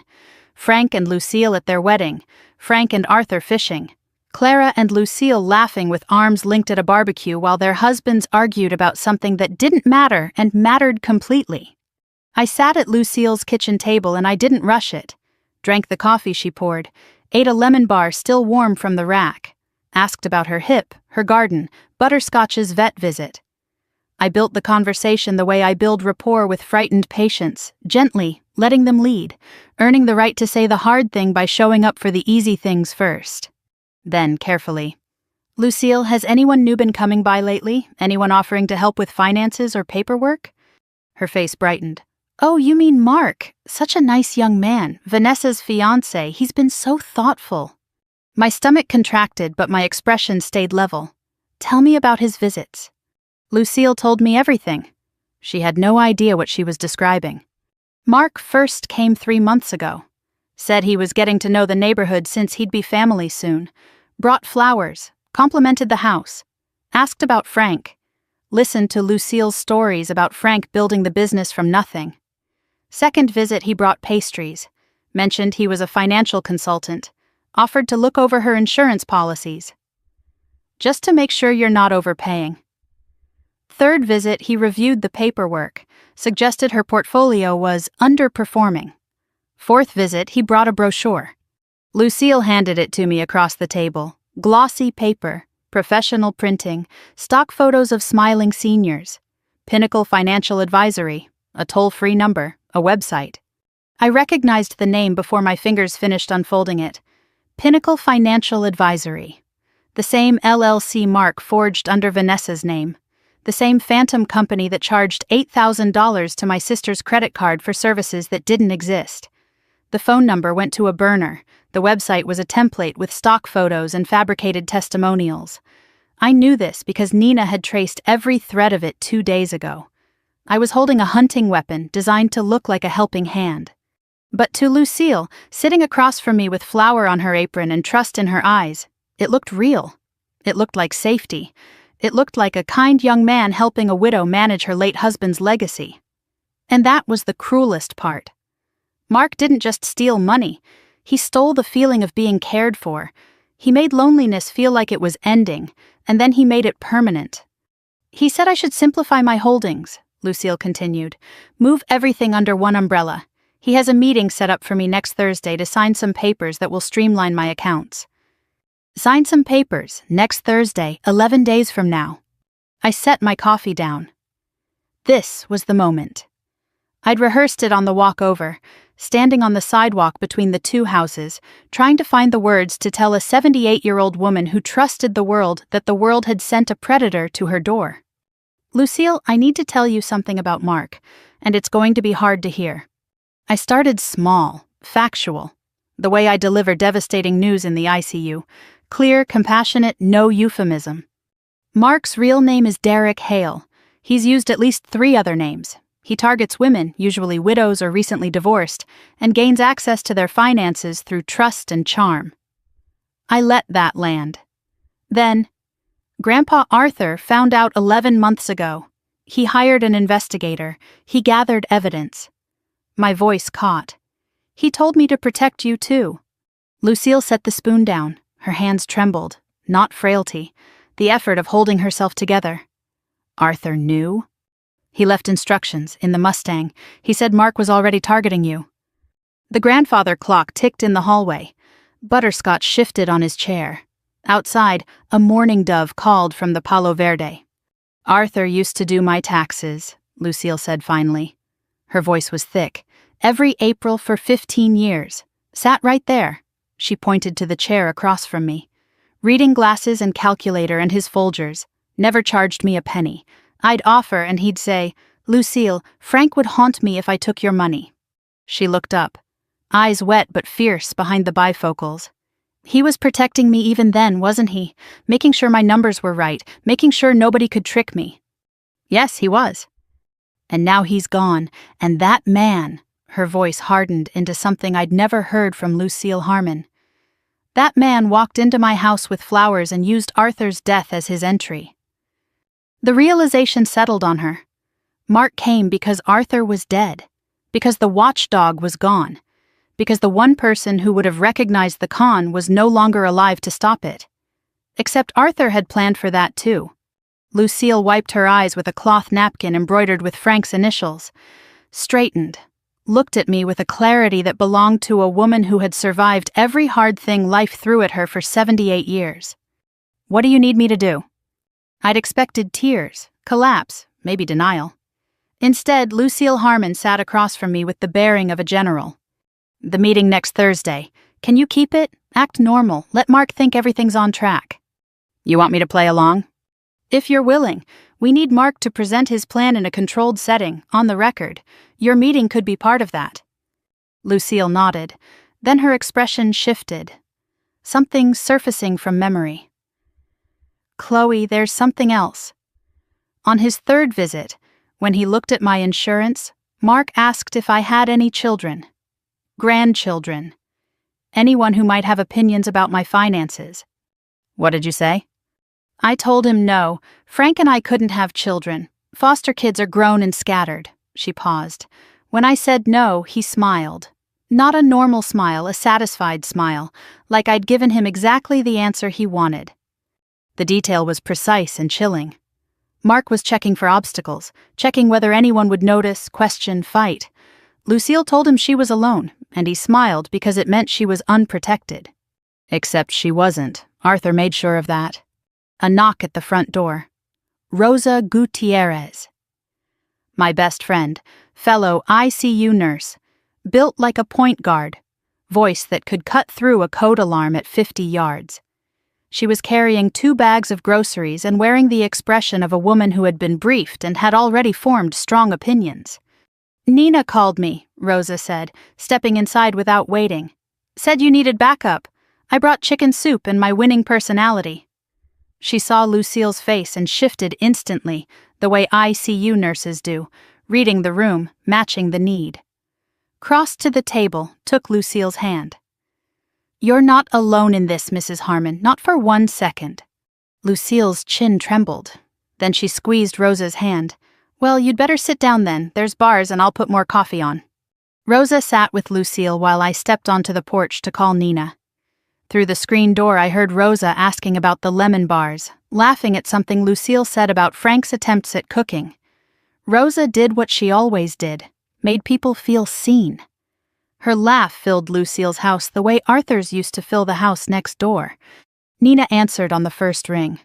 Frank and Lucille at their wedding, Frank and Arthur fishing, Clara and Lucille laughing with arms linked at a barbecue while their husbands argued about something that didn't matter and mattered completely. I sat at Lucille's kitchen table and I didn't rush it. Drank the coffee she poured, ate a lemon bar still warm from the rack, asked about her hip, her garden, Butterscotch's vet visit. I built the conversation the way I build rapport with frightened patients, gently, letting them lead, earning the right to say the hard thing by showing up for the easy things first. Then, carefully, Lucille, has anyone new been coming by lately? Anyone offering to help with finances or paperwork? Her face brightened. Oh, you mean Mark. Such a nice young man. Vanessa's fiancé. He's been so thoughtful. My stomach contracted, but my expression stayed level. Tell me about his visits. Lucille told me everything. She had no idea what she was describing. Mark first came 3 months ago. Said he was getting to know the neighborhood since he'd be family soon. Brought flowers. Complimented the house. Asked about Frank. Listened to Lucille's stories about Frank building the business from nothing. Second visit he brought pastries. Mentioned he was a financial consultant. Offered to look over her insurance policies. Just to make sure you're not overpaying. Third visit he reviewed the paperwork. Suggested her portfolio was underperforming. Fourth visit he brought a brochure. Lucille handed it to me across the table. Glossy paper, professional printing, stock photos of smiling seniors. Pinnacle Financial Advisory, a toll-free number, A website. I recognized the name before my fingers finished unfolding it. Pinnacle Financial Advisory. The same LLC mark forged under Vanessa's name. The same phantom company that charged $8,000 to my sister's credit card for services that didn't exist. The phone number went to a burner. The website was a template with stock photos and fabricated testimonials. I knew this because Nina had traced every thread of it 2 days ago. I was holding a hunting weapon designed to look like a helping hand. But to Lucille, sitting across from me with flour on her apron and trust in her eyes, it looked real. It looked like safety. It looked like a kind young man helping a widow manage her late husband's legacy. And that was the cruelest part. Mark didn't just steal money. He stole the feeling of being cared for. He made loneliness feel like it was ending, and then he made it permanent. He said I should simplify my holdings, Lucille continued. Move everything under one umbrella. He has a meeting set up for me next Thursday to sign some papers that will streamline my accounts. Sign some papers, next Thursday, 11 days from now. I set my coffee down. This was the moment. I'd rehearsed it on the walk over, standing on the sidewalk between the two houses, trying to find the words to tell a 78-year-old woman who trusted the world that the world had sent a predator to her door. Lucille, I need to tell you something about Mark, and it's going to be hard to hear. I started small, factual, the way I deliver devastating news in the ICU, clear, compassionate, no euphemism. Mark's real name is Derek Hale. He's used at least 3 other names. He targets women, usually widows or recently divorced, and gains access to their finances through trust and charm. I let that land. Then, Grandpa Arthur found out 11 months ago. He hired an investigator. He gathered evidence. My voice caught. He told me to protect you too. Lucille set the spoon down. Her hands trembled, not frailty, the effort of holding herself together. Arthur knew? He left instructions in the Mustang. He said Mark was already targeting you. The grandfather clock ticked in the hallway. Butterscotch shifted on his chair. Outside, a mourning dove called from the Palo Verde. Arthur used to do my taxes, Lucille said finally. Her voice was thick. Every April for 15 years. Sat right there. She pointed to the chair across from me. Reading glasses and calculator and his Folgers. Never charged me a penny. I'd offer and he'd say, Lucille, Frank would haunt me if I took your money. She looked up. Eyes wet but fierce behind the bifocals. He was protecting me even then, wasn't he? Making sure my numbers were right. Making sure nobody could trick me. Yes, he was. And now he's gone, and that man, her voice hardened into something I'd never heard from Lucille Harmon. That man walked into my house with flowers and used Arthur's death as his entry. The realization settled on her. Mark came because Arthur was dead, because the watchdog was gone, because the one person who would have recognized the con was no longer alive to stop it. Except Arthur had planned for that too. Lucille wiped her eyes with a cloth napkin embroidered with Frank's initials, straightened, looked at me with a clarity that belonged to a woman who had survived every hard thing life threw at her for 78 years. What do you need me to do? I'd expected tears, collapse, maybe denial. Instead, Lucille Harmon sat across from me with the bearing of a general. The meeting next Thursday. Can you keep it? Act normal. Let Mark think everything's on track. You want me to play along? If you're willing. We need Mark to present his plan in a controlled setting, on the record. Your meeting could be part of that. Lucille nodded. Then her expression shifted. Something surfacing from memory. Chloe, there's something else. On his 3rd visit, when he looked at my insurance, Mark asked if I had any children. Grandchildren. Anyone who might have opinions about my finances. What did you say? I told him no. Frank and I couldn't have children. Foster kids are grown and scattered. She paused. When I said no, he smiled. Not a normal smile, a satisfied smile, like I'd given him exactly the answer he wanted. The detail was precise and chilling. Mark was checking for obstacles, checking whether anyone would notice, question, fight. Lucille told him she was alone, and he smiled because it meant she was unprotected. Except she wasn't. Arthur made sure of that. A knock at the front door. Rosa Gutierrez. My best friend, fellow ICU nurse, built like a point guard, voice that could cut through a code alarm at 50 yards. She was carrying 2 bags of groceries and wearing the expression of a woman who had been briefed and had already formed strong opinions. "Nina called me," Rosa said, stepping inside without waiting. "Said you needed backup. I brought chicken soup and my winning personality." She saw Lucille's face and shifted instantly, the way ICU nurses do, reading the room, matching the need. Crossed to the table, took Lucille's hand. "You're not alone in this, Mrs. Harmon, not for 1 second." Lucille's chin trembled. Then she squeezed Rosa's hand. "Well, you'd better sit down then. There's bars and I'll put more coffee on." Rosa sat with Lucille while I stepped onto the porch to call Nina. Through the screen door I heard Rosa asking about the lemon bars, laughing at something Lucille said about Frank's attempts at cooking. Rosa did what she always did, made people feel seen. Her laugh filled Lucille's house the way Arthur's used to fill the house next door. Nina answered on the first ring.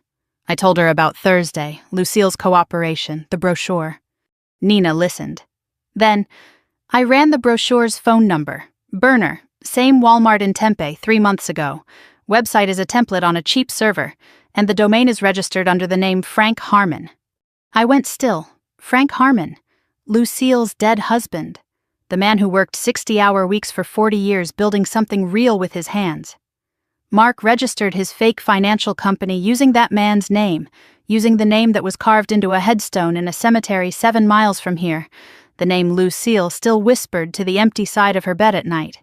I told her about Thursday, Lucille's cooperation, the brochure. Nina listened. Then, I ran the brochure's phone number. Burner, same Walmart in Tempe 3 months ago. Website is a template on a cheap server, and the domain is registered under the name Frank Harmon. I went still. Frank Harmon, Lucille's dead husband. The man who worked 60-hour weeks for 40 years building something real with his hands. Mark registered his fake financial company using that man's name, using the name that was carved into a headstone in a cemetery 7 miles from here, the name Lucille still whispered to the empty side of her bed at night.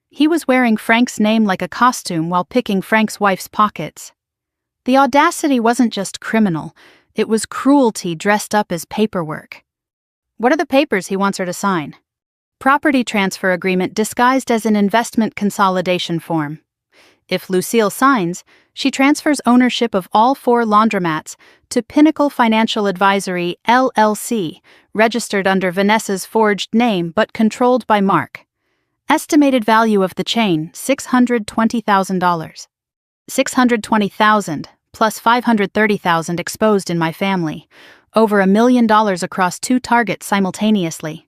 He was wearing Frank's name like a costume while picking Frank's wife's pockets. The audacity wasn't just criminal, it was cruelty dressed up as paperwork. What are the papers he wants her to sign? Property transfer agreement disguised as an investment consolidation form. If Lucille signs, she transfers ownership of all 4 laundromats to Pinnacle Financial Advisory, LLC, registered under Vanessa's forged name but controlled by Mark. Estimated value of the chain, $620,000. $620,000 plus $530,000 exposed in my family. Over $1 million across 2 targets simultaneously.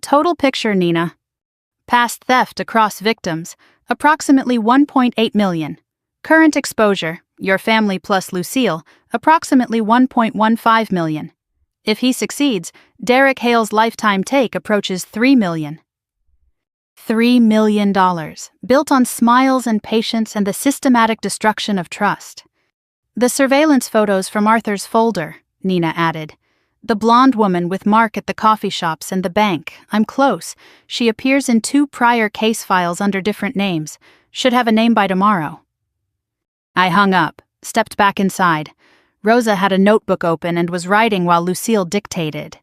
Total picture, Nina. Past theft across victims, approximately $1.8 million. Current exposure, your family plus Lucille, approximately $1.15 million. If he succeeds, Derek Hale's lifetime take approaches $3 million. $3 million, built on smiles and patience and the systematic destruction of trust. The surveillance photos from Arthur's folder, Nina added. The blonde woman with Mark at the coffee shops and the bank. I'm close. She appears in 2 prior case files under different names. Should have a name by tomorrow. I hung up, stepped back inside. Rosa had a notebook open and was writing while Lucille dictated.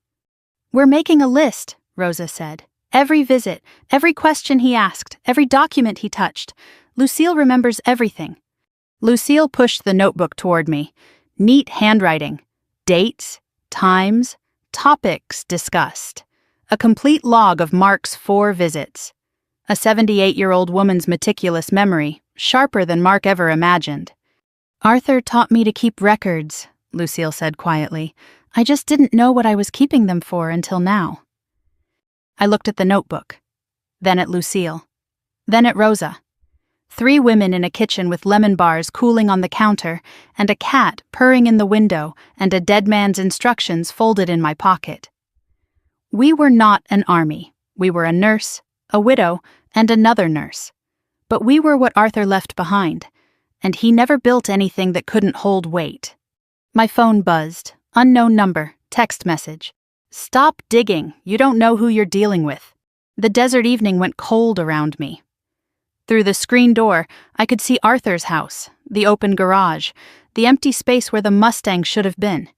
"We're making a list," Rosa said. "Every visit, every question he asked, every document he touched. Lucille remembers everything." Lucille pushed the notebook toward me. Neat handwriting. Dates, times, topics discussed. A complete log of Mark's 4 visits. A 78-year-old woman's meticulous memory, sharper than Mark ever imagined. "Arthur taught me to keep records," Lucille said quietly. "I just didn't know what I was keeping them for until now." I looked at the notebook, then at Lucille, then at Rosa. 3 women in a kitchen with lemon bars cooling on the counter, and a cat purring in the window, and a dead man's instructions folded in my pocket. We were not an army. We were a nurse, a widow, and another nurse. But we were what Arthur left behind, and he never built anything that couldn't hold weight. My phone buzzed. Unknown number, text message. "Stop digging, you don't know who you're dealing with." The desert evening went cold around me. Through the screen door, I could see Arthur's house, the open garage, the empty space where the Mustang should have been.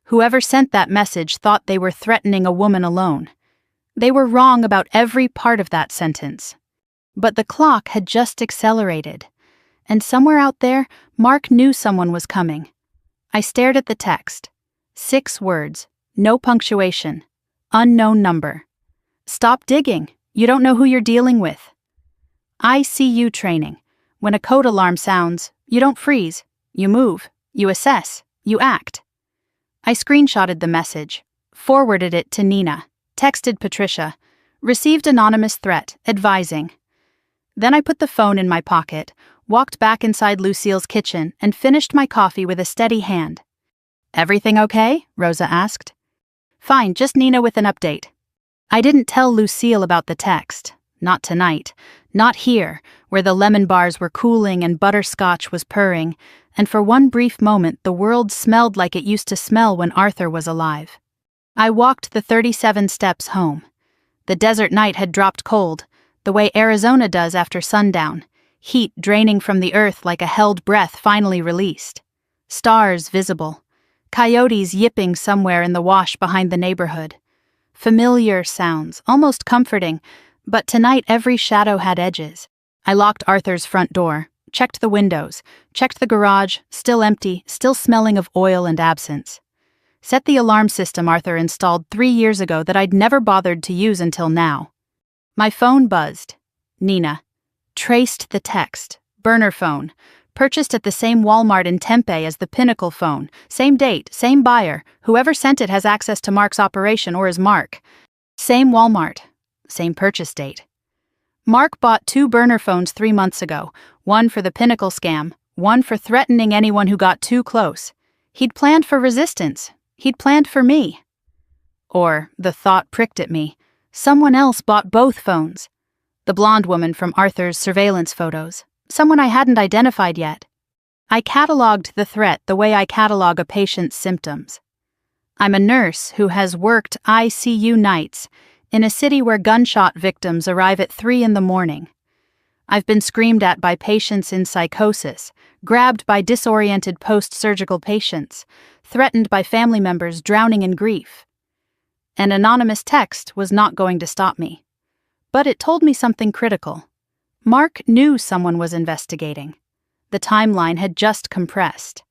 Whoever sent that message thought they were threatening a woman alone. They were wrong about every part of that sentence. But the clock had just accelerated, and somewhere out there, Mark knew someone was coming. I stared at the text. 6 words, no punctuation, unknown number. "Stop digging, you don't know who you're dealing with." ICU training. When a code alarm sounds, you don't freeze, you move, you assess, you act. I screenshotted the message, forwarded it to Nina, Texted Patricia. Received anonymous threat, advising. Then I put the phone in my pocket, walked back inside Lucille's kitchen, and finished my coffee with a steady hand. Everything okay? Rosa asked. Fine, just Nina with an update. I didn't tell Lucille about the text. Not tonight. Not here, where the lemon bars were cooling and butterscotch was purring, and for one brief moment the world smelled like it used to smell when Arthur was alive. I walked the 37 steps home. The desert night had dropped cold, the way Arizona does after sundown, heat draining from the earth like a held breath finally released. Stars visible. Coyotes yipping somewhere in the wash behind the neighborhood. Familiar sounds, almost comforting, but tonight every shadow had edges. I locked Arthur's front door, checked the windows, checked the garage, still empty, still smelling of oil and absence. Set the alarm system Arthur installed 3 years ago that I'd never bothered to use until now. My phone buzzed. Nina. Traced the text. Burner phone. Purchased at the same Walmart in Tempe as the Pinnacle phone. Same date, same buyer. Whoever sent it has access to Mark's operation or is Mark. Same Walmart. Same purchase date. Mark bought 2 burner phones 3 months ago. One for the Pinnacle scam, one for threatening anyone who got too close. He'd planned for resistance. He'd planned for me. Or, the thought pricked at me, someone else bought both phones. The blonde woman from Arthur's surveillance photos. Someone I hadn't identified yet. I cataloged the threat the way I catalog a patient's symptoms. I'm a nurse who has worked ICU nights in a city where gunshot victims arrive at 3 in the morning. I've been screamed at by patients in psychosis, grabbed by disoriented post-surgical patients, threatened by family members drowning in grief. An anonymous text was not going to stop me. But it told me something critical. Mark knew someone was investigating. The timeline had just compressed.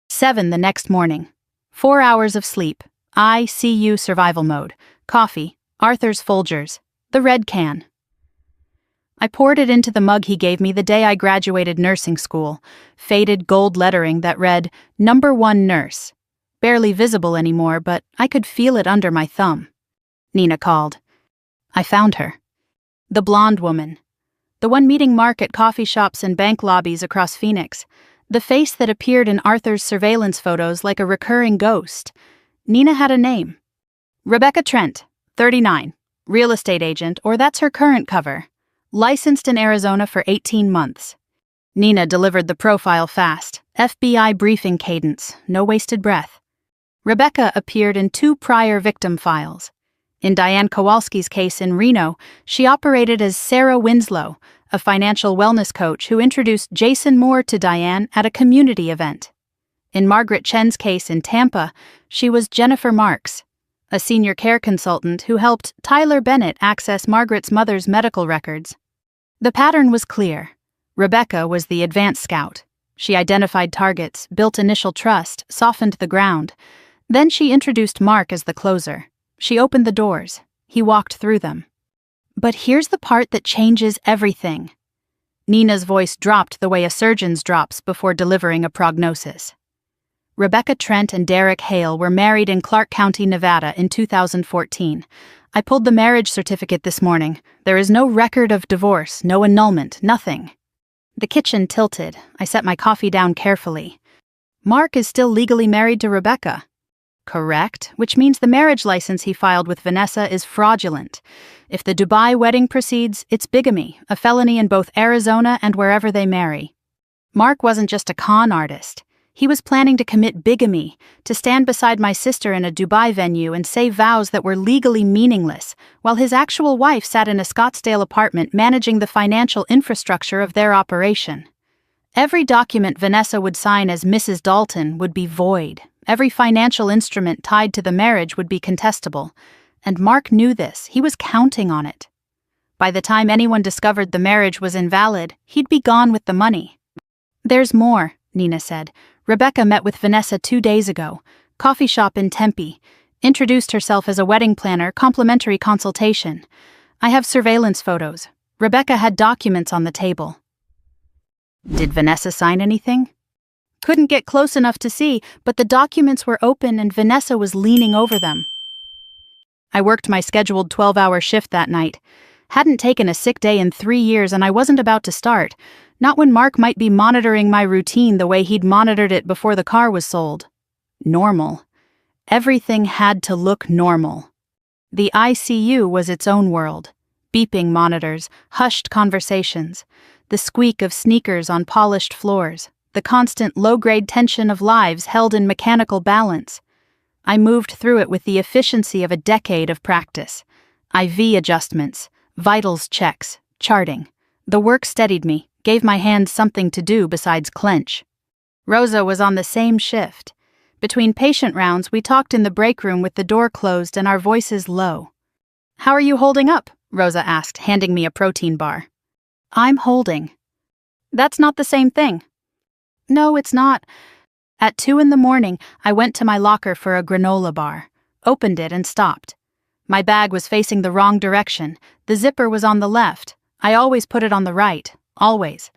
7 the next morning. 4 hours of sleep. ICU survival mode. Coffee. Arthur's Folgers. The red can. I poured it into the mug he gave me the day I graduated nursing school. Faded gold lettering that read, "Number 1 Nurse." Barely visible anymore, but I could feel it under my thumb. Nina called. I found her. The blonde woman. The one meeting Mark at coffee shops and bank lobbies across Phoenix. The face that appeared in Arthur's surveillance photos like a recurring ghost. Nina had a name. Rebecca Trent, 39. Real estate agent, or that's her current cover. Licensed in Arizona for 18 months. Nina delivered the profile fast. FBI briefing cadence, no wasted breath. Rebecca appeared in 2 prior victim files. In Diane Kowalski's case in Reno, she operated as Sarah Winslow, a financial wellness coach who introduced Jason Moore to Diane at a community event. In Margaret Chen's case in Tampa, she was Jennifer Marks, a senior care consultant who helped Tyler Bennett access Margaret's mother's medical records. The pattern was clear. Rebecca was the advanced scout. She identified targets, built initial trust, softened the ground. Then she introduced Mark as the closer. She opened the doors. He walked through them. But here's the part that changes everything. Nina's voice dropped the way a surgeon's drops before delivering a prognosis. Rebecca Trent and Derek Hale were married in Clark County, Nevada in 2014. I pulled the marriage certificate this morning. There is no record of divorce, no annulment, nothing. The kitchen tilted. I set my coffee down carefully. Mark is still legally married to Rebecca. Correct, which means the marriage license he filed with Vanessa is fraudulent. If the Dubai wedding proceeds, it's bigamy, a felony in both Arizona and wherever they marry. Mark wasn't just a con artist. He was planning to commit bigamy, to stand beside my sister in a Dubai venue and say vows that were legally meaningless, while his actual wife sat in a Scottsdale apartment managing the financial infrastructure of their operation. Every document Vanessa would sign as Mrs. Dalton would be void. Every financial instrument tied to the marriage would be contestable. And Mark knew this. He was counting on it. By the time anyone discovered the marriage was invalid, he'd be gone with the money. There's more, Nina said. Rebecca met with Vanessa 2 days ago. Coffee shop in Tempe. Introduced herself as a wedding planner, complimentary consultation. I have surveillance photos. Rebecca had documents on the table. Did Vanessa sign anything? Couldn't get close enough to see, but the documents were open and Vanessa was leaning over them. I worked my scheduled 12-hour shift that night. Hadn't taken a sick day in 3 years, and I wasn't about to start. Not when Mark might be monitoring my routine the way he'd monitored it before the car was sold. Normal. Everything had to look normal. The ICU was its own world. Beeping monitors, hushed conversations, the squeak of sneakers on polished floors, the constant low-grade tension of lives held in mechanical balance. I moved through it with the efficiency of a decade of practice. IV adjustments, vitals checks, charting. The work steadied me, gave my hands something to do besides clench. Rosa was on the same shift. Between patient rounds, we talked in the break room with the door closed and our voices low. "How are you holding up?" Rosa asked, handing me a protein bar. "I'm holding." "That's not the same thing." "No, it's not." At 2 a.m, I went to my locker for a granola bar, opened it and stopped. My bag was facing the wrong direction. The zipper was on the left. I always put it on the right, always.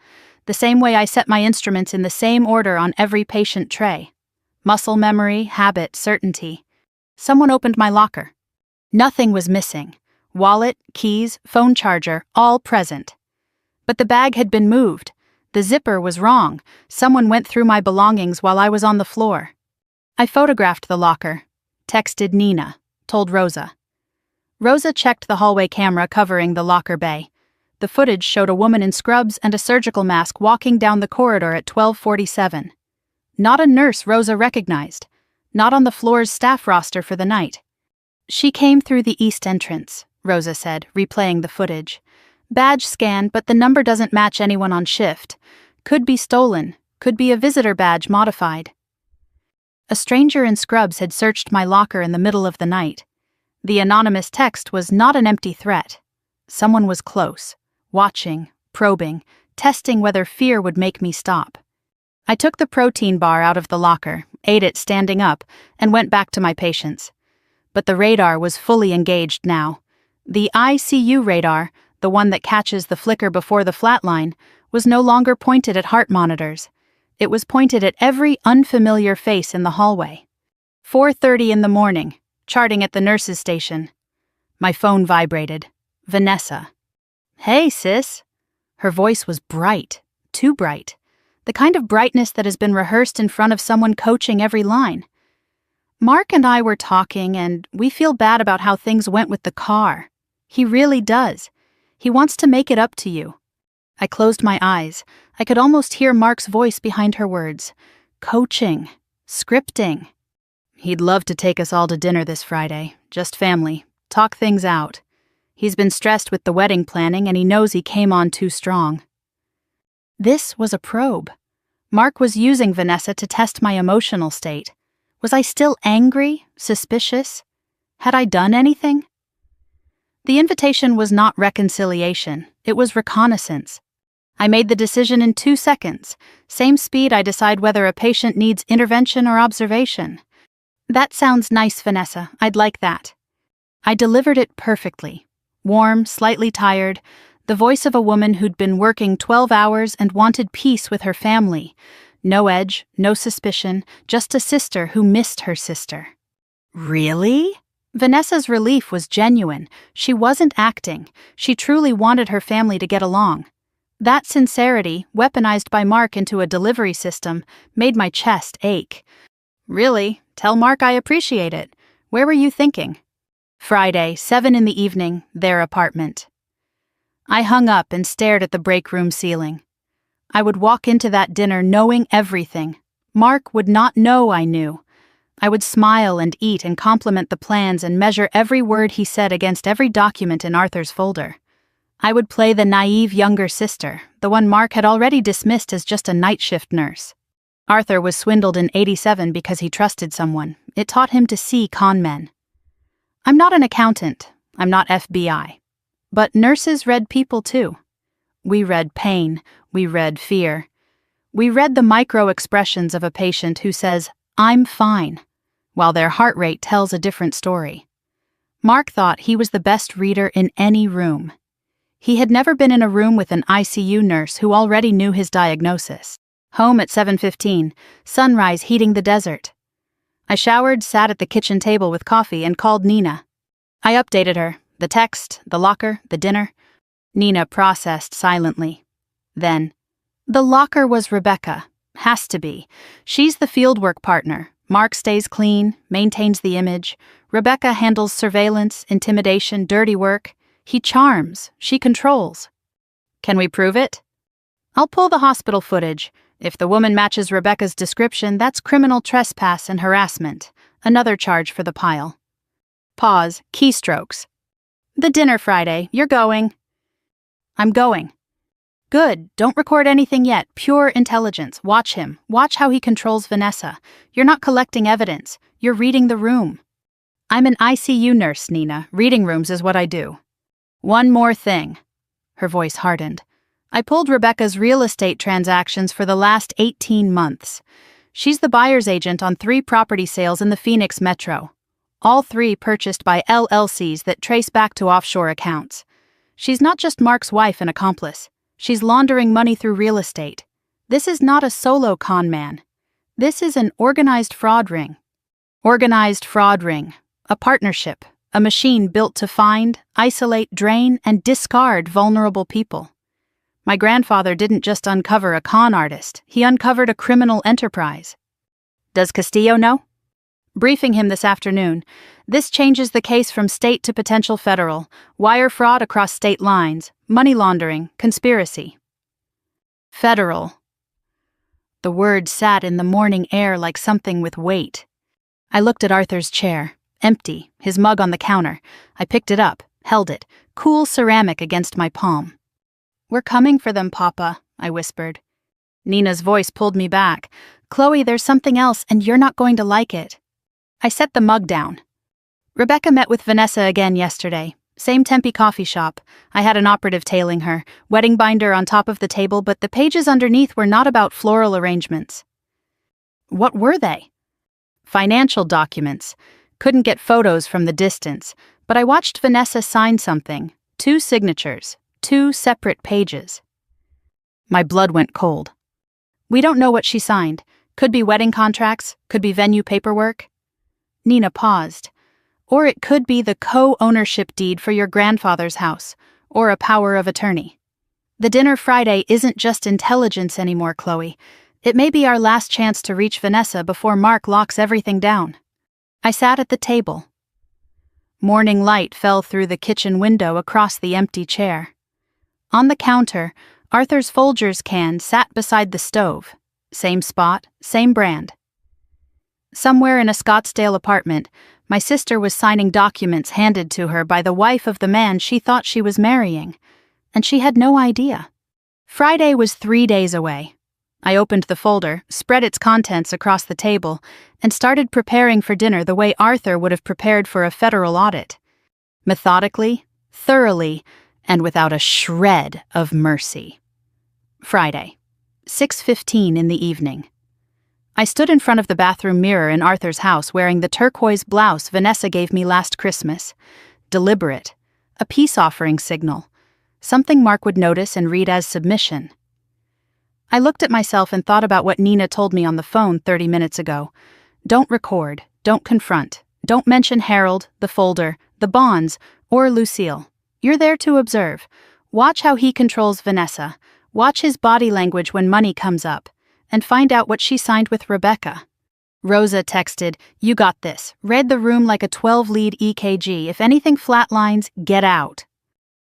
The same way I set my instruments in the same order on every patient tray. Muscle memory, habit, certainty. Someone opened my locker. Nothing was missing. Wallet, keys, phone charger, all present. But the bag had been moved. The zipper was wrong. Someone went through my belongings while I was on the floor. I photographed the locker. Texted Nina. Told Rosa. Rosa checked the hallway camera covering the locker bay. The footage showed a woman in scrubs and a surgical mask walking down the corridor at 12:47. Not a nurse Rosa recognized. Not on the floor's staff roster for the night. "She came through the east entrance," Rosa said, replaying the footage. "Badge scan, but the number doesn't match anyone on shift. Could be stolen. Could be a visitor badge modified." A stranger in scrubs had searched my locker in the middle of the night. The anonymous text was not an empty threat. Someone was close, watching, probing, testing whether fear would make me stop. I took the protein bar out of the locker, ate it standing up, and went back to my patients. But the radar was fully engaged now. The ICU radar, the one that catches the flicker before the flatline, was no longer pointed at heart monitors. It was pointed at every unfamiliar face in the hallway. 4:30 a.m, charting at the nurse's station. My phone vibrated. Vanessa. "Hey, sis." Her voice was bright, too bright. The kind of brightness that has been rehearsed in front of someone coaching every line. "Mark and I were talking, and we feel bad about how things went with the car. He really does. He wants to make it up to you." I closed my eyes. I could almost hear Mark's voice behind her words. Coaching. Scripting. "He'd love to take us all to dinner this Friday. Just family. Talk things out. He's been stressed with the wedding planning, and he knows he came on too strong." This was a probe. Mark was using Vanessa to test my emotional state. Was I still angry? Suspicious? Had I done anything? The invitation was not reconciliation. It was reconnaissance. I made the decision in 2 seconds. Same speed I decide whether a patient needs intervention or observation. "That sounds nice, Vanessa. I'd like that." I delivered it perfectly. Warm, slightly tired, the voice of a woman who'd been working 12 hours and wanted peace with her family. No edge, no suspicion, just a sister who missed her sister. "Really?" Vanessa's relief was genuine. She wasn't acting. She truly wanted her family to get along. That sincerity, weaponized by Mark into a delivery system, made my chest ache. "Really? Tell Mark I appreciate it. Where were you thinking?" Friday, 7 p.m, their apartment. I hung up and stared at the break room ceiling. I would walk into that dinner knowing everything. Mark would not know I knew. I would smile and eat and compliment the plans and measure every word he said against every document in Arthur's folder. I would play the naive younger sister, the one Mark had already dismissed as just a night shift nurse. Arthur was swindled in '87 because he trusted someone. It taught him to see con men. I'm not an accountant. I'm not FBI. But nurses read people too. We read pain. We read fear. We read the micro-expressions of a patient who says, "I'm fine," while their heart rate tells a different story. Mark thought he was the best reader in any room. He had never been in a room with an ICU nurse who already knew his diagnosis. Home at 7:15, sunrise heating the desert. I showered, sat at the kitchen table with coffee, and called Nina. I updated her. The text, the locker, the dinner. Nina processed silently. Then, the locker was Rebecca. Has to be. She's the fieldwork partner. Mark stays clean, maintains the image. Rebecca handles surveillance, intimidation, dirty work. He charms. She controls. Can we prove it? I'll pull the hospital footage. If the woman matches Rebecca's description, that's criminal trespass and harassment. Another charge for the pile. Pause. Keystrokes. The dinner Friday. You're going. I'm going. Good. Don't record anything yet. Pure intelligence. Watch him. Watch how he controls Vanessa. You're not collecting evidence. You're reading the room. I'm an ICU nurse, Nina. Reading rooms is what I do. One more thing. Her voice hardened. I pulled Rebecca's real estate transactions for the last 18 months. She's the buyer's agent on 3 property sales in the Phoenix metro. All 3 purchased by LLCs that trace back to offshore accounts. She's not just Mark's wife and accomplice. She's laundering money through real estate. This is not a solo con man. This is an organized fraud ring. Organized fraud ring. A partnership. A machine built to find, isolate, drain, and discard vulnerable people. My grandfather didn't just uncover a con artist. He uncovered a criminal enterprise. Does Castillo know? Briefing him this afternoon. This changes the case from state to potential federal. Wire fraud across state lines. Money laundering. Conspiracy. Federal. The word sat in the morning air like something with weight. I looked at Arthur's chair. Empty, his mug on the counter. I picked it up, held it, cool ceramic against my palm. We're coming for them, Papa, I whispered. Nina's voice pulled me back. Chloe, there's something else, and you're not going to like it. I set the mug down. Rebecca met with Vanessa again yesterday. Same Tempe coffee shop. I had an operative tailing her, wedding binder on top of the table, but the pages underneath were not about floral arrangements. What were they? Financial documents. Couldn't get photos from the distance, but I watched Vanessa sign something. 2 signatures, 2 separate pages. My blood went cold. We don't know what she signed. Could be wedding contracts, could be venue paperwork. Nina paused. Or it could be the co-ownership deed for your grandfather's house, or a power of attorney. The dinner Friday isn't just intelligence anymore, Chloe. It may be our last chance to reach Vanessa before Mark locks everything down. I sat at the table. Morning light fell through the kitchen window across the empty chair. On the counter, Arthur's Folgers can sat beside the stove. Same spot, same brand. Somewhere in a Scottsdale apartment, my sister was signing documents handed to her by the wife of the man she thought she was marrying, and she had no idea. Friday was 3 days away. I opened the folder, spread its contents across the table, and started preparing for dinner the way Arthur would have prepared for a federal audit. Methodically, thoroughly, and without a shred of mercy. Friday, 6:15 in the evening. I stood in front of the bathroom mirror in Arthur's house wearing the turquoise blouse Vanessa gave me last Christmas. Deliberate. A peace offering signal. Something Mark would notice and read as submission. I looked at myself and thought about what Nina told me on the phone 30 minutes ago. Don't record, don't confront, don't mention Harold, the folder, the bonds, or Lucille. You're there to observe. Watch how he controls Vanessa. Watch his body language when money comes up. And find out what she signed with Rebecca. Rosa texted, "You got this. Read the room like a 12-lead EKG. If anything flatlines, get out."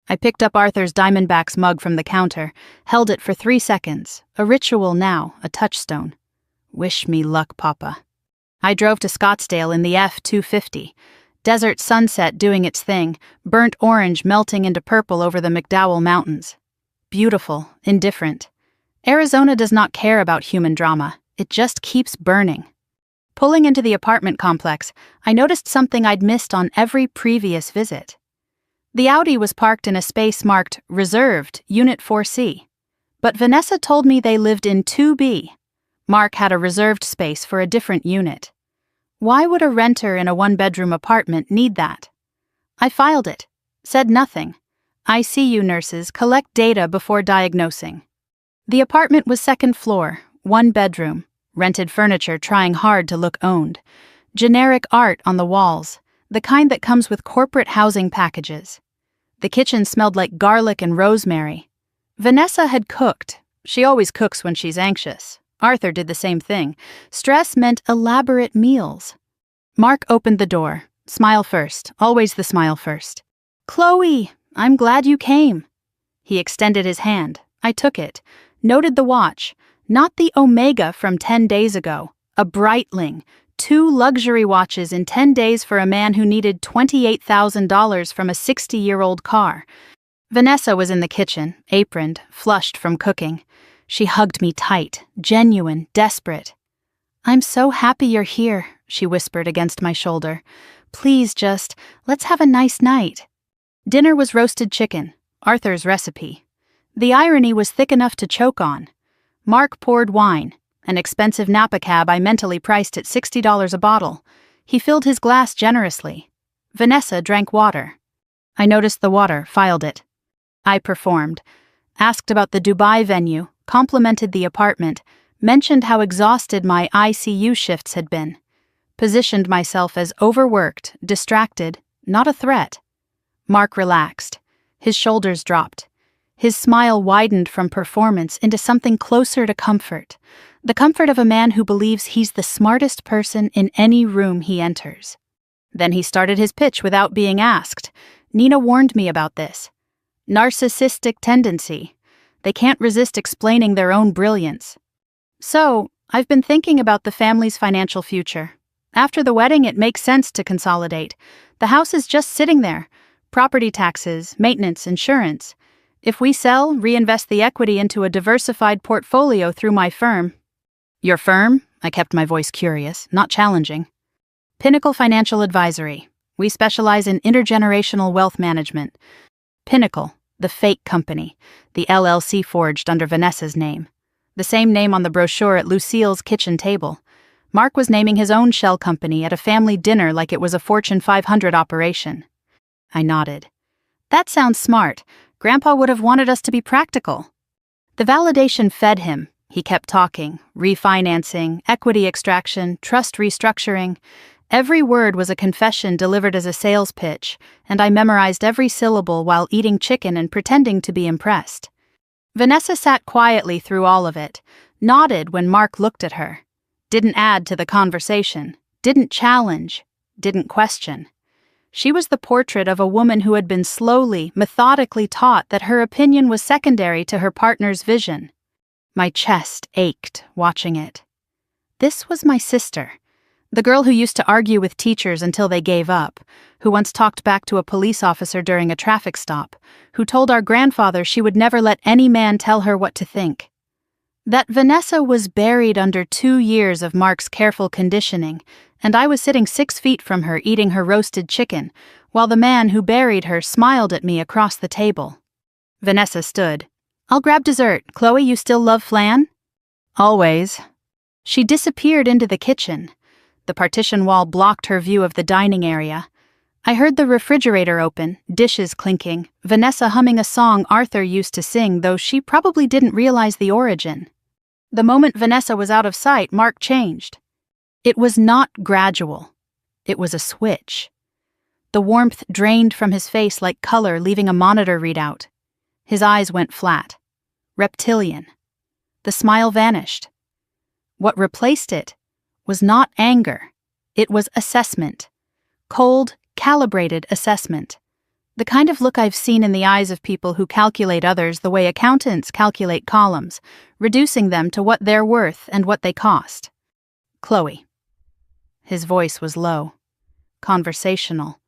I picked up Arthur's Diamondbacks mug from the counter, held it for 3 seconds. A ritual now, a touchstone. Wish me luck, Papa. I drove to Scottsdale in the F-250. Desert sunset doing its thing, burnt orange melting into purple over the McDowell Mountains. Beautiful, indifferent. Arizona does not care about human drama. It just keeps burning. Pulling into the apartment complex, I noticed something I'd missed on every previous visit. The Audi was parked in a space marked Reserved, Unit 4C. But Vanessa told me they lived in 2B. Mark had a reserved space for a different unit. Why would a renter in a 1-bedroom apartment need that? I filed it. Said nothing. ICU nurses collect data before diagnosing. The apartment was 2nd floor, 1 bedroom. Rented furniture trying hard to look owned. Generic art on the walls. the kind that comes with corporate housing packages. The kitchen smelled like garlic and rosemary. Vanessa had cooked. She always cooks when she's anxious. Arthur did the same thing. Stress meant elaborate meals. Mark opened the door. Smile first, always the smile first. "Chloe, I'm glad you came." He extended his hand. I took it, noted the watch, not the Omega from 10 days ago, a Breitling, 2 luxury watches in 10 days for a man who needed $28,000 from a 60-year-old car. Vanessa was in the kitchen, aproned, flushed from cooking. She hugged me tight, genuine, desperate. "I'm so happy you're here," she whispered against my shoulder. "Please let's have a nice night." Dinner was roasted chicken, Arthur's recipe. The irony was thick enough to choke on. Mark poured wine, an expensive Napa cab I mentally priced at $60 a bottle. He filled his glass generously. Vanessa drank water. I noticed the water, filed it. I performed, asked about the Dubai venue, complimented the apartment, mentioned how exhausted my ICU shifts had been. Positioned myself as overworked, distracted, not a threat. Mark relaxed. His shoulders dropped. His smile widened from performance into something closer to comfort. The comfort of a man who believes he's the smartest person in any room he enters. Then he started his pitch without being asked. Nina warned me about this. Narcissistic tendency. They can't resist explaining their own brilliance. "So, I've been thinking about the family's financial future. After the wedding, it makes sense to consolidate. The house is just sitting there. Property taxes, maintenance, insurance. If we sell, reinvest the equity into a diversified portfolio through my firm." "Your firm?" I kept my voice curious, not challenging. "Pinnacle Financial Advisory. We specialize in intergenerational wealth management." Pinnacle, the fake company, the LLC forged under Vanessa's name. The same name on the brochure at Lucille's kitchen table. Mark was naming his own shell company at a family dinner like it was a Fortune 500 operation. I nodded. "That sounds smart. Grandpa would have wanted us to be practical." The validation fed him. He kept talking, refinancing, equity extraction, trust restructuring. Every word was a confession delivered as a sales pitch, and I memorized every syllable while eating chicken and pretending to be impressed. Vanessa sat quietly through all of it, nodded when Mark looked at her. Didn't add to the conversation, didn't challenge, didn't question. She was the portrait of a woman who had been slowly, methodically taught that her opinion was secondary to her partner's vision. My chest ached watching it. This was my sister. The girl who used to argue with teachers until they gave up, who once talked back to a police officer during a traffic stop, who told our grandfather she would never let any man tell her what to think. That Vanessa was buried under 2 years of Mark's careful conditioning, and I was sitting 6 feet from her eating her roasted chicken, while the man who buried her smiled at me across the table. Vanessa stood. "I'll grab dessert. Chloe, you still love flan?" "Always." She disappeared into the kitchen. The partition wall blocked her view of the dining area. I heard the refrigerator open, dishes clinking, Vanessa humming a song Arthur used to sing, though she probably didn't realize the origin. The moment Vanessa was out of sight, Mark changed. It was not gradual. It was a switch. The warmth drained from his face like color leaving a monitor readout. His eyes went flat. Reptilian. The smile vanished. What replaced it was not anger. It was assessment. Cold, calibrated assessment. The kind of look I've seen in the eyes of people who calculate others the way accountants calculate columns, reducing them to what they're worth and what they cost. "Chloe." His voice was low. Conversational.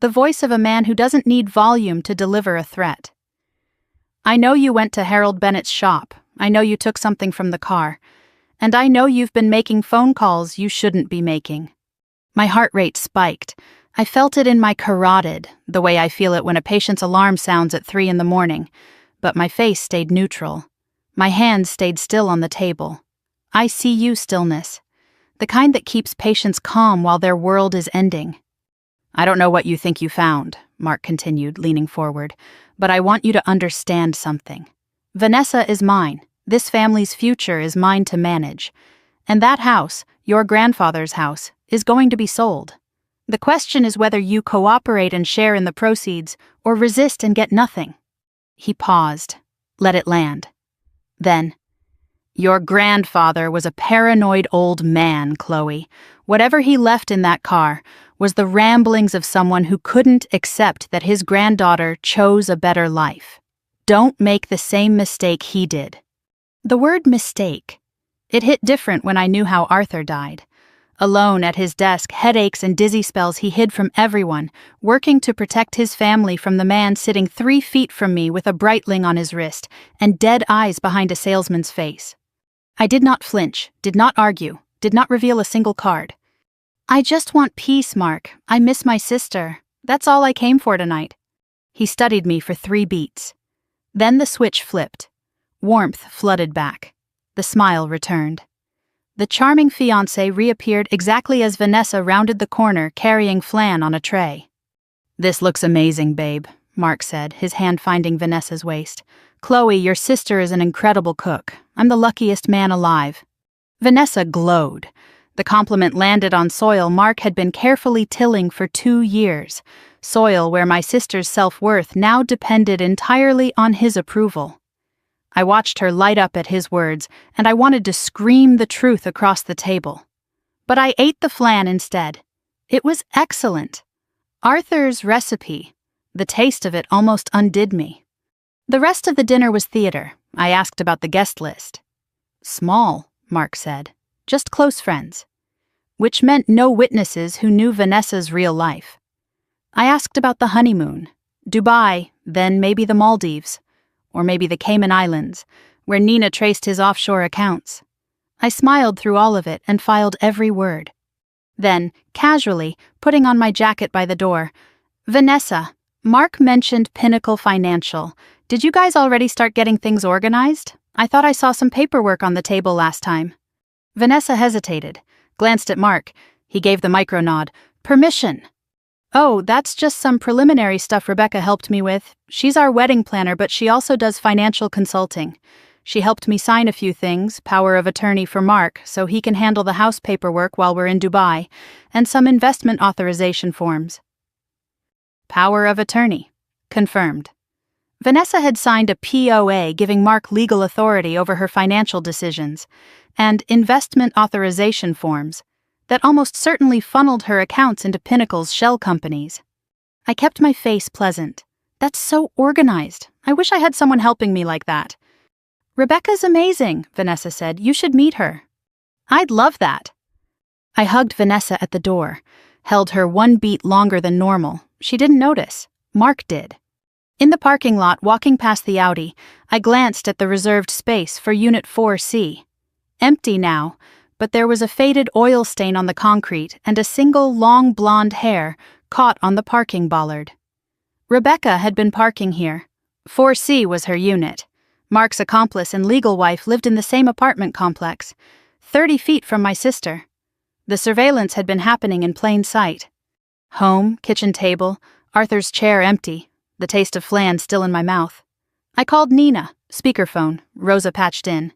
The voice of a man who doesn't need volume to deliver a threat. "I know you went to Harold Bennett's shop. I know you took something from the car. And I know you've been making phone calls you shouldn't be making." My heart rate spiked. I felt it in my carotid, the way I feel it when a patient's alarm sounds at 3 a.m, but my face stayed neutral. My hands stayed still on the table. ICU stillness. The kind that keeps patients calm while their world is ending. "I don't know what you think you found," Mark continued, leaning forward, "but I want you to understand something. Vanessa is mine. This family's future is mine to manage. And that house, your grandfather's house, is going to be sold. The question is whether you cooperate and share in the proceeds, or resist and get nothing." He paused, let it land. Then, "Your grandfather was a paranoid old man, Chloe. Whatever he left in that car was the ramblings of someone who couldn't accept that his granddaughter chose a better life. Don't make the same mistake he did." The word mistake. It hit different when I knew how Arthur died. Alone at his desk, headaches and dizzy spells he hid from everyone, working to protect his family from the man sitting 3 feet from me with a Breitling on his wrist and dead eyes behind a salesman's face. I did not flinch, did not argue, did not reveal a single card. "I just want peace, Mark. I miss my sister. That's all I came for tonight." He studied me for 3 beats. Then the switch flipped. Warmth flooded back. The smile returned. The charming fiancé reappeared exactly as Vanessa rounded the corner carrying flan on a tray. "This looks amazing, babe," Mark said, his hand finding Vanessa's waist. "Chloe, your sister is an incredible cook. I'm the luckiest man alive." Vanessa glowed. The compliment landed on soil Mark had been carefully tilling for 2 years, soil where my sister's self-worth now depended entirely on his approval. I watched her light up at his words, and I wanted to scream the truth across the table. But I ate the flan instead. It was excellent. Arthur's recipe. The taste of it almost undid me. The rest of the dinner was theater. I asked about the guest list. "Small," Mark said. "Just close friends." Which meant no witnesses who knew Vanessa's real life. I asked about the honeymoon. Dubai, then maybe the Maldives. Or maybe the Cayman Islands, where Nina traced his offshore accounts. I smiled through all of it and filed every word. Then, casually, putting on my jacket by the door, "Vanessa, Mark mentioned Pinnacle Financial. Did you guys already start getting things organized? I thought I saw some paperwork on the table last time." Vanessa hesitated, glanced at Mark. He gave the micro nod. "Permission." "Oh, that's just some preliminary stuff Rebecca helped me with. She's our wedding planner, but she also does financial consulting. She helped me sign a few things, power of attorney for Mark, so he can handle the house paperwork while we're in Dubai, and some investment authorization forms." Power of attorney. Confirmed. Vanessa had signed a POA giving Mark legal authority over her financial decisions, and investment authorization forms that almost certainly funneled her accounts into Pinnacle's shell companies. I kept my face pleasant. That's so organized. I wish I had someone helping me like that. "Rebecca's amazing," Vanessa said. "You should meet her." "I'd love that." I hugged Vanessa at the door, held her 1 beat longer than normal. She didn't notice. Mark did. In the parking lot, walking past the Audi, I glanced at the reserved space for Unit 4C. Empty now, but there was a faded oil stain on the concrete and a single long blonde hair caught on the parking bollard. Rebecca had been parking here. 4C was her unit. Mark's accomplice and legal wife lived in the same apartment complex, 30 feet from my sister. The surveillance had been happening in plain sight. Home, kitchen table, Arthur's chair empty, the taste of flan still in my mouth. I called Nina, speakerphone, Rosa patched in.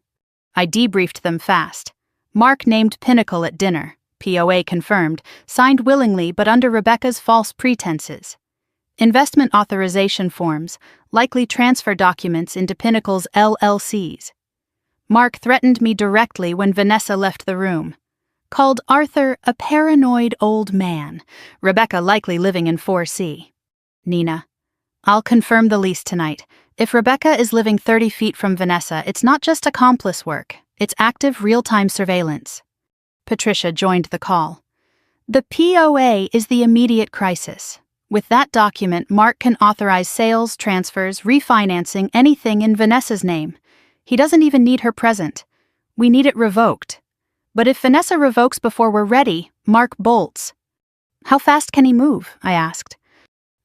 I debriefed them fast. Mark named Pinnacle at dinner, POA confirmed, signed willingly but under Rebecca's false pretenses. Investment authorization forms, likely transfer documents into Pinnacle's LLCs. Mark threatened me directly when Vanessa left the room. Called Arthur a paranoid old man, Rebecca likely living in 4C. Nina, I'll confirm the lease tonight. If Rebecca is living 30 feet from Vanessa, it's not just accomplice work. It's active real-time surveillance. Patricia joined the call. The POA is the immediate crisis. With that document, Mark can authorize sales, transfers, refinancing, anything in Vanessa's name. He doesn't even need her present. We need it revoked. But if Vanessa revokes before we're ready, Mark bolts. How fast can he move? I asked.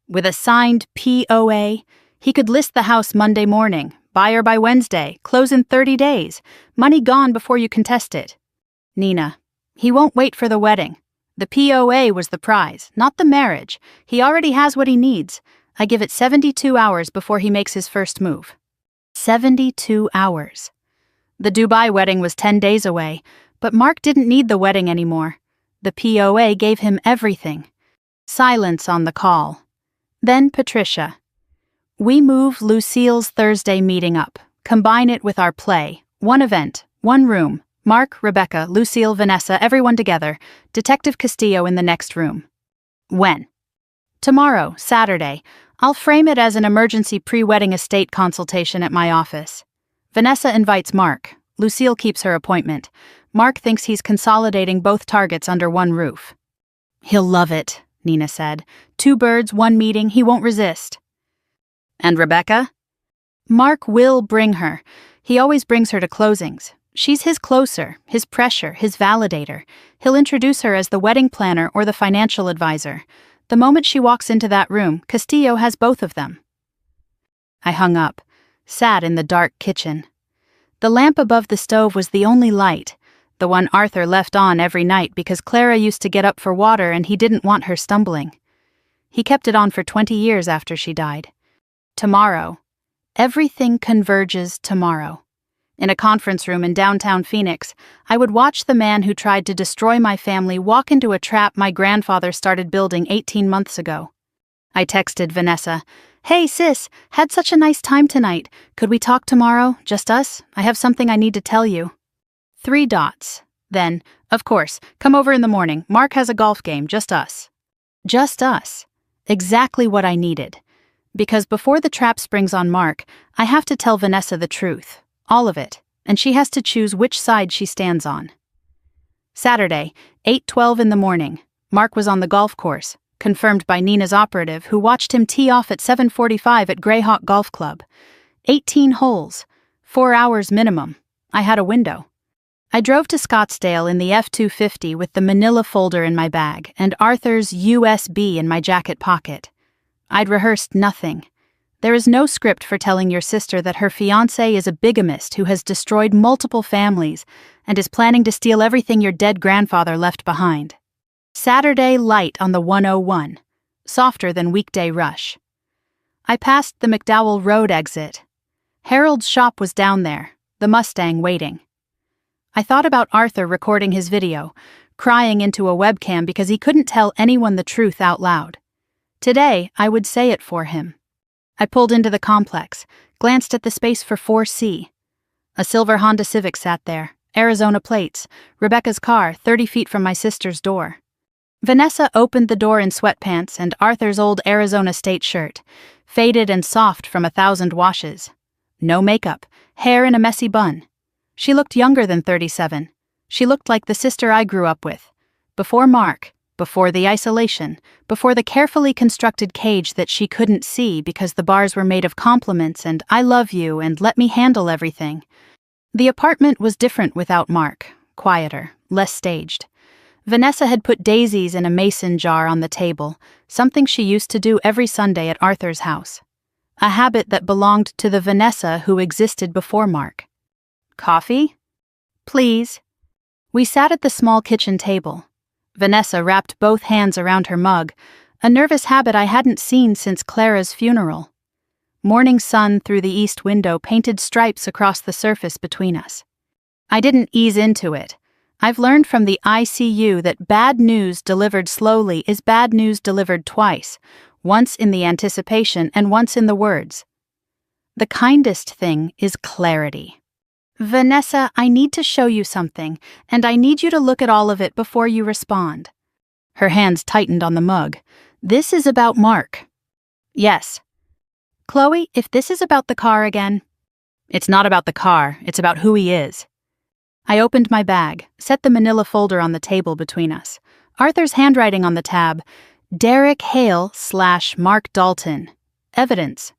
With a signed POA, he could list the house Monday morning, buyer by Wednesday, close in 30 days, money gone before you contest it. Nina, he won't wait for the wedding. The POA was the prize, not the marriage. He already has what he needs. I give it 72 hours before he makes his first move. 72 hours. The Dubai wedding was 10 days away, but Mark didn't need the wedding anymore. The POA gave him everything. Silence on the call. Then Patricia. We move Lucille's Thursday meeting up. Combine it with our play. One event, one room. Mark, Rebecca, Lucille, Vanessa, everyone together. Detective Castillo in the next room. When? Tomorrow, Saturday. I'll frame it as an emergency pre-wedding estate consultation at my office. Vanessa invites Mark. Lucille keeps her appointment. Mark thinks he's consolidating both targets under one roof. He'll love it, Nina said. 2 birds, 1 meeting, he won't resist. And Rebecca? Mark will bring her. He always brings her to closings. She's his closer, his pressure, his validator. He'll introduce her as the wedding planner or the financial advisor. The moment she walks into that room, Castillo has both of them. I hung up, sat in the dark kitchen. The lamp above the stove was the only light, the one Arthur left on every night because Clara used to get up for water and he didn't want her stumbling. He kept it on for 20 years after she died. Tomorrow. Everything converges tomorrow. In a conference room in downtown Phoenix, I would watch the man who tried to destroy my family walk into a trap my grandfather started building 18 months ago. I texted Vanessa, "Hey sis, had such a nice time tonight. Could we talk tomorrow, just us? I have something I need to tell you." 3 dots. Then, of course, come over in the morning. Mark has a golf game, just us. Just us. Exactly what I needed. Because before the trap springs on Mark, I have to tell Vanessa the truth. All of it, and she has to choose which side she stands on. Saturday, 8:12 in the morning. Mark was on the golf course, confirmed by Nina's operative who watched him tee off at 7:45 at Greyhawk Golf Club. 18 holes, 4 hours minimum. I had a window. I drove to Scottsdale in the F-250 with the manila folder in my bag and Arthur's USB in my jacket pocket. I'd rehearsed nothing. There is no script for telling your sister that her fiancé is a bigamist who has destroyed multiple families and is planning to steal everything your dead grandfather left behind. Saturday light on the 101, softer than weekday rush. I passed the McDowell Road exit. Harold's shop was down there, the Mustang waiting. I thought about Arthur recording his video, crying into a webcam because he couldn't tell anyone the truth out loud. Today, I would say it for him. I pulled into the complex, glanced at the space for 4C. A silver Honda Civic sat there, Arizona plates, Rebecca's car 30 feet from my sister's door. Vanessa opened the door in sweatpants and Arthur's old Arizona State shirt, faded and soft from 1,000 washes. No makeup, hair in a messy bun. She looked younger than 37. She looked like the sister I grew up with. Before Mark. Before the isolation, before the carefully constructed cage that she couldn't see because the bars were made of compliments and "I love you" and "let me handle everything." The apartment was different without Mark, quieter, less staged. Vanessa had put daisies in a mason jar on the table, something she used to do every Sunday at Arthur's house. A habit that belonged to the Vanessa who existed before Mark. Coffee? Please. We sat at the small kitchen table. Vanessa wrapped both hands around her mug, a nervous habit I hadn't seen since Clara's funeral. Morning sun through the east window painted stripes across the surface between us. I didn't ease into it. I've learned from the ICU that bad news delivered slowly is bad news delivered twice, once in the anticipation and once in the words. The kindest thing is clarity. Vanessa, I need to show you something, and I need you to look at all of it before you respond. Her hands tightened on the mug. This is about Mark. Yes. Chloe, if this is about the car again. It's not about the car, it's about who he is. I opened my bag, set the manila folder on the table between us. Arthur's handwriting on the tab, Derek Hale / Mark Dalton. Evidence.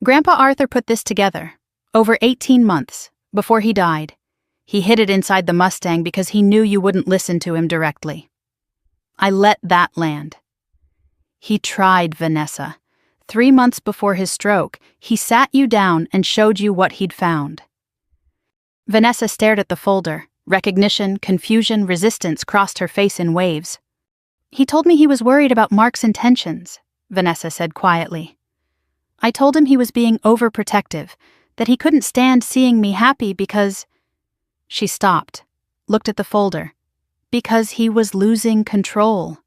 Grandpa Arthur put this together. Over 18 months. Before he died. He hid it inside the Mustang because he knew you wouldn't listen to him directly. I let that land. He tried, Vanessa. 3 months before his stroke, he sat you down and showed you what he'd found. Vanessa stared at the folder. Recognition, confusion, resistance crossed her face in waves. He told me he was worried about Mark's intentions, Vanessa said quietly. I told him he was being overprotective, that he couldn't stand seeing me happy because... She stopped, looked at the folder. Because he was losing control.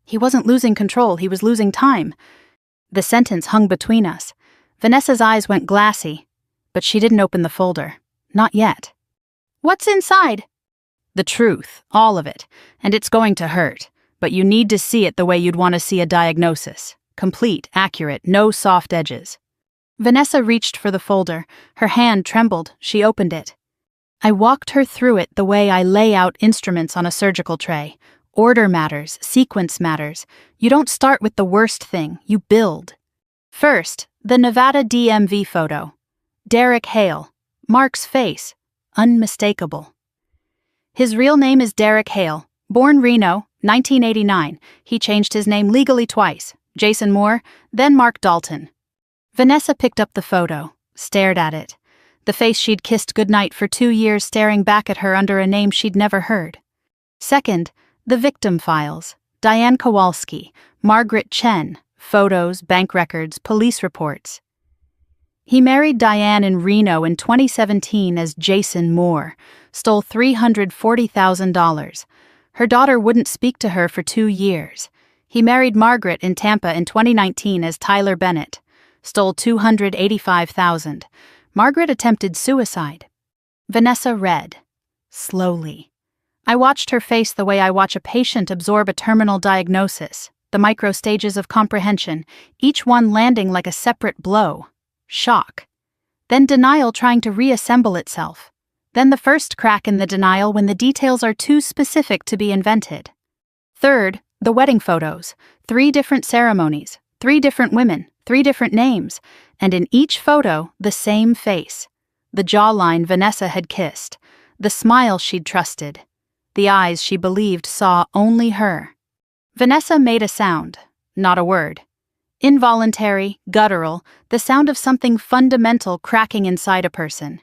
He wasn't losing control, he was losing time. The sentence hung between us. Vanessa's eyes went glassy, but she didn't open the folder. Not yet. What's inside? The truth, all of it, and it's going to hurt, but you need to see it the way you'd want to see a diagnosis. Complete, accurate, no soft edges. Vanessa reached for the folder. Her hand trembled. She opened it. I walked her through it the way I lay out instruments on a surgical tray. Order matters, sequence matters. You don't start with the worst thing, you build. First, the Nevada DMV photo. Derek Hale. Mark's face. Unmistakable. His real name is Derek Hale. Born Reno, 1989. He changed his name legally twice. Jason Moore, then Mark Dalton. Vanessa picked up the photo, stared at it. The face she'd kissed goodnight for 2 years staring back at her under a name she'd never heard. Second, the victim files. Diane Kowalski, Margaret Chen, photos, bank records, police reports. He married Diane in Reno in 2017 as Jason Moore, stole $340,000. Her daughter wouldn't speak to her for 2 years. He married Margaret in Tampa in 2019 as Tyler Bennett, stole $285,000. Margaret attempted suicide. Vanessa read. Slowly. I watched her face the way I watch a patient absorb a terminal diagnosis, the micro stages of comprehension, each one landing like a separate blow. Shock. Then denial trying to reassemble itself. Then the first crack in the denial when the details are too specific to be invented. Third, the wedding photos. 3 different ceremonies, 3 different women, 3 different names, and in each photo, the same face. The jawline Vanessa had kissed, the smile she'd trusted, the eyes she believed saw only her. Vanessa made a sound, not a word. Involuntary, guttural, the sound of something fundamental cracking inside a person.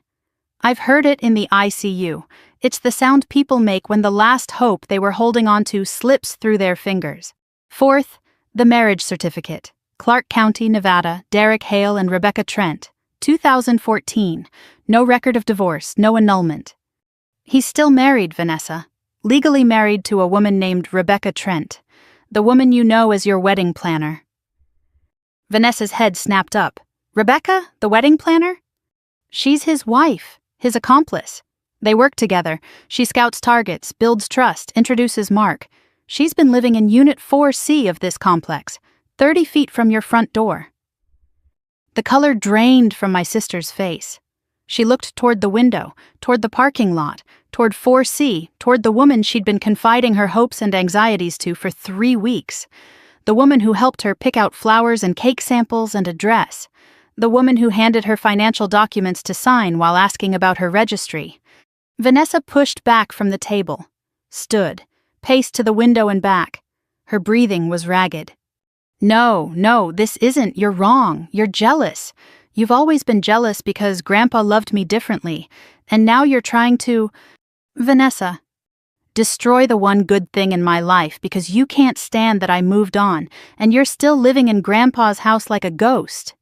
I've heard it in the ICU. It's the sound people make when the last hope they were holding on to slips through their fingers. Fourth, the marriage certificate. Clark County, Nevada, Derek Hale and Rebecca Trent, 2014. No record of divorce, no annulment. He's still married, Vanessa. Legally married to a woman named Rebecca Trent, the woman you know as your wedding planner. Vanessa's head snapped up. Rebecca, the wedding planner? She's his wife, his accomplice. They work together. She scouts targets, builds trust, introduces Mark. She's been living in Unit 4C of this complex, 30 feet from your front door. The color drained from my sister's face. She looked toward the window, toward the parking lot, toward 4C, toward the woman she'd been confiding her hopes and anxieties to for 3 weeks. The woman who helped her pick out flowers and cake samples and a dress. The woman who handed her financial documents to sign while asking about her registry. Vanessa pushed back from the table, stood, paced to the window and back. Her breathing was ragged. No, this isn't. You're wrong. You're jealous. You've always been jealous because Grandpa loved me differently, and now you're trying to... Vanessa. Destroy the one good thing in my life because you can't stand that I moved on, and you're still living in Grandpa's house like a ghost.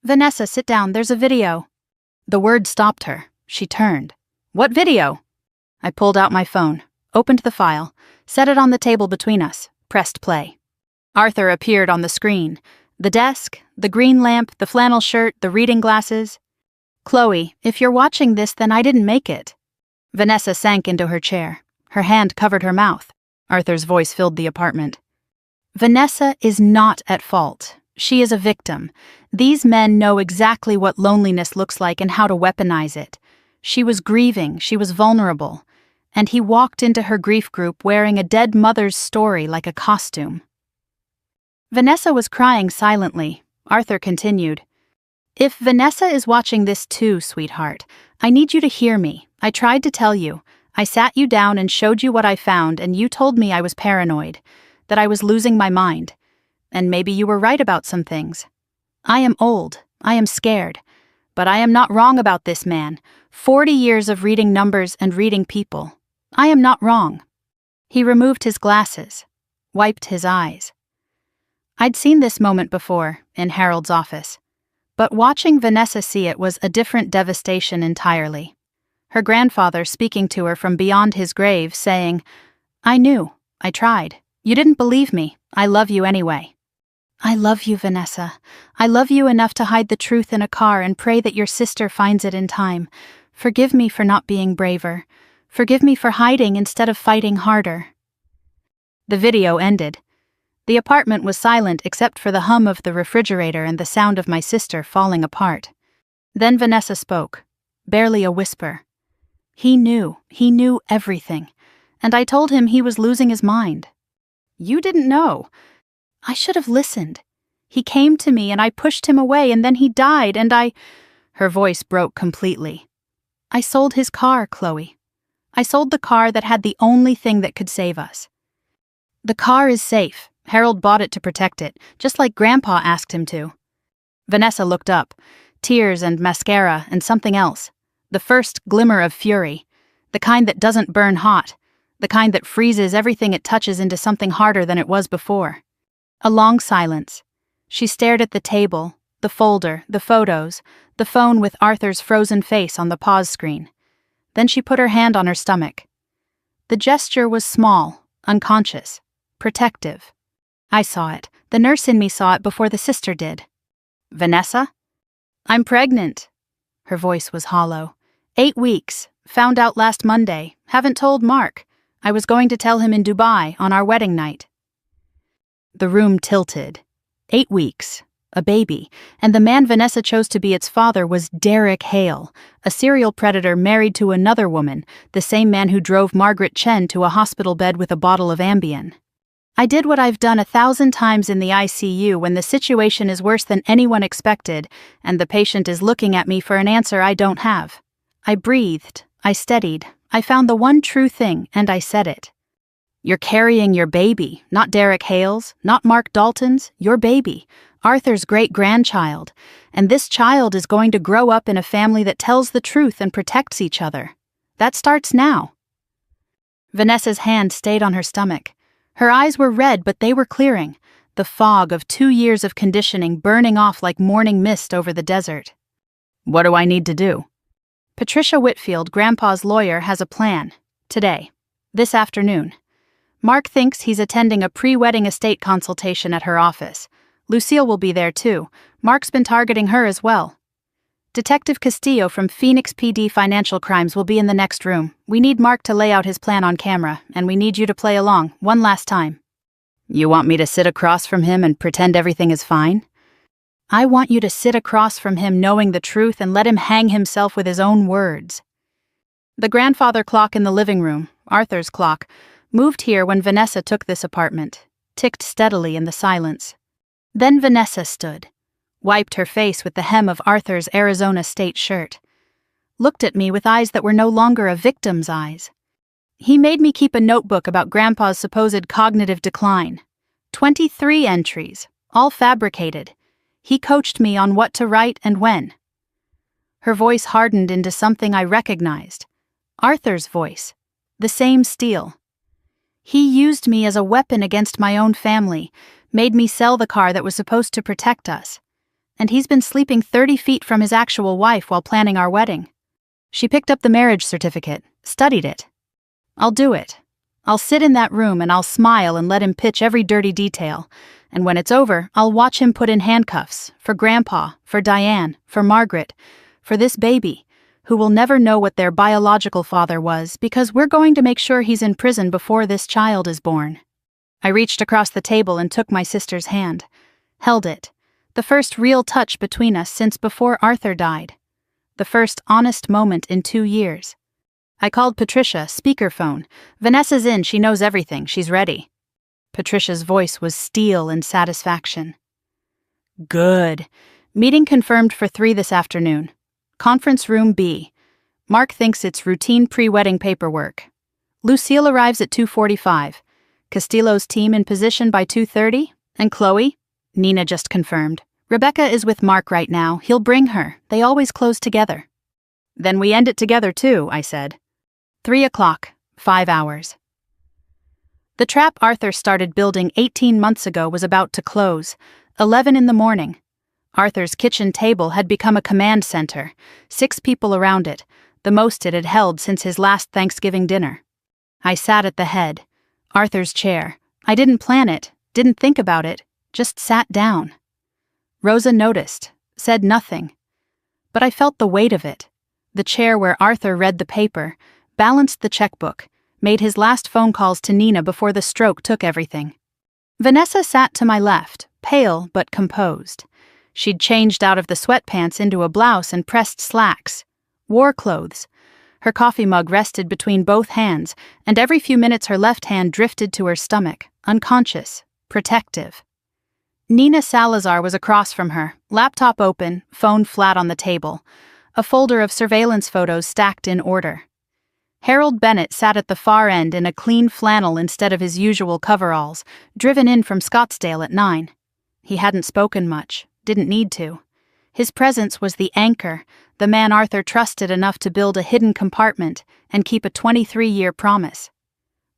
Vanessa, sit down. There's a video. The word stopped her. She turned. What video? I pulled out my phone, opened the file, set it on the table between us, pressed play. Arthur appeared on the screen. The desk, the green lamp, the flannel shirt, the reading glasses. Chloe, if you're watching this, then I didn't make it. Vanessa sank into her chair. Her hand covered her mouth. Arthur's voice filled the apartment. Vanessa is not at fault. She is a victim. These men know exactly what loneliness looks like and how to weaponize it. She was grieving, she was vulnerable, and he walked into her grief group wearing a dead mother's story like a costume. Vanessa was crying silently. Arthur continued. If Vanessa is watching this too, sweetheart, I need you to hear me. I tried to tell you. I sat you down and showed you what I found, and you told me I was paranoid, that I was losing my mind. And maybe you were right about some things. I am old. I am scared. But I am not wrong about this man. 40 years of reading numbers and reading people. I am not wrong. He removed his glasses, wiped his eyes. I'd seen this moment before, in Harold's office. But watching Vanessa see it was a different devastation entirely. Her grandfather speaking to her from beyond his grave, saying, I knew. I tried. You didn't believe me. I love you anyway. I love you, Vanessa. I love you enough to hide the truth in a car and pray that your sister finds it in time. Forgive me for not being braver. Forgive me for hiding instead of fighting harder." The video ended. The apartment was silent except for the hum of the refrigerator and the sound of my sister falling apart. Then Vanessa spoke, barely a whisper. He knew everything, and I told him he was losing his mind. "You didn't know." I should have listened. He came to me and I pushed him away, and then he died, and Her voice broke completely. "I sold his car, Chloe. I sold the car that had the only thing that could save us. The car is safe. Harold bought it to protect it, just like Grandpa asked him to." Vanessa looked up, tears and mascara and something else. The first glimmer of fury. The kind that doesn't burn hot. The kind that freezes everything it touches into something harder than it was before. A long silence. She stared at the table, the folder, the photos, the phone with Arthur's frozen face on the pause screen. Then she put her hand on her stomach. The gesture was small, unconscious, protective. I saw it. The nurse in me saw it before the sister did. "Vanessa? I'm pregnant." Her voice was hollow. 8 weeks. Found out last Monday. Haven't told Mark. I was going to tell him in Dubai on our wedding night. The room tilted. 8 weeks. A baby. And the man Vanessa chose to be its father was Derek Hale, a serial predator married to another woman, the same man who drove Margaret Chen to a hospital bed with a bottle of Ambien. I did what I've done 1,000 times in the ICU when the situation is worse than anyone expected, and the patient is looking at me for an answer I don't have. I breathed. I steadied. I found the one true thing, and I said it. "You're carrying your baby, not Derek Hale's, not Mark Dalton's, your baby, Arthur's great-grandchild, and this child is going to grow up in a family that tells the truth and protects each other. That starts now." Vanessa's hand stayed on her stomach. Her eyes were red, but they were clearing, the fog of 2 years of conditioning burning off like morning mist over the desert. "What do I need to do?" "Patricia Whitfield, Grandpa's lawyer, has a plan. Today. This afternoon. Mark thinks he's attending a pre-wedding estate consultation at her office. Lucille will be there too. Mark's been targeting her as well. Detective Castillo from Phoenix PD Financial Crimes will be in the next room. We need Mark to lay out his plan on camera, and we need you to play along, one last time." "You want me to sit across from him and pretend everything is fine?" "I want you to sit across from him knowing the truth and let him hang himself with his own words." The grandfather clock in the living room, Arthur's clock, moved here when Vanessa took this apartment, ticked steadily in the silence. Then Vanessa stood, wiped her face with the hem of Arthur's Arizona State shirt, looked at me with eyes that were no longer a victim's eyes. He made me keep a notebook about Grandpa's supposed cognitive decline. 23 entries, all fabricated. He coached me on what to write and when. Her voice hardened into something I recognized. Arthur's voice. The same steel. He used me as a weapon against my own family, made me sell the car that was supposed to protect us. And he's been sleeping 30 feet from his actual wife while planning our wedding. She picked up the marriage certificate, studied it. I'll do it. I'll sit in that room and I'll smile and let him pitch every dirty detail. And when it's over, I'll watch him put in handcuffs, for Grandpa, for Diane, for Margaret, for this baby, who will never know what their biological father was, because we're going to make sure he's in prison before this child is born. I reached across the table and took my sister's hand, held it, the first real touch between us since before Arthur died, the first honest moment in 2 years. I called Patricia, speakerphone. "Vanessa's in, she knows everything, she's ready." Patricia's voice was steel in satisfaction. "Good. Meeting confirmed for 3 this afternoon. Conference room B. Mark thinks it's routine pre-wedding paperwork. Lucille arrives at 2:45. Castillo's team in position by 2:30. And Chloe? Nina just confirmed. Rebecca is with Mark right now. He'll bring her. They always close together." "Then we end it together too," I said. 3 o'clock, 5 hours. The trap Arthur started building 18 months ago was about to close. 11 in the morning. Arthur's kitchen table had become a command center, 6 people around it, the most it had held since his last Thanksgiving dinner. I sat at the head, Arthur's chair. I didn't plan it. Didn't think about it, just sat down. Rosa noticed, said nothing. But I felt the weight of it. The chair where Arthur read the paper, balanced the checkbook, made his last phone calls to Nina before the stroke took everything. Vanessa sat to my left, pale but composed. She'd changed out of the sweatpants into a blouse and pressed slacks. War clothes. Her coffee mug rested between both hands, and every few minutes her left hand drifted to her stomach, unconscious, protective. Nina Salazar was across from her, laptop open, phone flat on the table, a folder of surveillance photos stacked in order. Harold Bennett sat at the far end in a clean flannel instead of his usual coveralls, driven in from Scottsdale at 9. He hadn't spoken much, didn't need to. His presence was the anchor, the man Arthur trusted enough to build a hidden compartment and keep a 23-year promise.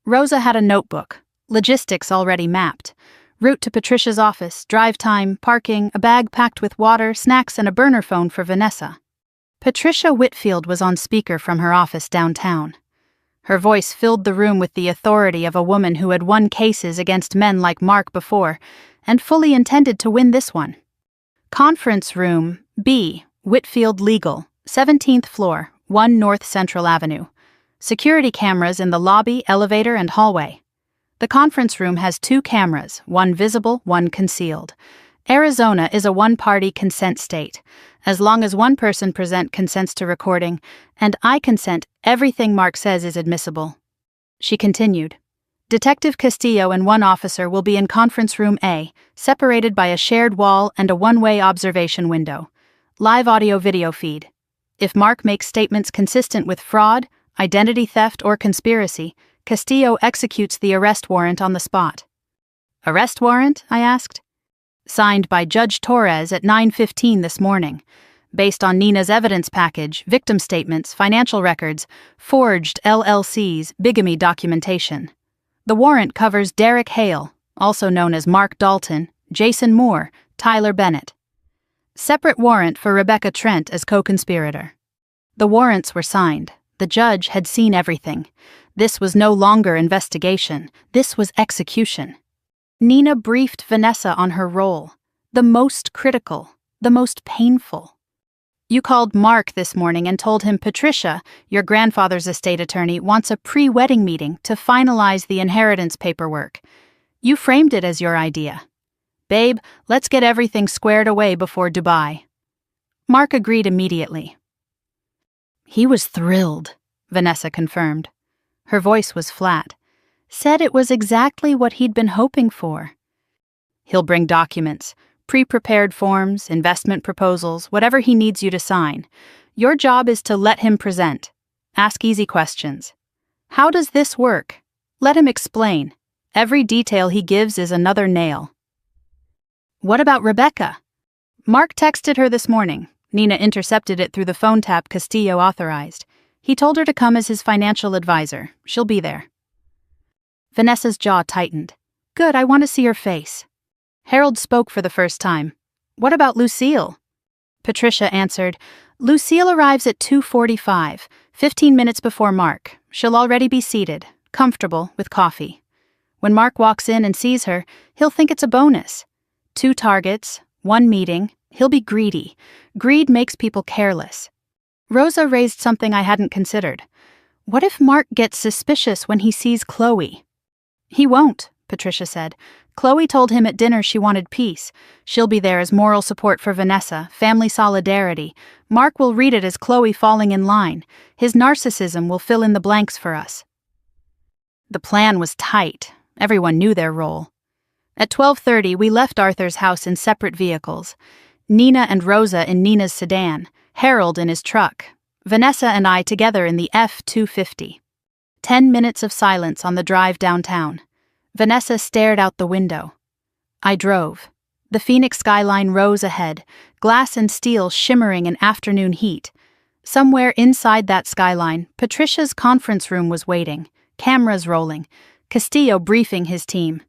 Rosa had a notebook, logistics already mapped. Route to Patricia's office, drive time, parking, a bag packed with water, snacks, and a burner phone for Vanessa. Patricia Whitfield was on speaker from her office downtown. Her voice filled the room with the authority of a woman who had won cases against men like Mark before, and fully intended to win this one. Conference Room B, Whitfield Legal, 17th floor, 1 North Central Avenue. Security cameras in the lobby, elevator, and hallway. The conference room has 2 cameras, one visible, one concealed. Arizona is a one-party consent state. As long as one person present consents to recording, and I consent, everything Mark says is admissible. She continued. Detective Castillo and one officer will be in Conference Room A, separated by a shared wall and a one-way observation window. Live audio-video feed. If Mark makes statements consistent with fraud, identity theft, or conspiracy, Castillo executes the arrest warrant on the spot. Arrest warrant? I asked. Signed by Judge Torres at 9:15 this morning. Based on Nina's evidence package, victim statements, financial records, forged LLCs, bigamy documentation. The warrant covers Derek Hale, also known as Mark Dalton, Jason Moore, Tyler Bennett. Separate warrant for Rebecca Trent as co-conspirator. The warrants were signed. The judge had seen everything. This was no longer investigation. This was execution. Nina briefed Vanessa on her role, the most critical, the most painful. You called Mark this morning and told him Patricia, your grandfather's estate attorney, wants a pre-wedding meeting to finalize the inheritance paperwork. You framed it as your idea. Babe, let's get everything squared away before Dubai. Mark agreed immediately. He was thrilled, Vanessa confirmed. Her voice was flat. Said it was exactly what he'd been hoping for. He'll bring documents, pre-prepared forms, investment proposals, whatever he needs you to sign. Your job is to let him present. Ask easy questions. How does this work? Let him explain. Every detail he gives is another nail. What about Rebecca? Mark texted her this morning. Nina intercepted it through the phone tap Castillo authorized. He told her to come as his financial advisor. She'll be there. Vanessa's jaw tightened. Good, I want to see her face. Harold spoke for the first time. What about Lucille? Patricia answered, Lucille arrives at 2:45, 15 minutes before Mark. She'll already be seated, comfortable, with coffee. When Mark walks in and sees her, he'll think it's a bonus. 2 targets, 1 meeting, he'll be greedy. Greed makes people careless. Rosa raised something I hadn't considered. What if Mark gets suspicious when he sees Chloe? He won't, Patricia said. Chloe told him at dinner she wanted peace. She'll be there as moral support for Vanessa, family solidarity. Mark will read it as Chloe falling in line. His narcissism will fill in the blanks for us. The plan was tight. Everyone knew their role. At 12:30, we left Arthur's house in separate vehicles. Nina and Rosa in Nina's sedan, Harold in his truck, Vanessa and I together in the F-250. 10 minutes of silence on the drive downtown. Vanessa stared out the window. I drove. The Phoenix skyline rose ahead, glass and steel shimmering in afternoon heat. Somewhere inside that skyline, Patricia's conference room was waiting, cameras rolling, Castillo briefing his team.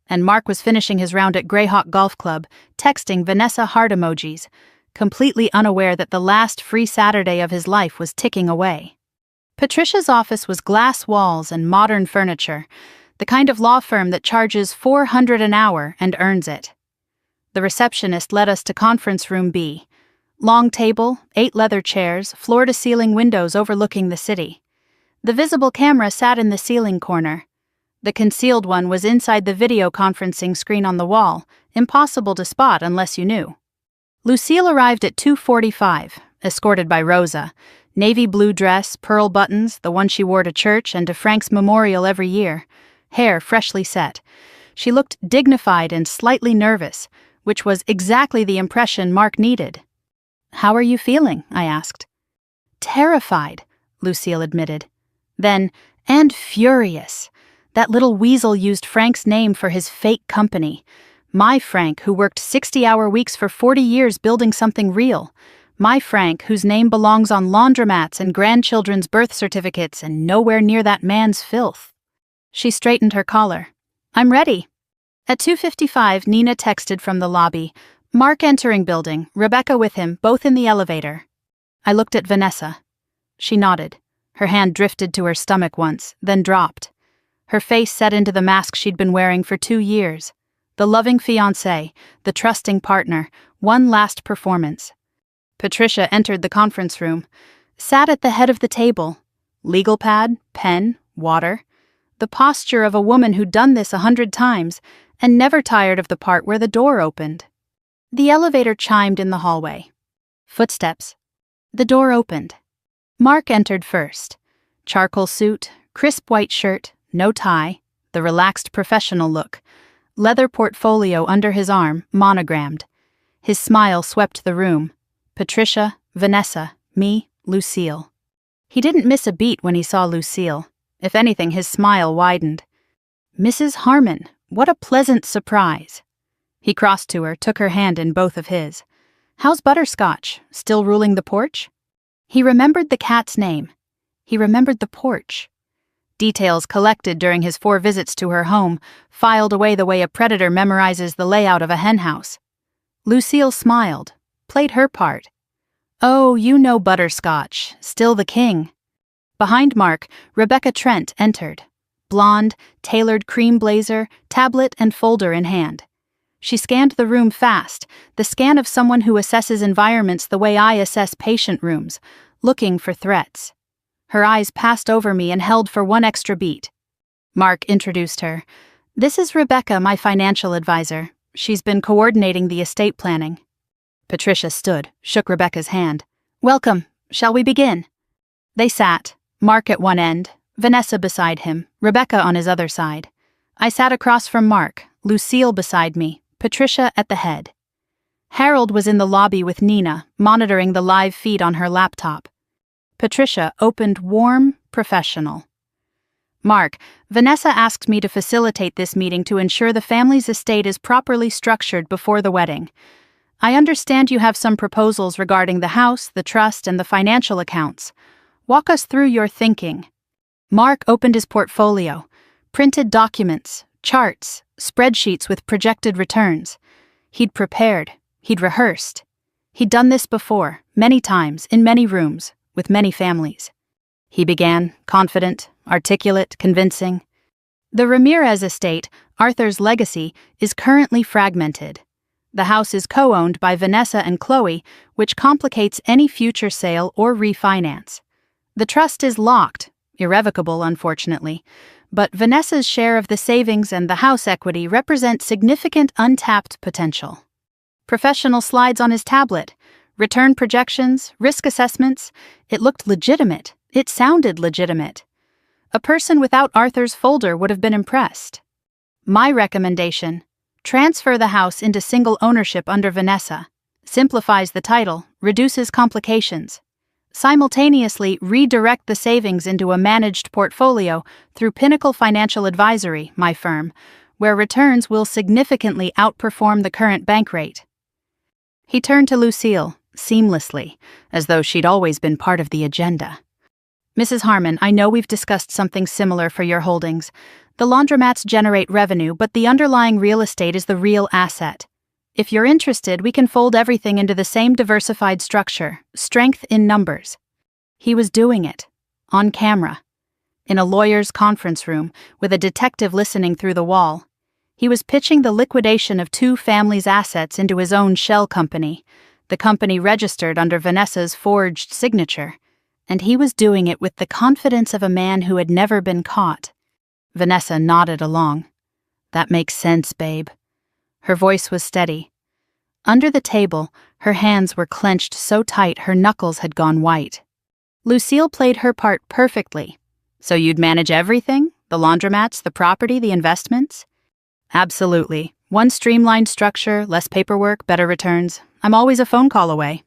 And Mark was finishing his round at Greyhawk Golf Club, texting Vanessa heart emojis, completely unaware that the last free Saturday of his life was ticking away. Patricia's office was glass walls and modern furniture. the kind of law firm that charges $400 an hour and earns it. The receptionist led us to conference room B. Long table, 8 leather chairs, floor-to-ceiling windows overlooking the city. The visible camera sat in the ceiling corner. The concealed one was inside the video conferencing screen on the wall, impossible to spot unless you knew. Lucille arrived at 2:45, escorted by Rosa. Navy blue dress, pearl buttons, the one she wore to church and to Frank's memorial every year. Hair freshly set. She looked dignified and slightly nervous, which was exactly the impression Mark needed. "How are you feeling?" I asked. "Terrified," Lucille admitted. Then, "and furious. That little weasel used Frank's name for his fake company. My Frank, who worked 60-hour weeks for 40 years building something real. My Frank, whose name belongs on laundromats and grandchildren's birth certificates and nowhere near that man's filth." She straightened her collar. "I'm ready." At 2:55, Nina texted from the lobby. Mark entering building, Rebecca with him, both in the elevator. I looked at Vanessa. She nodded. Her hand drifted to her stomach once, then dropped. Her face set into the mask she'd been wearing for 2 years. The loving fiancé, the trusting partner, one last performance. Patricia entered the conference room, sat at the head of the table. Legal pad, pen, water. The posture of a woman who'd done this 100 times and never tired of the part where the door opened. The elevator chimed in the hallway. Footsteps. The door opened. Mark entered first. Charcoal suit, crisp white shirt, no tie, the relaxed professional look. Leather portfolio under his arm, monogrammed. His smile swept the room. Patricia, Vanessa, me, Lucille. He didn't miss a beat when he saw Lucille. If anything, his smile widened. "Mrs. Harmon, what a pleasant surprise." He crossed to her, took her hand in both of his. "How's Butterscotch? Still ruling the porch?" He remembered the cat's name. He remembered the porch. Details collected during his 4 visits to her home, filed away the way a predator memorizes the layout of a henhouse. Lucille smiled, played her part. "Oh, you know Butterscotch, still the king." Behind Mark, Rebecca Trent entered. Blonde, tailored cream blazer, tablet and folder in hand. She scanned the room fast, the scan of someone who assesses environments the way I assess patient rooms, looking for threats. Her eyes passed over me and held for one extra beat. Mark introduced her. "This is Rebecca, my financial advisor. She's been coordinating the estate planning." Patricia stood, shook Rebecca's hand. "Welcome. Shall we begin?" They sat, Mark at one end, Vanessa beside him, Rebecca on his other side. I sat across from Mark, Lucille beside me, Patricia at the head. Harold was in the lobby with Nina, monitoring the live feed on her laptop. Patricia opened warm, professional. "Mark, Vanessa asked me to facilitate this meeting to ensure the family's estate is properly structured before the wedding. I understand you have some proposals regarding the house, the trust, and the financial accounts. Walk us through your thinking." Mark opened his portfolio, printed documents, charts, spreadsheets with projected returns. He'd prepared, he'd rehearsed. He'd done this before, many times, in many rooms, with many families. He began, confident, articulate, convincing. "The Ramirez estate, Arthur's legacy, is currently fragmented. The house is co-owned by Vanessa and Chloe, which complicates any future sale or refinance. The trust is locked, irrevocable unfortunately, but Vanessa's share of the savings and the house equity represent significant untapped potential." Professional slides on his tablet, return projections, risk assessments. It looked legitimate. It sounded legitimate. A person without Arthur's folder would have been impressed. My recommendation: transfer the house into single ownership under Vanessa. Simplifies the title, reduces complications. Simultaneously redirect the savings into a managed portfolio through Pinnacle Financial Advisory, my firm, where returns will significantly outperform the current bank rate. He turned to Lucille, seamlessly, as though she'd always been part of the agenda. "Mrs. Harmon, I know we've discussed something similar for your holdings. The laundromats generate revenue, but the underlying real estate is the real asset. If you're interested, we can fold everything into the same diversified structure, strength in numbers." He was doing it, on camera. in a lawyer's conference room, with a detective listening through the wall. He was pitching the liquidation of two families' assets into his own shell company, the company registered under Vanessa's forged signature, and he was doing it with the confidence of a man who had never been caught. Vanessa nodded along. "That makes sense, babe." Her voice was steady. Under the table, her hands were clenched so tight her knuckles had gone white. Lucille played her part perfectly. "So you'd manage everything? The laundromats, the property, the investments?" "Absolutely. One streamlined structure, less paperwork, better returns. I'm always a phone call away."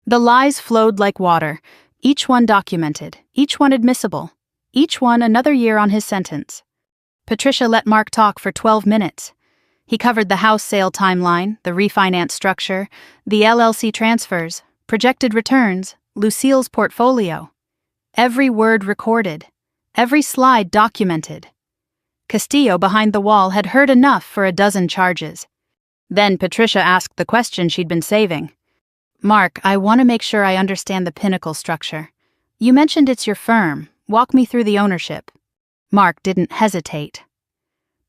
The lies flowed like water, each one documented, each one admissible, each one another year on his sentence. Patricia let Mark talk for 12 minutes. He covered the house sale timeline, the refinance structure, the LLC transfers, projected returns, Lucille's portfolio. Every word recorded, every slide documented. Castillo behind the wall had heard enough for a dozen charges. Then Patricia asked the question she'd been saving. "Mark, I want to make sure I understand the Pinnacle structure. You mentioned it's your firm. Walk me through the ownership." Mark didn't hesitate.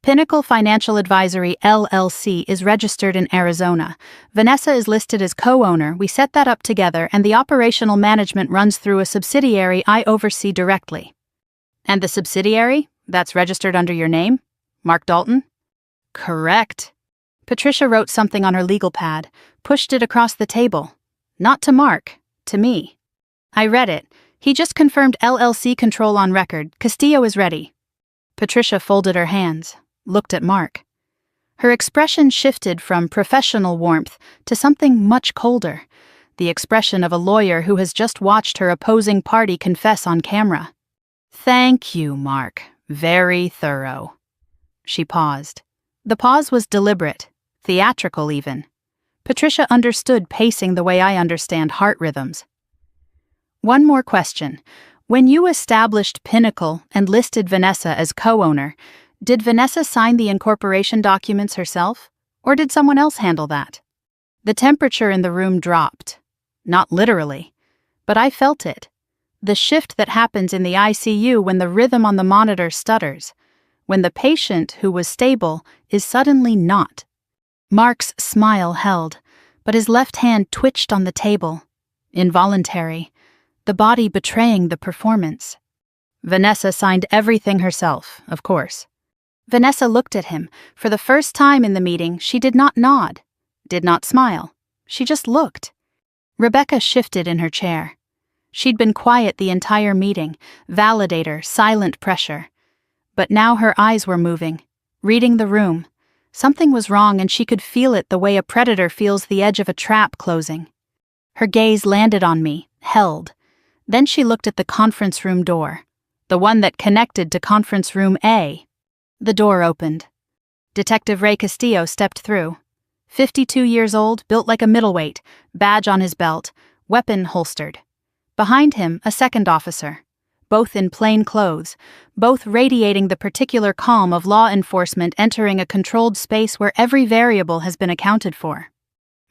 Pinnacle Financial Advisory LLC is registered in Arizona. Vanessa is listed as co-owner. We set that up together, and the operational management runs through a subsidiary I oversee directly. "And the subsidiary? That's registered under your name? Mark Dalton?" "Correct." Patricia wrote something on her legal pad, pushed it across the table. "Not to Mark, to me." I read it. "He just confirmed LLC control on record. Castillo is ready." Patricia folded her hands, looked at Mark. Her expression shifted from professional warmth to something much colder, the expression of a lawyer who has just watched her opposing party confess on camera. "Thank you, Mark. Very thorough." She paused. The pause was deliberate, theatrical even. Patricia understood pacing the way I understand heart rhythms. "One more question. When you established Pinnacle and listed Vanessa as co-owner, did Vanessa sign the incorporation documents herself, or did someone else handle that?" The temperature in the room dropped. Not literally, but I felt it. The shift that happens in the ICU when the rhythm on the monitor stutters, when the patient who was stable is suddenly not. Mark's smile held, but his left hand twitched on the table. Involuntary, the body betraying the performance. "Vanessa signed everything herself, of course." Vanessa looked at him. For the first time in the meeting, she did not nod, did not smile. She just looked. Rebecca shifted in her chair. She'd been quiet the entire meeting, validator, silent pressure. But now her eyes were moving, reading the room. Something was wrong, and she could feel it the way a predator feels the edge of a trap closing. Her gaze landed on me, held. Then she looked at the conference room door, the one that connected to conference room A. The door opened. Detective Ray Castillo stepped through. 52 years old, built like a middleweight, badge on his belt, weapon holstered. Behind him, a second officer, both in plain clothes, both radiating the particular calm of law enforcement entering a controlled space where every variable has been accounted for.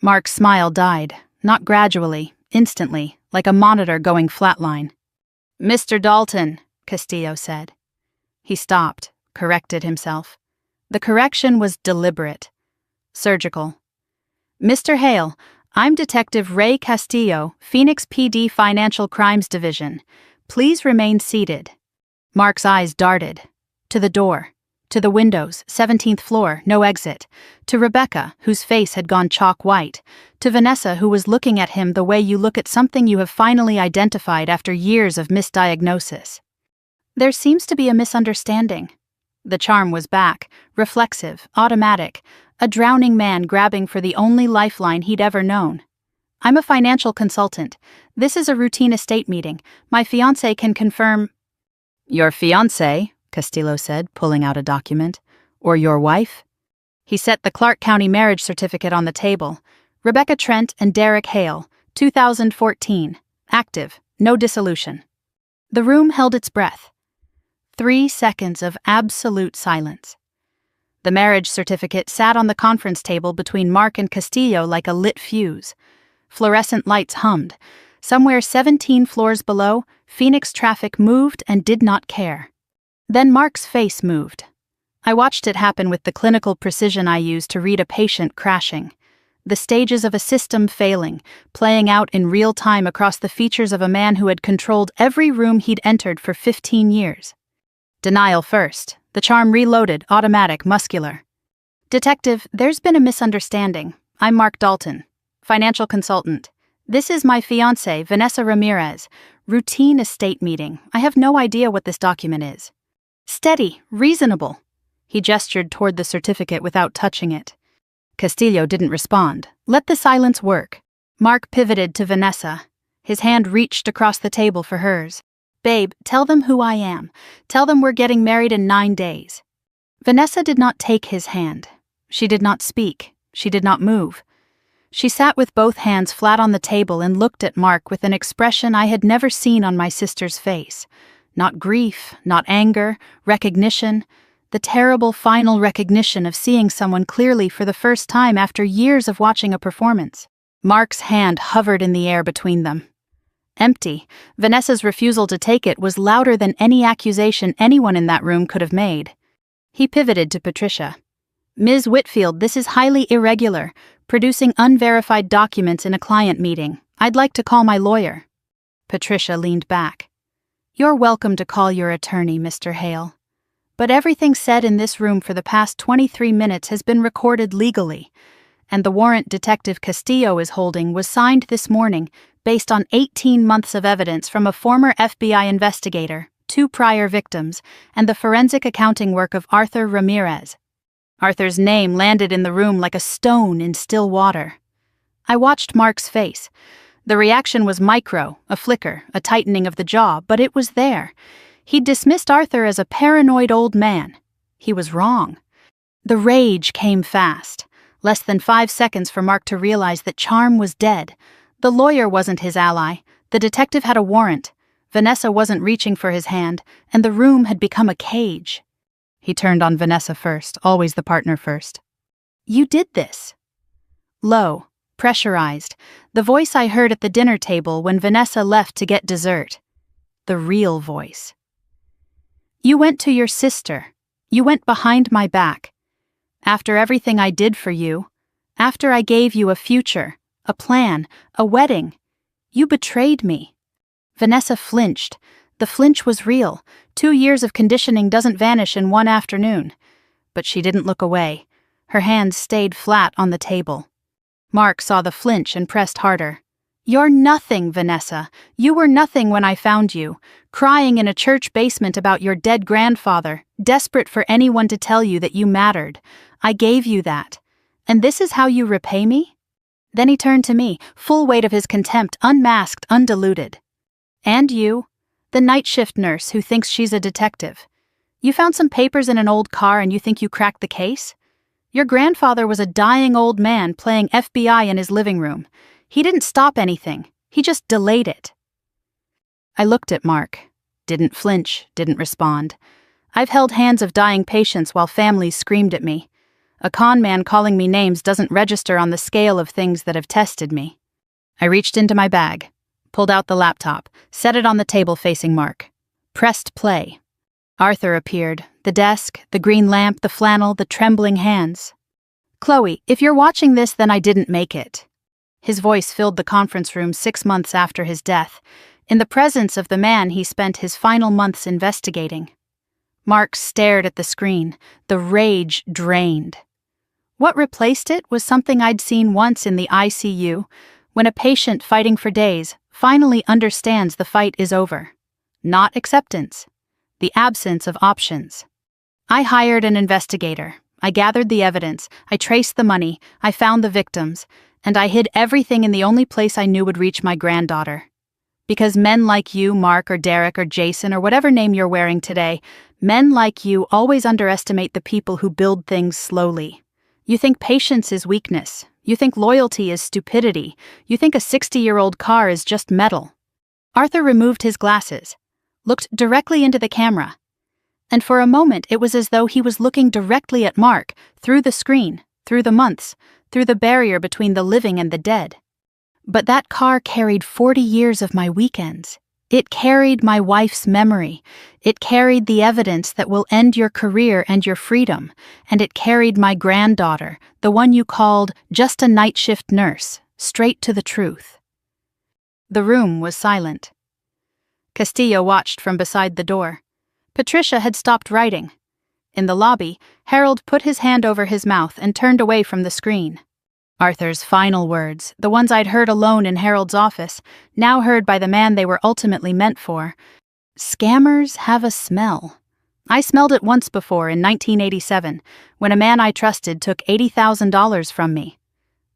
Mark's smile died, not gradually, instantly, like a monitor going flatline. "Mr. Dalton," Castillo said. He stopped, corrected himself. The correction was deliberate, surgical. "Mr. Hale, I'm Detective Ray Castillo, Phoenix PD Financial Crimes Division. Please remain seated." Mark's eyes darted. To the door. To the windows, 17th floor, no exit. To Rebecca, whose face had gone chalk white. To Vanessa, who was looking at him the way you look at something you have finally identified after years of misdiagnosis. "There seems to be a misunderstanding." The charm was back, reflexive, automatic, a drowning man grabbing for the only lifeline he'd ever known. "I'm a financial consultant. This is a routine estate meeting. My fiancé can confirm—" "Your fiancé," Castillo said, pulling out a document. "Or your wife?" He set the Clark County marriage certificate on the table. "Rebecca Trent and Derek Hale, 2014. Active, no dissolution." The room held its breath. 3 seconds of absolute silence. The marriage certificate sat on the conference table between Mark and Castillo like a lit fuse. Fluorescent lights hummed. Somewhere 17 floors below, Phoenix traffic moved and did not care. Then Mark's face moved. I watched it happen with the clinical precision I use to read a patient crashing. The stages of a system failing, playing out in real time across the features of a man who had controlled every room he'd entered for 15 years. Denial first, the charm reloaded, automatic, muscular. Detective, there's been a misunderstanding. I'm Mark Dalton, financial consultant. This is my fiancée, Vanessa Ramirez. Routine estate meeting. I have no idea what this document is. Steady, reasonable. He gestured toward the certificate without touching it. Castillo didn't respond. Let the silence work. Mark pivoted to Vanessa. His hand reached across the table for hers. Babe, tell them who I am. Tell them we're getting married in 9 days. Vanessa did not take his hand. She did not speak. She did not move. She sat with both hands flat on the table and looked at Mark with an expression I had never seen on my sister's face. Not grief, not anger, recognition. The terrible final recognition of seeing someone clearly for the first time after years of watching a performance. Mark's hand hovered in the air between them. Empty. Vanessa's refusal to take it was louder than any accusation anyone in that room could have made. He pivoted to Patricia. Ms. Whitfield, this is highly irregular, producing unverified documents in a client meeting. I'd like to call my lawyer. Patricia leaned back. You're welcome to call your attorney, Mr. Hale. But everything said in this room for the past 23 minutes has been recorded legally, and the warrant Detective Castillo is holding was signed this morning based on 18 months of evidence from a former FBI investigator, 2 prior victims, and the forensic accounting work of Arthur Ramirez. Arthur's name landed in the room like a stone in still water. I watched Mark's face. The reaction was micro, a flicker, a tightening of the jaw, but it was there. He'd dismissed Arthur as a paranoid old man. He was wrong. The rage came fast. Less than 5 seconds for Mark to realize that Charm was dead. The lawyer wasn't his ally. The detective had a warrant. Vanessa wasn't reaching for his hand, and the room had become a cage. He turned on Vanessa first, always the partner first. You did this. Low, pressurized, the voice I heard at the dinner table when Vanessa left to get dessert. The real voice. You went to your sister. You went behind my back. After everything I did for you, after I gave you a future, a plan, a wedding, you betrayed me. Vanessa flinched. The flinch was real. 2 years of conditioning doesn't vanish in one afternoon. But she didn't look away. Her hands stayed flat on the table. Mark saw the flinch and pressed harder. You're nothing, Vanessa. You were nothing when I found you, crying in a church basement about your dead grandfather, desperate for anyone to tell you that you mattered. I gave you that. And this is how you repay me? Then he turned to me, full weight of his contempt, unmasked, undiluted. And you, the night shift nurse who thinks she's a detective. You found some papers in an old car and you think you cracked the case? Your grandfather was a dying old man playing FBI in his living room. He didn't stop anything. He just delayed it. I looked at Mark. Didn't flinch, didn't respond. I've held hands of dying patients while families screamed at me. A con man calling me names doesn't register on the scale of things that have tested me. I reached into my bag, pulled out the laptop, set it on the table facing Mark. Pressed play. Arthur appeared, the desk, the green lamp, the flannel, the trembling hands. Chloe, if you're watching this, then I didn't make it. His voice filled the conference room 6 months after his death, in the presence of the man he spent his final months investigating. Mark stared at the screen, the rage drained. What replaced it was something I'd seen once in the ICU, when a patient fighting for days finally understands the fight is over. Not acceptance. The absence of options. I hired an investigator. I gathered the evidence. I traced the money. I found the victims. And I hid everything in the only place I knew would reach my granddaughter. Because men like you, Mark or Derek or Jason or whatever name you're wearing today, men like you always underestimate the people who build things slowly. You think patience is weakness. You think loyalty is stupidity. You think a 60-year-old car is just metal. Arthur removed his glasses, looked directly into the camera, and for a moment it was as though he was looking directly at Mark, through the screen, through the months, through the barrier between the living and the dead. But that car carried 40 years of my weekends. It carried my wife's memory. It carried the evidence that will end your career and your freedom. And it carried my granddaughter, the one you called just a night shift nurse, straight to the truth. The room was silent. Castillo watched from beside the door. Patricia had stopped writing. In the lobby, Harold put his hand over his mouth and turned away from the screen. Arthur's final words, the ones I'd heard alone in Harold's office, now heard by the man they were ultimately meant for. Scammers have a smell. I smelled it once before in 1987, when a man I trusted took $80,000 from me.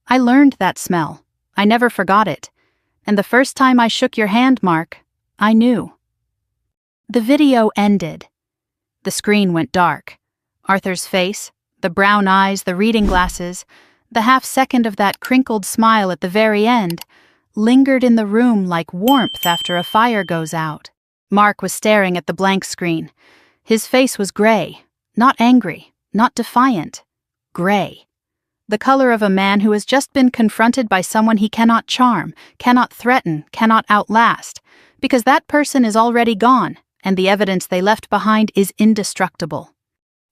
I learned that smell. I never forgot it. And the first time I shook your hand, Mark, I knew. The video ended. The screen went dark. Arthur's face, the brown eyes, the reading glasses, the half-second of that crinkled smile at the very end, lingered in the room like warmth after a fire goes out. Mark was staring at the blank screen. His face was gray, not angry, not defiant, gray. The color of a man who has just been confronted by someone he cannot charm, cannot threaten, cannot outlast, because that person is already gone, and the evidence they left behind is indestructible.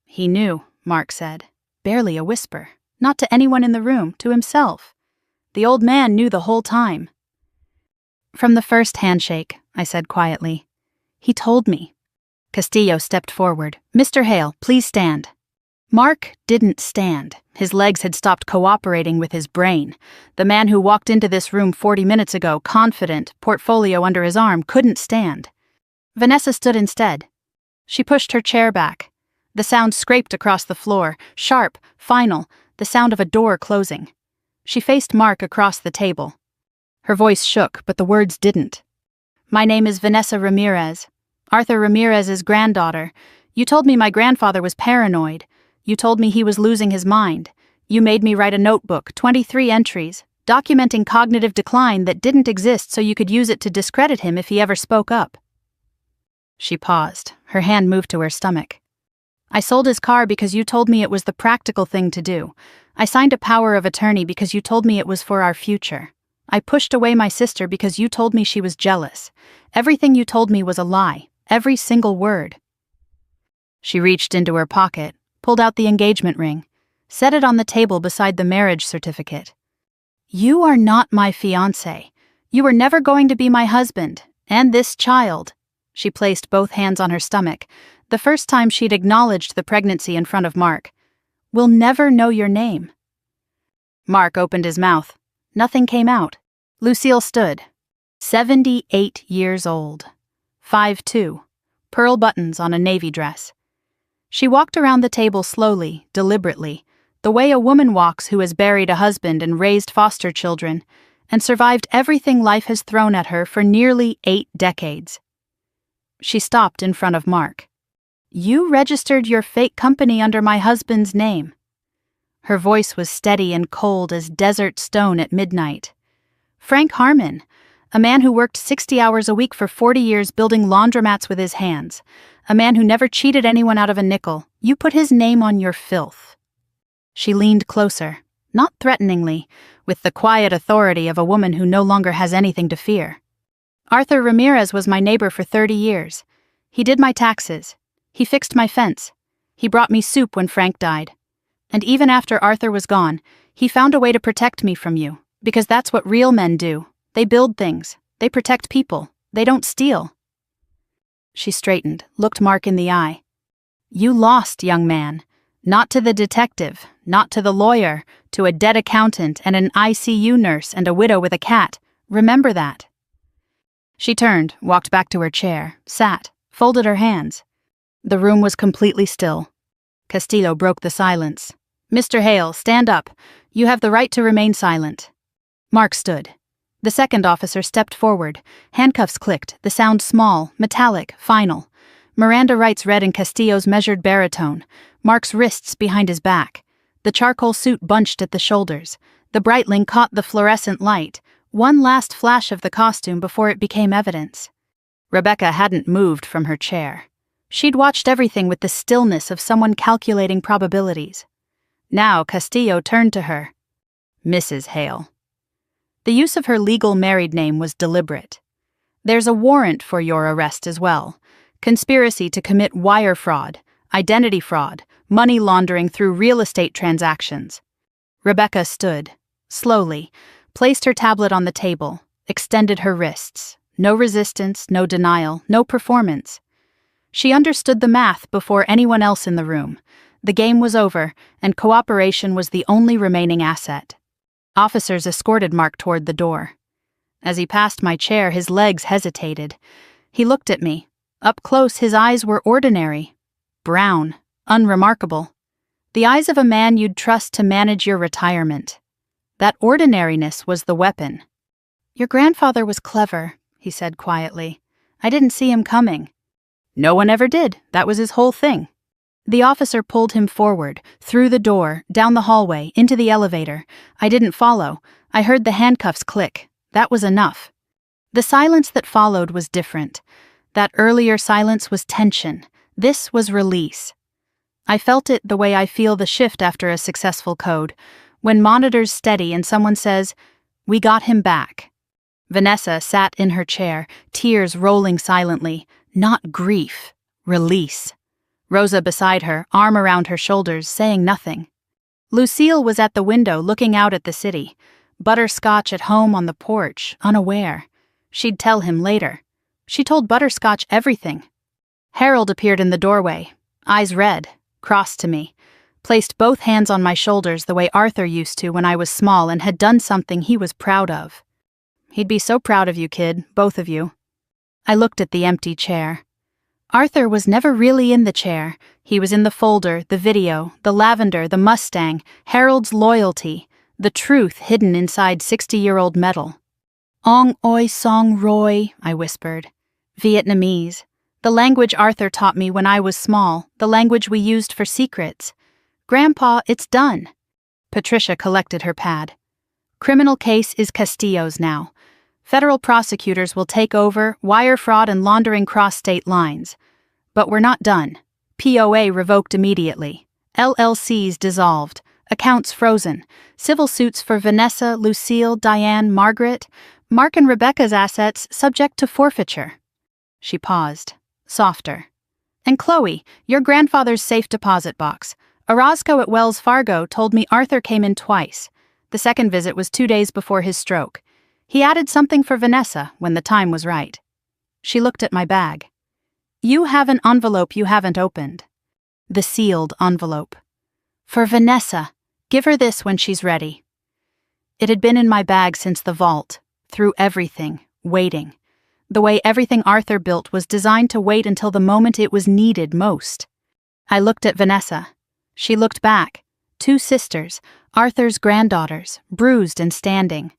He knew, Mark said, barely a whisper. Not to anyone in the room, to himself. The old man knew the whole time. From the first handshake, I said quietly. He told me. Castillo stepped forward. Mr. Hale, please stand. Mark didn't stand. His legs had stopped cooperating with his brain. The man who walked into this room 40 minutes ago, confident, portfolio under his arm, couldn't stand. Vanessa stood instead. She pushed her chair back. The sound scraped across the floor, sharp, final, the sound of a door closing. She faced Mark across the table. Her voice shook, but the words didn't. My name is Vanessa Ramirez, Arthur Ramirez's granddaughter. You told me my grandfather was paranoid. You told me he was losing his mind. You made me write a notebook, 23 entries, documenting cognitive decline that didn't exist so you could use it to discredit him if he ever spoke up. She paused. Her hand moved to her stomach. I sold his car because you told me it was the practical thing to do. I signed a power of attorney because you told me it was for our future. I pushed away my sister because you told me she was jealous. Everything you told me was a lie, every single word. She reached into her pocket, pulled out the engagement ring, set it on the table beside the marriage certificate. You are not my fiancé. You were never going to be my husband, and this child. She placed both hands on her stomach, the first time she'd acknowledged the pregnancy in front of Mark. Will never know your name. Mark opened his mouth. Nothing came out. Lucille stood. 78 years old. 5'2", pearl buttons on a navy dress. She walked around the table slowly, deliberately, the way a woman walks who has buried a husband and raised foster children, and survived everything life has thrown at her for nearly 8 decades. She stopped in front of Mark. You registered your fake company under my husband's name. Her voice was steady and cold as desert stone at midnight. Frank Harmon, a man who worked 60 hours a week for 40 years building laundromats with his hands, a man who never cheated anyone out of a nickel, you put his name on your filth. She leaned closer, not threateningly, with the quiet authority of a woman who no longer has anything to fear. Arthur Ramirez was my neighbor for 30 years. He did my taxes. He fixed my fence. He brought me soup when Frank died. And even after Arthur was gone, he found a way to protect me from you, because that's what real men do. They build things. They protect people. They don't steal. She straightened, looked Mark in the eye. You lost, young man. Not to the detective, not to the lawyer, to a dead accountant and an ICU nurse and a widow with a cat. Remember that. She turned, walked back to her chair, sat, folded her hands. The room was completely still. Castillo broke the silence. Mr. Hale, stand up. You have the right to remain silent. Mark stood. The second officer stepped forward. Handcuffs clicked, the sound small, metallic, final. Miranda rights read in Castillo's measured baritone. Mark's wrists behind his back. The charcoal suit bunched at the shoulders. The Breitling caught the fluorescent light. One last flash of the costume before it became evidence. Rebecca hadn't moved from her chair. She'd watched everything with the stillness of someone calculating probabilities. Now Castillo turned to her. Mrs. Hale. The use of her legal married name was deliberate. There's a warrant for your arrest as well. Conspiracy to commit wire fraud, identity fraud, money laundering through real estate transactions. Rebecca stood, slowly, placed her tablet on the table, extended her wrists. No resistance, no denial, no performance. She understood the math before anyone else in the room. The game was over, and cooperation was the only remaining asset. Officers escorted Mark toward the door. As he passed my chair, his legs hesitated. He looked at me. Up close, his eyes were ordinary. Brown, unremarkable. The eyes of a man you'd trust to manage your retirement. That ordinariness was the weapon. "Your grandfather was clever," he said quietly. "I didn't see him coming." "No one ever did. That was his whole thing." The officer pulled him forward, through the door, down the hallway, into the elevator. I didn't follow. I heard the handcuffs click. That was enough. The silence that followed was different. That earlier silence was tension. This was release. I felt it the way I feel the shift after a successful code, when monitors steady and someone says, "We got him back." Vanessa sat in her chair, tears rolling silently. Not grief. Release. Rosa beside her, arm around her shoulders, saying nothing. Lucille was at the window looking out at the city. Butterscotch at home on the porch, unaware. She'd tell him later. She told Butterscotch everything. Harold appeared in the doorway, eyes red, crossed to me, placed both hands on my shoulders the way Arthur used to when I was small and had done something he was proud of. "He'd be so proud of you, kid, both of you." I looked at the empty chair. Arthur was never really in the chair. He was in the folder, the video, the lavender, the Mustang, Harold's loyalty, the truth hidden inside 60-year-old metal. "Ong oi song roy," I whispered. Vietnamese. The language Arthur taught me when I was small, the language we used for secrets. "Grandpa, it's done." Patricia collected her pad. "Criminal case is Castillo's now. Federal prosecutors will take over, wire fraud and laundering cross state lines. But we're not done. POA revoked immediately. LLCs dissolved. Accounts frozen. Civil suits for Vanessa, Lucille, Diane, Margaret. Mark and Rebecca's assets subject to forfeiture." She paused. Softer. "And Chloe, your grandfather's safe deposit box. Orozco at Wells Fargo told me Arthur came in twice. The second visit was 2 days before his stroke. He added something for Vanessa when the time was right." She looked at my bag. "You have an envelope you haven't opened." The sealed envelope. "For Vanessa. Give her this when she's ready." It had been in my bag since the vault, through everything, waiting. The way everything Arthur built was designed to wait until the moment it was needed most. I looked at Vanessa. She looked back. 2 sisters, Arthur's granddaughters, bruised and standing.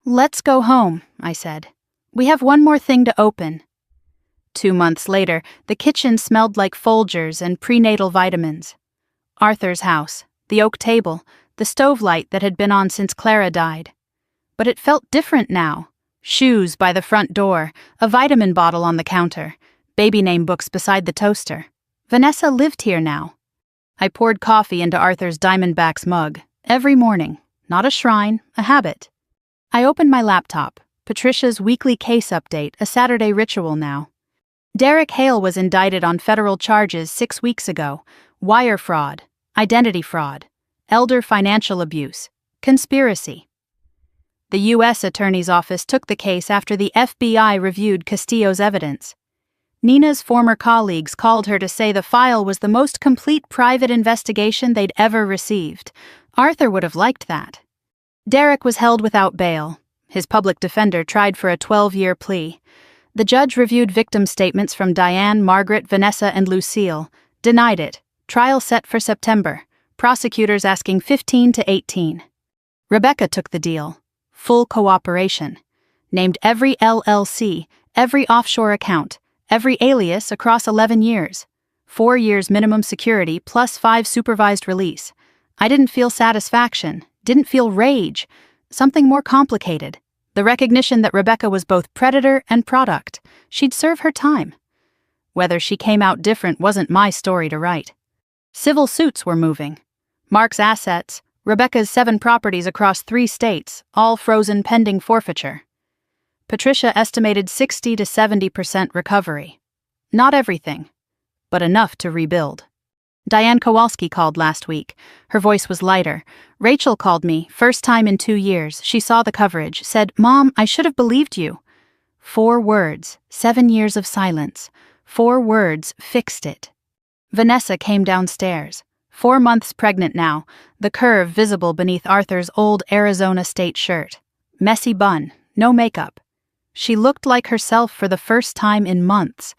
"Let's go home," I said. "We have one more thing to open." 2 months later, the kitchen smelled like Folgers and prenatal vitamins. Arthur's house, the oak table, the stove light that had been on since Clara died. But it felt different now. Shoes by the front door, a vitamin bottle on the counter, baby name books beside the toaster. Vanessa lived here now. I poured coffee into Arthur's Diamondback's mug, every morning. Not a shrine, a habit. I opened my laptop, Patricia's weekly case update, a Saturday ritual now. Derek Hale was indicted on federal charges 6 weeks ago. Wire fraud, identity fraud, elder financial abuse, conspiracy. The U.S. Attorney's Office took the case after the FBI reviewed Castillo's evidence. Nina's former colleagues called her to say the file was the most complete private investigation they'd ever received. Arthur would have liked that. Derek was held without bail. His public defender tried for a 12-year plea. The judge reviewed victim statements from Diane, Margaret, Vanessa, and Lucille. Denied it. Trial set for September. Prosecutors asking 15 to 18. Rebecca took the deal. Full cooperation. Named every LLC, every offshore account, every alias across 11 years. 4 years minimum security plus 5 supervised release. I didn't feel satisfaction, didn't feel rage. Something more complicated. The recognition that Rebecca was both predator and product. She'd serve her time. Whether she came out different wasn't my story to write. Civil suits were moving. Mark's assets, Rebecca's 7 properties across 3 states, all frozen pending forfeiture. Patricia estimated 60 to 70% recovery. Not everything, but enough to rebuild. Diane Kowalski called last week. Her voice was lighter. Rachel called me, first time in 2 years. She saw the coverage, said, "Mom, I should have believed you." 4 words, 7 years of silence. 4 words fixed it. Vanessa came downstairs. 4 months pregnant now, the curve visible beneath Arthur's old Arizona State shirt. Messy bun, no makeup. She looked like herself for the first time in months.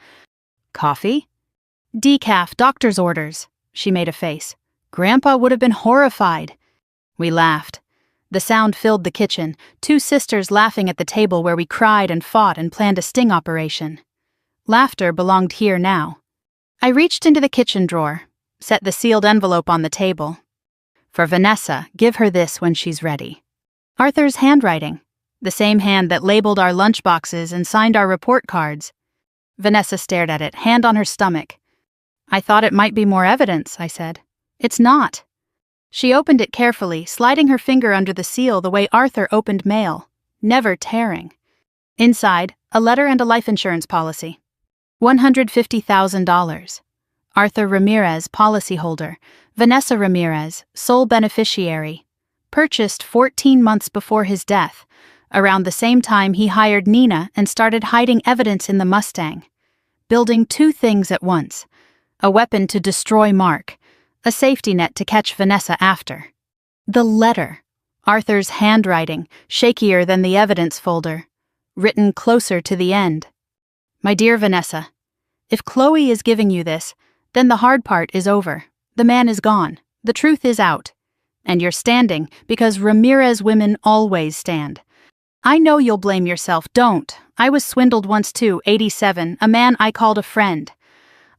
"Coffee?" "Decaf, doctor's orders." She made a face. "Grandpa would have been horrified." We laughed. The sound filled the kitchen, 2 sisters laughing at the table where we cried and fought and planned a sting operation. Laughter belonged here now. I reached into the kitchen drawer, set the sealed envelope on the table. "For Vanessa, give her this when she's ready." Arthur's handwriting, the same hand that labeled our lunchboxes and signed our report cards. Vanessa stared at it, hand on her stomach. "I thought it might be more evidence," I said. "It's not." She opened it carefully, sliding her finger under the seal the way Arthur opened mail, never tearing. Inside, a letter and a life insurance policy. $150,000. Arthur Ramirez, policyholder. Vanessa Ramirez, sole beneficiary. Purchased 14 months before his death. Around the same time he hired Nina and started hiding evidence in the Mustang. Building 2 things at once. A weapon to destroy Mark. A safety net to catch Vanessa after. The letter. Arthur's handwriting, shakier than the evidence folder. Written closer to the end. "My dear Vanessa, if Chloe is giving you this, then the hard part is over. The man is gone. The truth is out. And you're standing because Ramirez women always stand. I know you'll blame yourself. Don't. I was swindled once too, 87, a man I called a friend.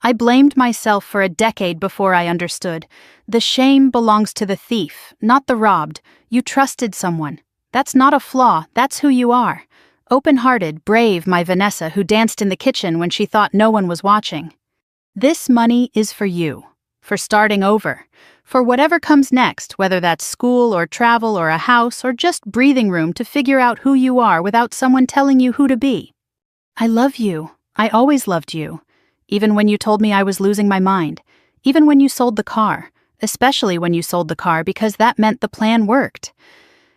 I blamed myself for a decade before I understood. The shame belongs to the thief, not the robbed. You trusted someone. That's not a flaw, that's who you are. Open-hearted, brave, my Vanessa who danced in the kitchen when she thought no one was watching. This money is for you, for starting over, for whatever comes next, whether that's school or travel or a house or just breathing room to figure out who you are without someone telling you who to be. I love you. I always loved you. Even when you told me I was losing my mind. Even when you sold the car. Especially when you sold the car because that meant the plan worked.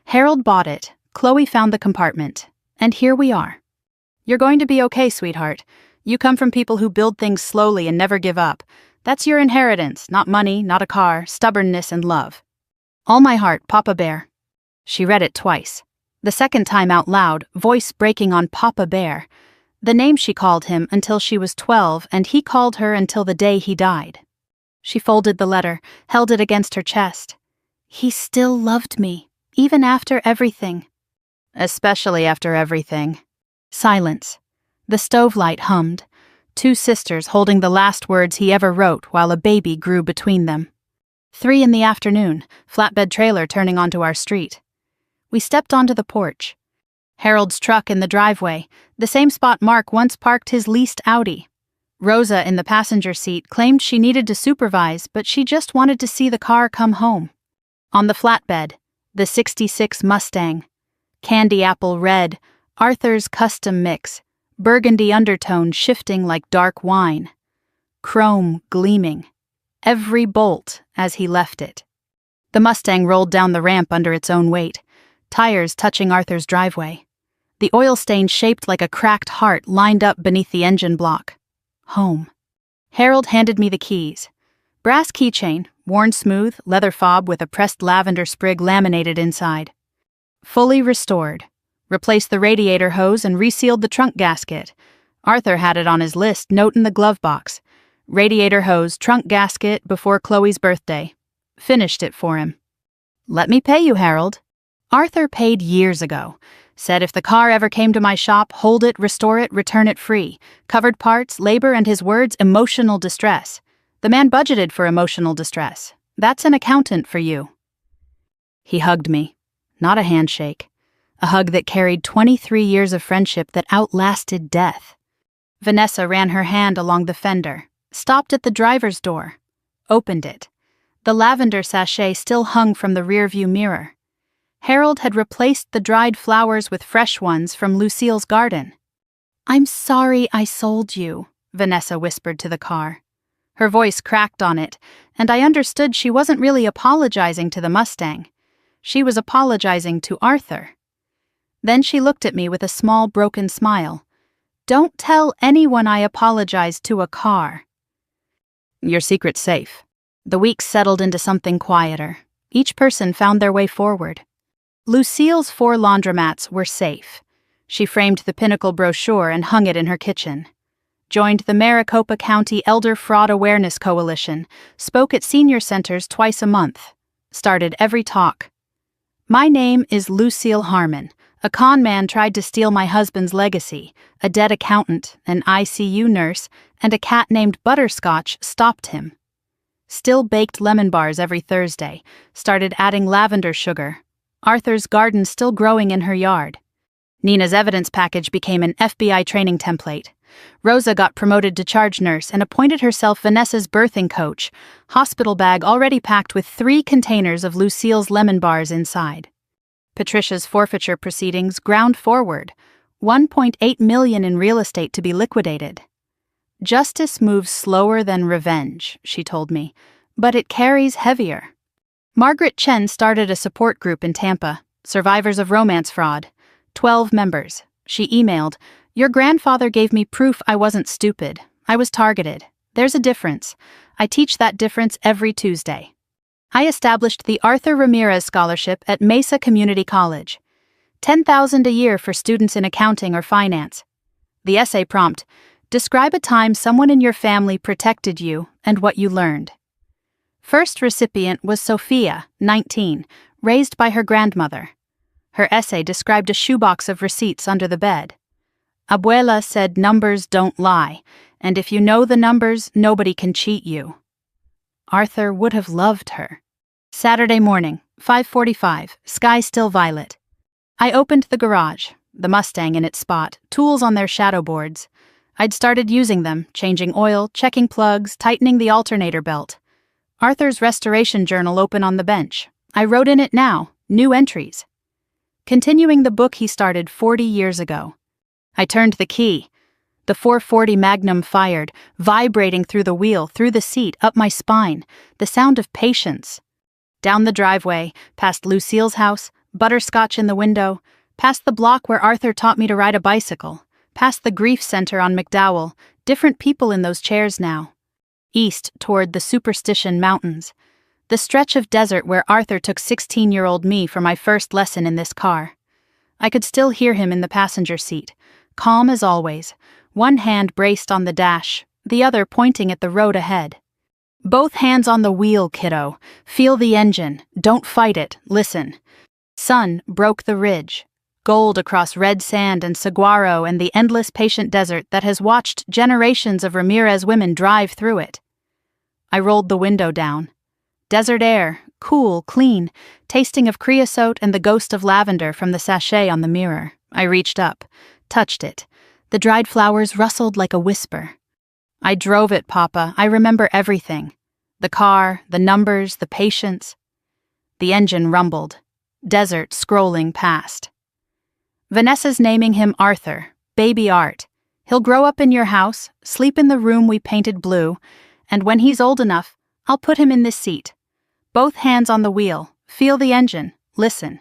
Harold bought it. Chloe found the compartment. And here we are. You're going to be okay, sweetheart. You come from people who build things slowly and never give up. That's your inheritance, not money, not a car, stubbornness and love. All my heart, Papa Bear. She read it twice. The second time out loud, voice breaking on Papa Bear. The name she called him until she was 12, and he called her until the day he died. She folded the letter, held it against her chest. He still loved me, even after everything. Especially after everything. Silence. The stove light hummed. 2 sisters holding the last words he ever wrote while a baby grew between them. 3 in the afternoon, flatbed trailer turning onto our street. We stepped onto the porch. Harold's truck in the driveway, the same spot Mark once parked his leased Audi. Rosa in the passenger seat claimed she needed to supervise, but she just wanted to see the car come home. On the flatbed, the '66 Mustang. Candy apple red, Arthur's custom mix, burgundy undertone shifting like dark wine. Chrome gleaming. Every bolt as he left it. The Mustang rolled down the ramp under its own weight, tires touching Arthur's driveway. The oil stain shaped like a cracked heart lined up beneath the engine block. Home. Harold handed me the keys. Brass keychain, worn smooth, leather fob with a pressed lavender sprig laminated inside. Fully restored. Replaced the radiator hose and resealed the trunk gasket. Arthur had it on his list, note in the glove box. Radiator hose, trunk gasket before Chloe's birthday. Finished it for him. "Let me pay you, Harold." Arthur paid years ago. Said if the car ever came to my shop, hold it, restore it, return it free. Covered parts, labor, and his words, emotional distress. The man budgeted for emotional distress. That's an accountant for you. He hugged me. Not a handshake. A hug that carried 23 years of friendship that outlasted death. Vanessa ran her hand along the fender, stopped at the driver's door, opened it. The lavender sachet still hung from the rearview mirror. Harold had replaced the dried flowers with fresh ones from Lucille's garden. "I'm sorry I sold you," Vanessa whispered to the car. Her voice cracked on it, and I understood she wasn't really apologizing to the Mustang. She was apologizing to Arthur. Then she looked at me with a small broken smile. "Don't tell anyone I apologized to a car." "Your secret's safe." The weeks settled into something quieter. Each person found their way forward. Lucille's 4 laundromats were safe. She framed the Pinnacle brochure and hung it in her kitchen. Joined the Maricopa County Elder Fraud Awareness Coalition, spoke at senior centers twice a month, started every talk. "My name is Lucille Harmon. A con man tried to steal my husband's legacy. A dead accountant, an ICU nurse, and a cat named Butterscotch stopped him. Still baked lemon bars every Thursday. Started adding lavender sugar. Arthur's garden still growing in her yard. Nina's evidence package became an FBI training template. Rosa got promoted to charge nurse and appointed herself Vanessa's birthing coach, hospital bag already packed with 3 containers of Lucille's lemon bars inside. Patricia's forfeiture proceedings ground forward, $1.8 million in real estate to be liquidated. Justice moves slower than revenge, she told me, but it carries heavier. Margaret Chen started a support group in Tampa, Survivors of Romance Fraud, 12 members. She emailed, "Your grandfather gave me proof I wasn't stupid. I was targeted. There's a difference. I teach that difference every Tuesday." I established the Arthur Ramirez Scholarship at Mesa Community College. $10,000 a year for students in accounting or finance. The essay prompt, describe a time someone in your family protected you and what you learned. First recipient was Sophia, 19, raised by her grandmother. Her essay described a shoebox of receipts under the bed. Abuela said numbers don't lie, and if you know the numbers, nobody can cheat you. Arthur would have loved her. Saturday morning, 5:45, sky still violet. I opened the garage, the Mustang in its spot, tools on their shadow boards. I'd started using them, changing oil, checking plugs, tightening the alternator belt. Arthur's restoration journal open on the bench. I wrote in it now, new entries. Continuing the book he started 40 years ago. I turned the key. The 440 Magnum fired, vibrating through the wheel, through the seat, up my spine, the sound of patience. Down the driveway, past Lucille's house, butterscotch in the window, past the block where Arthur taught me to ride a bicycle, past the grief center on McDowell, different people in those chairs now. East toward the Superstition Mountains, the stretch of desert where Arthur took 16-year-old me for my first lesson in this car. I could still hear him in the passenger seat, calm as always, one hand braced on the dash, the other pointing at the road ahead. "Both hands on the wheel, kiddo. Feel the engine. Don't fight it. Listen." Sun broke the ridge. Gold across red sand and saguaro and the endless patient desert that has watched generations of Ramirez women drive through it. I rolled the window down. Desert air, cool, clean, tasting of creosote and the ghost of lavender from the sachet on the mirror. I reached up, touched it. The dried flowers rustled like a whisper. "I drove it, Papa. I remember everything. The car, the numbers, the patience." The engine rumbled. Desert scrolling past. "Vanessa's naming him Arthur, baby Art. He'll grow up in your house, sleep in the room we painted blue, and when he's old enough, I'll put him in this seat. Both hands on the wheel, feel the engine, listen."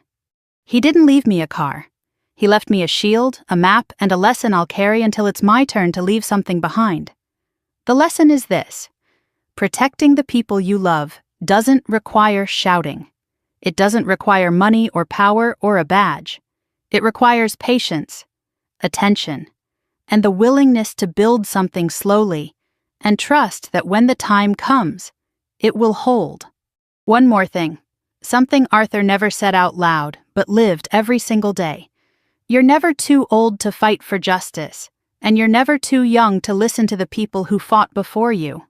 He didn't leave me a car. He left me a shield, a map, and a lesson I'll carry until it's my turn to leave something behind. The lesson is this: protecting the people you love doesn't require shouting. It doesn't require money or power or a badge. It requires patience, attention, and the willingness to build something slowly and trust that when the time comes, it will hold. One more thing, something Arthur never said out loud, but lived every single day. You're never too old to fight for justice, and you're never too young to listen to the people who fought before you.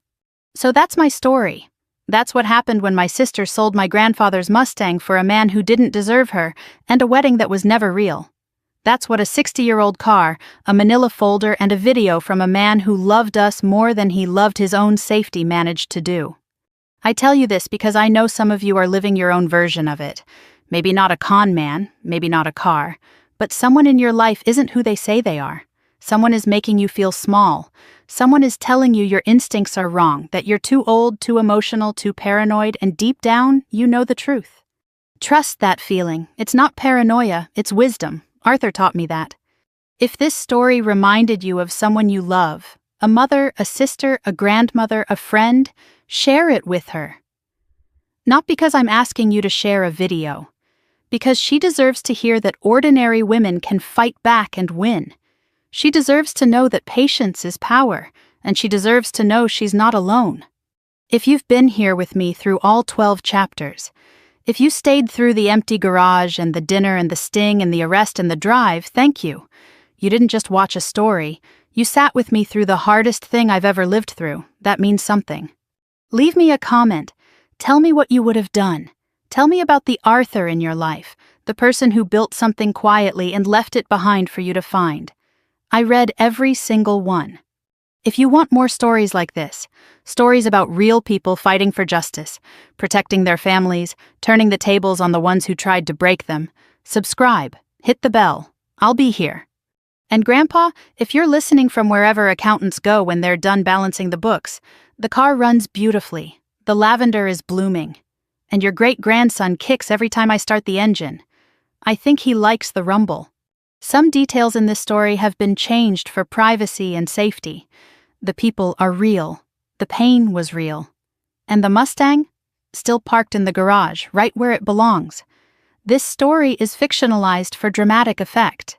So that's my story. That's what happened when my sister sold my grandfather's Mustang for a man who didn't deserve her and a wedding that was never real. That's what a 60-year-old car, a manila folder, and a video from a man who loved us more than he loved his own safety managed to do. I tell you this because I know some of you are living your own version of it. Maybe not a con man, maybe not a car, but someone in your life isn't who they say they are. Someone is making you feel small. Someone is telling you your instincts are wrong, that you're too old, too emotional, too paranoid, and deep down, you know the truth. Trust that feeling. It's not paranoia, it's wisdom. Arthur taught me that. If this story reminded you of someone you love, a mother, a sister, a grandmother, a friend, share it with her. Not because I'm asking you to share a video, because she deserves to hear that ordinary women can fight back and win. She deserves to know that patience is power, and she deserves to know she's not alone. If you've been here with me through all 12 chapters, if you stayed through the empty garage and the dinner and the sting and the arrest and the drive, thank you. You didn't just watch a story, you sat with me through the hardest thing I've ever lived through. That means something. Leave me a comment. Tell me what you would have done. Tell me about the Arthur in your life, the person who built something quietly and left it behind for you to find. I read every single one. If you want more stories like this, stories about real people fighting for justice, protecting their families, turning the tables on the ones who tried to break them, subscribe, hit the bell. I'll be here. And Grandpa, if you're listening from wherever accountants go when they're done balancing the books, the car runs beautifully, the lavender is blooming, and your great-grandson kicks every time I start the engine. I think he likes the rumble. Some details in this story have been changed for privacy and safety. The people are real. The pain was real. And the Mustang? Still parked in the garage, right where it belongs. This story is fictionalized for dramatic effect.